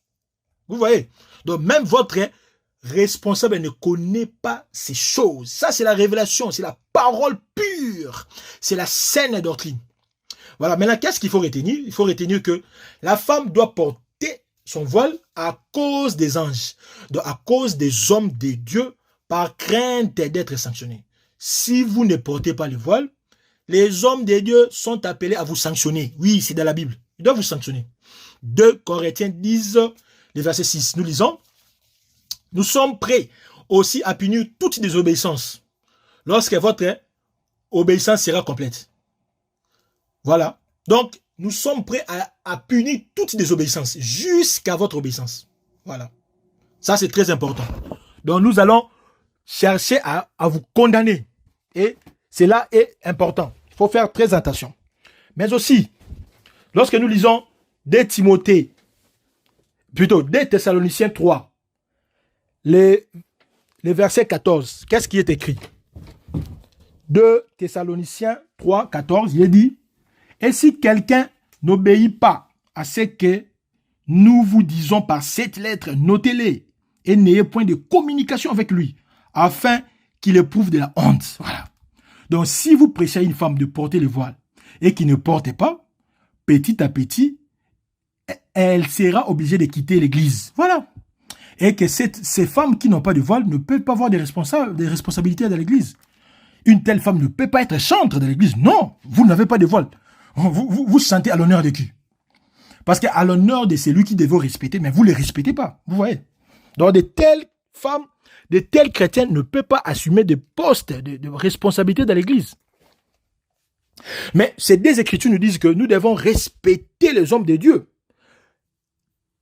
Vous voyez? Donc, même votre responsable ne connaît pas ces choses. Ça, c'est la révélation. C'est la parole pure. C'est la saine doctrine. Voilà. Maintenant, qu'est-ce qu'il faut retenir? Il faut retenir que la femme doit porter son voile à cause des anges, donc à cause des hommes de Dieu, par crainte d'être sanctionnés. Si vous ne portez pas le voile, les hommes de Dieu sont appelés à vous sanctionner. Oui, c'est dans la Bible. Ils doivent vous sanctionner. 2 Corinthiens 10, le verset 6. Nous lisons. Nous sommes prêts aussi à punir toute désobéissance lorsque votre obéissance sera complète. Voilà. Donc, nous sommes prêts à punir toute désobéissance jusqu'à votre obéissance. Voilà. Ça, c'est très important. Donc, nous allons chercher à vous condamner. Et cela est important. Il faut faire très attention. Mais aussi, lorsque nous lisons 2 Thessaloniciens 3, les versets 14, qu'est-ce qui est écrit? 2 Thessaloniciens 3, 14, il est dit, et si quelqu'un n'obéit pas à ce que nous vous disons par cette lettre, notez-les et n'ayez point de communication avec lui, afin qu'il éprouve de la honte. Voilà. Donc, si vous prêchez à une femme de porter le voile et qui ne porte pas, petit à petit, elle sera obligée de quitter l'église. Voilà. Et que ces femmes qui n'ont pas de voile ne peuvent pas avoir des responsabilités dans l'église. Une telle femme ne peut pas être chantre de l'église. Non, vous n'avez pas de voile. Vous sentez à l'honneur de qui? Parce qu'à l'honneur de celui qui devait respecter, mais vous ne les respectez pas. Vous voyez? Donc de telles femmes, de tels chrétiens ne peuvent pas assumer des postes de responsabilité dans l'église. Mais ces deux écritures nous disent que nous devons respecter les hommes de Dieu.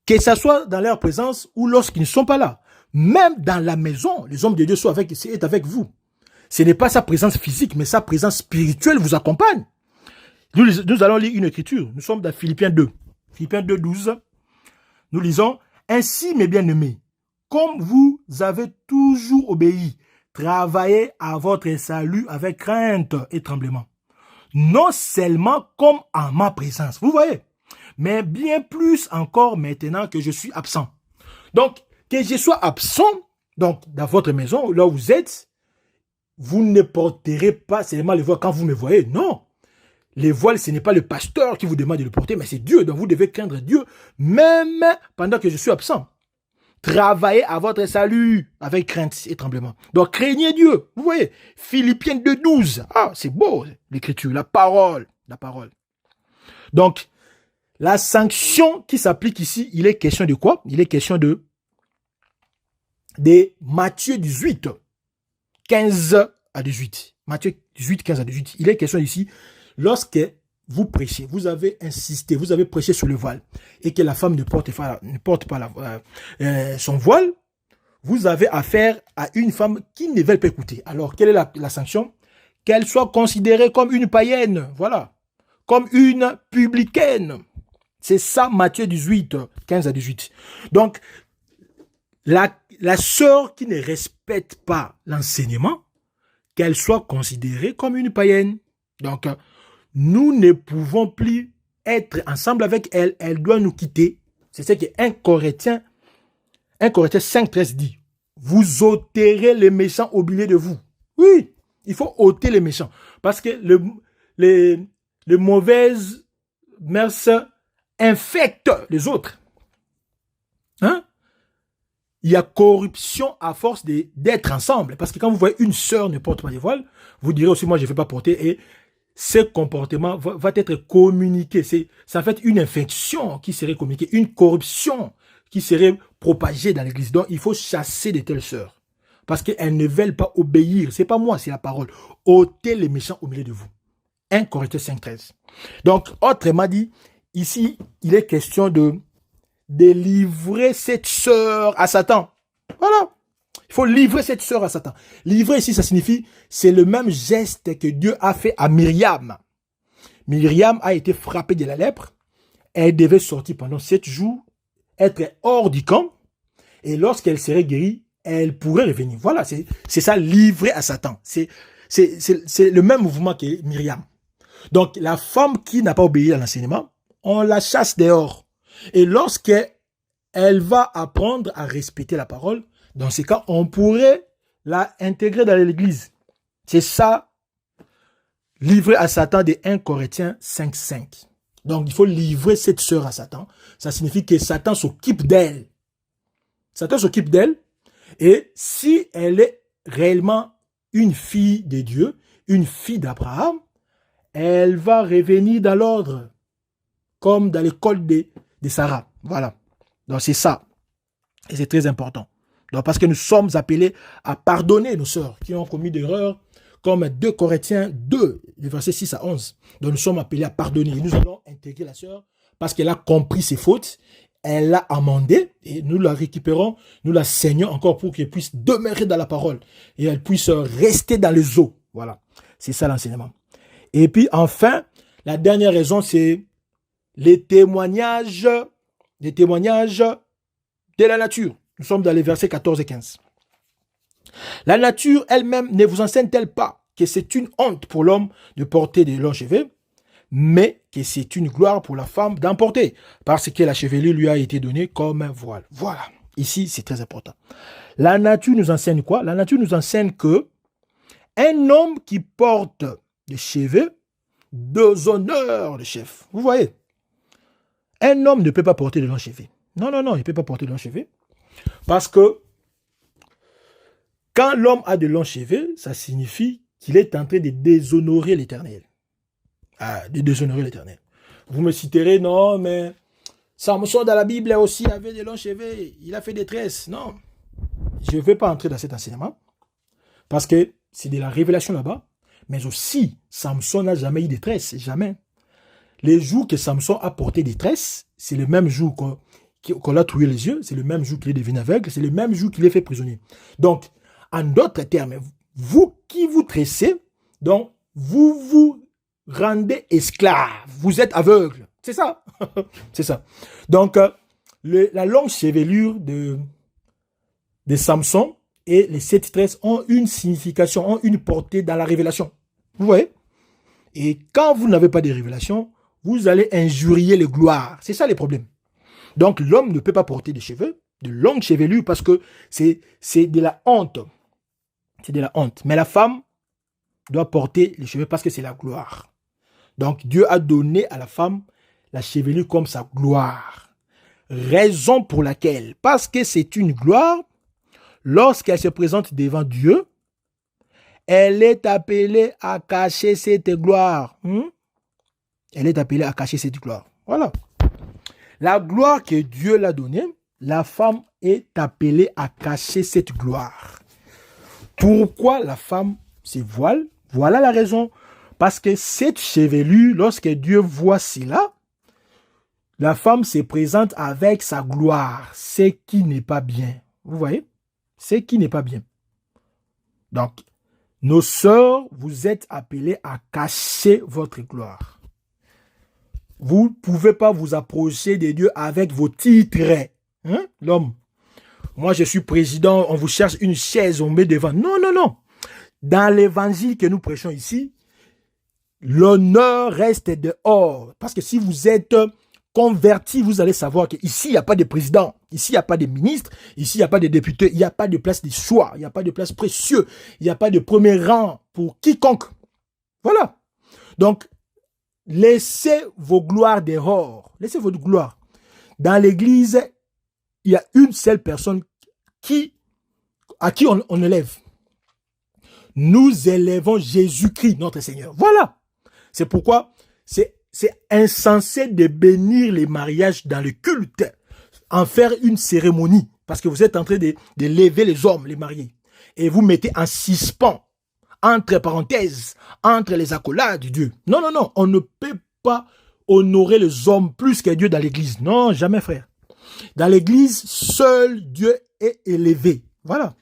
Que ce soit dans leur présence ou lorsqu'ils ne sont pas là. Même dans la maison, les hommes de Dieu sont avec vous. Ce n'est pas sa présence physique, mais sa présence spirituelle vous accompagne. Nous allons lire une écriture. Nous sommes dans Philippiens 2. Philippiens 2, 12. Nous lisons, « Ainsi, mes bien-aimés, comme vous avez toujours obéi, travaillez à votre salut avec crainte et tremblement. Non seulement comme en ma présence. » Vous voyez? Mais bien plus encore maintenant que je suis absent. Donc, que je sois absent, donc dans votre maison, là où vous êtes, vous ne porterez pas seulement les voiles quand vous me voyez. Non. Les voiles, ce n'est pas le pasteur qui vous demande de le porter, mais c'est Dieu. Donc, vous devez craindre Dieu, même pendant que je suis absent. Travaillez à votre salut avec crainte et tremblement. Donc, craignez Dieu. Vous voyez, Philippiens 2, 12. Ah, c'est beau, l'écriture, la parole. Donc, la sanction qui s'applique ici, il est question de quoi? Il est question de Matthieu 18, 15 à 18. Matthieu 18, 15 à 18. Il est question ici, lorsque vous prêchez, vous avez insisté, vous avez prêché sur le voile, et que la femme ne porte pas son voile, vous avez affaire à une femme qui ne veut pas écouter. Alors, quelle est la sanction? Qu'elle soit considérée comme une païenne, voilà, comme une publicaine. C'est ça, Matthieu 18, 15 à 18. Donc, la sœur qui ne respecte pas l'enseignement, qu'elle soit considérée comme une païenne. Donc, nous ne pouvons plus être ensemble avec elle. Elle doit nous quitter. C'est ce que 1 Corinthiens 5, 13 dit. Vous ôterez les méchants au milieu de vous. Oui, il faut ôter les méchants. Parce que les mauvaises mœurs infecte les autres. Hein? Il y a corruption à force d'être ensemble. Parce que quand vous voyez une sœur ne porte pas de voile, vous direz aussi, moi, je ne vais pas porter. Et ce comportement va être communiqué. C'est en fait une infection qui serait communiquée, une corruption qui serait propagée dans l'église. Donc, il faut chasser de telles sœurs. Parce qu'elles ne veulent pas obéir. Ce n'est pas moi, c'est la parole. Ôtez les méchants au milieu de vous. 1 Corinthiens 5, 13. Donc, autrement dit, ici, il est question de livrer cette sœur à Satan. Voilà. Il faut livrer cette sœur à Satan. Livrer ici, ça signifie, c'est le même geste que Dieu a fait à Myriam. Myriam a été frappée de la lèpre. Elle devait sortir pendant 7 jours, être hors du camp. Et lorsqu'elle serait guérie, elle pourrait revenir. Voilà, c'est ça, livrer à Satan. C'est le même mouvement que Myriam. Donc, la femme qui n'a pas obéi à l'enseignement, on la chasse dehors. Et lorsqu'elle va apprendre à respecter la parole, dans ce cas, on pourrait la intégrer dans l'église. C'est ça, livrer à Satan de 1 Corinthiens 5, 5. Donc, il faut livrer cette sœur à Satan. Ça signifie que Satan s'occupe d'elle. Satan s'occupe d'elle. Et si elle est réellement une fille de Dieu, une fille d'Abraham, elle va revenir dans l'ordre, comme dans l'école de Sarah. Voilà. Donc, c'est ça. Et c'est très important. Donc, parce que nous sommes appelés à pardonner nos sœurs qui ont commis des erreurs, comme 2 Corinthiens 2, les versets 6 à 11. Donc, nous sommes appelés à pardonner. Et nous allons intégrer la sœur parce qu'elle a compris ses fautes, elle l'a amendée, et nous la récupérons, nous la saignons encore pour qu'elle puisse demeurer dans la parole et elle puisse rester dans les eaux. Voilà. C'est ça l'enseignement. Et puis, enfin, la dernière raison, c'est les témoignages de la nature. Nous sommes dans les versets 14 et 15. La nature elle-même ne vous enseigne-t-elle pas que c'est une honte pour l'homme de porter des longs cheveux, mais que c'est une gloire pour la femme d'en porter, parce que la chevelure lui a été donnée comme un voile. Voilà. Ici, c'est très important. La nature nous enseigne quoi? La nature nous enseigne que un homme qui porte des cheveux déshonore le chef. Vous voyez? Un homme ne peut pas porter de longs cheveux. Non, il ne peut pas porter de longs cheveux. Parce que quand l'homme a de longs cheveux, ça signifie qu'il est en train de déshonorer l'Éternel. Ah, de déshonorer l'Éternel. Vous me citerez, non, mais Samson dans la Bible aussi avait de longs cheveux, il a fait des tresses. Non, je ne vais pas entrer dans cet enseignement, parce que c'est de la révélation là-bas, mais aussi, Samson n'a jamais eu de tresses, jamais. Les jours que Samson a porté des tresses, c'est le même jour qu'on l'a trouvé les yeux, c'est le même jour qu'il est devenu aveugle, c'est le même jour qu'il est fait prisonnier. Donc, en d'autres termes, vous qui vous tressez, donc vous vous rendez esclave, vous êtes aveugle. C'est ça. C'est ça. Donc, la longue chevelure de Samson et les 7 tresses ont une signification, ont une portée dans la révélation. Vous voyez? Et quand vous n'avez pas de révélation, vous allez injurier les gloires. C'est ça les problèmes. Donc, l'homme ne peut pas porter des cheveux, de longues chevelures, parce que c'est de la honte. C'est de la honte. Mais la femme doit porter les cheveux parce que c'est la gloire. Donc, Dieu a donné à la femme la chevelure comme sa gloire. Raison pour laquelle, parce que c'est une gloire, lorsqu'elle se présente devant Dieu, elle est appelée à cacher cette gloire. Elle est appelée à cacher cette gloire. Voilà. La gloire que Dieu l'a donnée, la femme est appelée à cacher cette gloire. Pourquoi la femme se voile? Voilà la raison. Parce que cette chevelure, lorsque Dieu voit cela, la femme se présente avec sa gloire, ce qui n'est pas bien. Vous voyez? Ce qui n'est pas bien. Donc, nos sœurs, vous êtes appelées à cacher votre gloire. Vous ne pouvez pas vous approcher de Dieu avec vos titres. Hein? L'homme. Moi, je suis président, on vous cherche une chaise, on met devant. Non, non, non. Dans l'évangile que nous prêchons ici, l'honneur reste dehors. Parce que si vous êtes converti, vous allez savoir qu'ici, il n'y a pas de président, ici, il n'y a pas de ministre, ici, il n'y a pas de député, il n'y a pas de place de choix, il n'y a pas de place précieuse, il n'y a pas de premier rang pour quiconque. Voilà. Donc, laissez vos gloires dehors. Laissez votre gloire. Dans l'église, il y a une seule personne à qui on élève. Nous élèvons Jésus-Christ, notre Seigneur. Voilà. C'est pourquoi c'est insensé de bénir les mariages dans le culte, en faire une cérémonie, parce que vous êtes en train de lever les hommes, les mariés, et vous mettez en suspens, entre parenthèses, entre les accolades de Dieu. Non, non, non, on ne peut pas honorer les hommes plus que Dieu dans l'église. Non, jamais, frère. Dans l'église, seul Dieu est élevé. Voilà.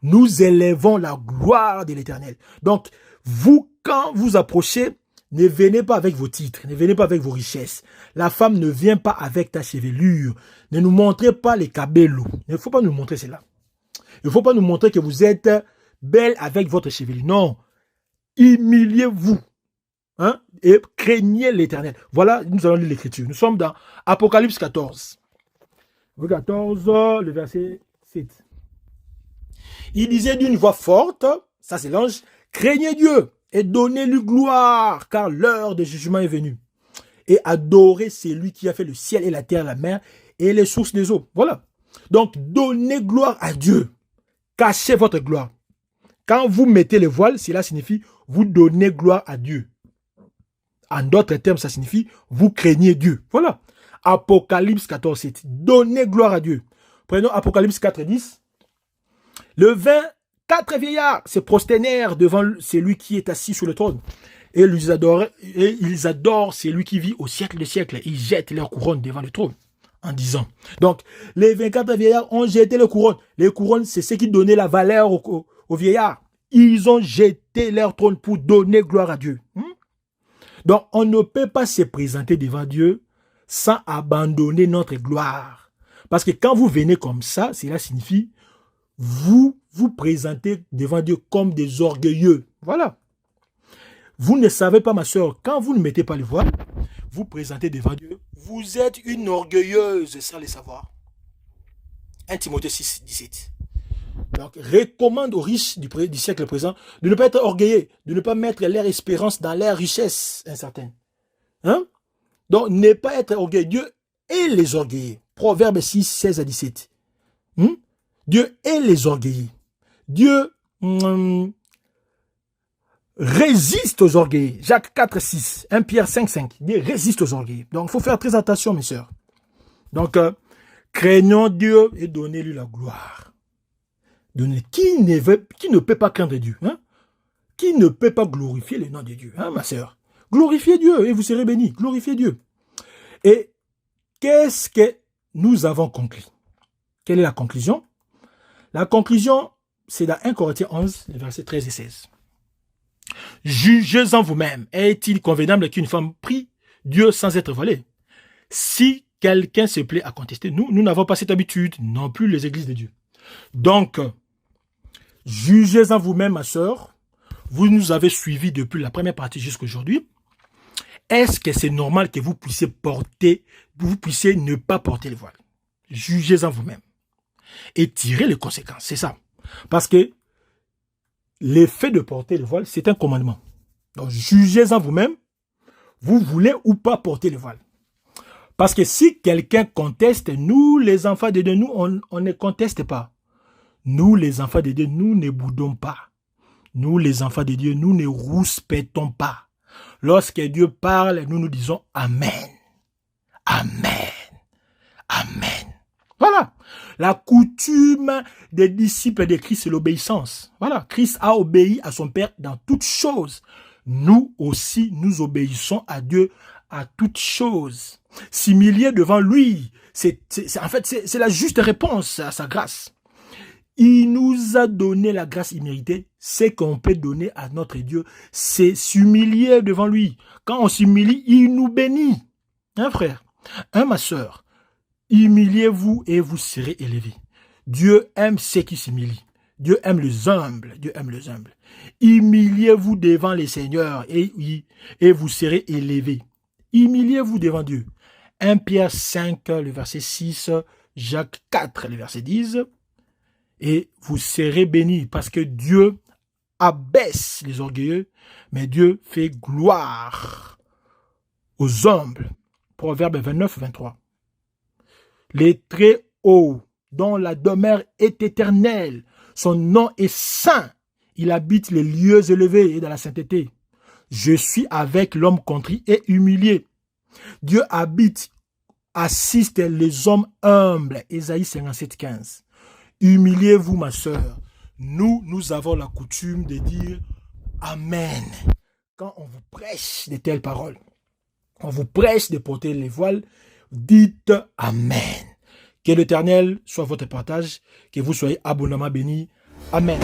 Nous élevons la gloire de l'Éternel. Donc, vous, quand vous approchez, ne venez pas avec vos titres, ne venez pas avec vos richesses. La femme ne vient pas avec ta chevelure. Ne nous montrez pas les cabellos. Il ne faut pas nous montrer cela. Il ne faut pas nous montrer que vous êtes belle avec votre chevelure. Non. Humiliez-vous. Hein, et craignez l'Éternel. Voilà, nous allons lire l'Écriture. Nous sommes dans Apocalypse 14. 14, le verset 7. Il disait d'une voix forte, ça c'est l'ange, craignez Dieu et donnez-lui gloire, car l'heure de jugement est venue. Et adorez celui qui a fait le ciel et la terre, la mer et les sources des eaux. Voilà. Donc, donnez gloire à Dieu. Cachez votre gloire. Quand vous mettez le voile, cela signifie vous donnez gloire à Dieu. En d'autres termes, ça signifie vous craignez Dieu. Voilà. Apocalypse 14, 7. Donnez gloire à Dieu. Prenons Apocalypse 4, 10. Le 24 vieillards se prosternèrent devant celui qui est assis sur le trône. Et ils adorent celui qui vit au siècle des siècles. Ils jettent leur couronne devant le trône en disant. Donc, les 24 vieillards ont jeté les couronnes. Les couronnes, c'est ce qui donnait la valeur aux vieillards. Ils ont jeté leur trône pour donner gloire à Dieu. Donc, on ne peut pas se présenter devant Dieu sans abandonner notre gloire. Parce que quand vous venez comme ça, cela signifie vous vous présentez devant Dieu comme des orgueilleux. Voilà. Vous ne savez pas, ma soeur, quand vous ne mettez pas le voile, vous présentez devant Dieu, vous êtes une orgueilleuse sans le savoir. 1 Timothée 6, 17. Donc, recommande aux riches du siècle présent de ne pas être orgueilleux, de ne pas mettre leur espérance dans leur richesse incertaine. Hein? Donc, ne pas être orgueilleux et les orgueilleux. Proverbe 6, 16 à 17. Dieu hait les orgueillés. Dieu résiste aux orgueillés. Jacques 4, 6, 1 Pierre 5, 5. Dieu résiste aux orgueillés. Donc, il faut faire très attention, mes sœurs. Donc, craignons Dieu et donnez-lui la gloire. Qui ne peut pas craindre Dieu, hein? Qui ne peut pas glorifier le nom de Dieu, hein, ma sœur? Glorifiez Dieu et vous serez bénis. Glorifiez Dieu. Et qu'est-ce que nous avons conclu? Quelle est la conclusion? La conclusion, c'est dans 1 Corinthiens 11, les versets 13 et 16. Jugez en vous-même. Est-il convenable qu'une femme prie Dieu sans être voilée? Si quelqu'un se plaît à contester, nous n'avons pas cette habitude, non plus les églises de Dieu. Donc, jugez en vous-même, ma sœur. Vous nous avez suivis depuis la première partie jusqu'à aujourd'hui. Est-ce que c'est normal que vous puissiez ne pas porter le voile? Jugez en vous-même. Et tirez les conséquences, c'est ça. Parce que l'effet de porter le voile, c'est un commandement. Donc, jugez en vous-même, vous voulez ou pas porter le voile. Parce que si quelqu'un conteste, nous, les enfants de Dieu, nous, on ne conteste pas. Nous, les enfants de Dieu, nous ne boudons pas. Nous, les enfants de Dieu, nous ne rouspétons pas. Lorsque Dieu parle, nous nous disons Amen. Amen. Amen. Voilà. La coutume des disciples de Christ, c'est l'obéissance. Voilà. Christ a obéi à son Père dans toutes choses. Nous aussi, nous obéissons à Dieu à toutes choses. S'humilier devant lui, c'est la juste réponse à sa grâce. Il nous a donné la grâce imméritée. Ce qu'on peut donner à notre Dieu, c'est s'humilier devant lui. Quand on s'humilie, il nous bénit. Hein, frère? Hein, ma sœur? Humiliez-vous et vous serez élevés. Dieu aime ceux qui s'humilient. Dieu aime les humbles. Dieu aime les humbles. Humiliez-vous devant les seigneurs et vous serez élevés. Humiliez-vous devant Dieu. 1 Pierre 5, le verset 6, Jacques 4, le verset 10. Et vous serez bénis parce que Dieu abaisse les orgueilleux, mais Dieu fait gloire aux humbles. Proverbe 29, 23. Les très hauts, dont la demeure est éternelle, son nom est saint. Il habite les lieux élevés et dans la sainteté. Je suis avec l'homme contrit et humilié. Dieu assiste les hommes humbles. Ésaïe 57, 15. Humiliez-vous, ma sœur. Nous avons la coutume de dire Amen. Quand on vous prêche de telles paroles, on vous prêche de porter les voiles, dites Amen. Que l'Éternel soit votre partage, que vous soyez abondamment bénis. Amen.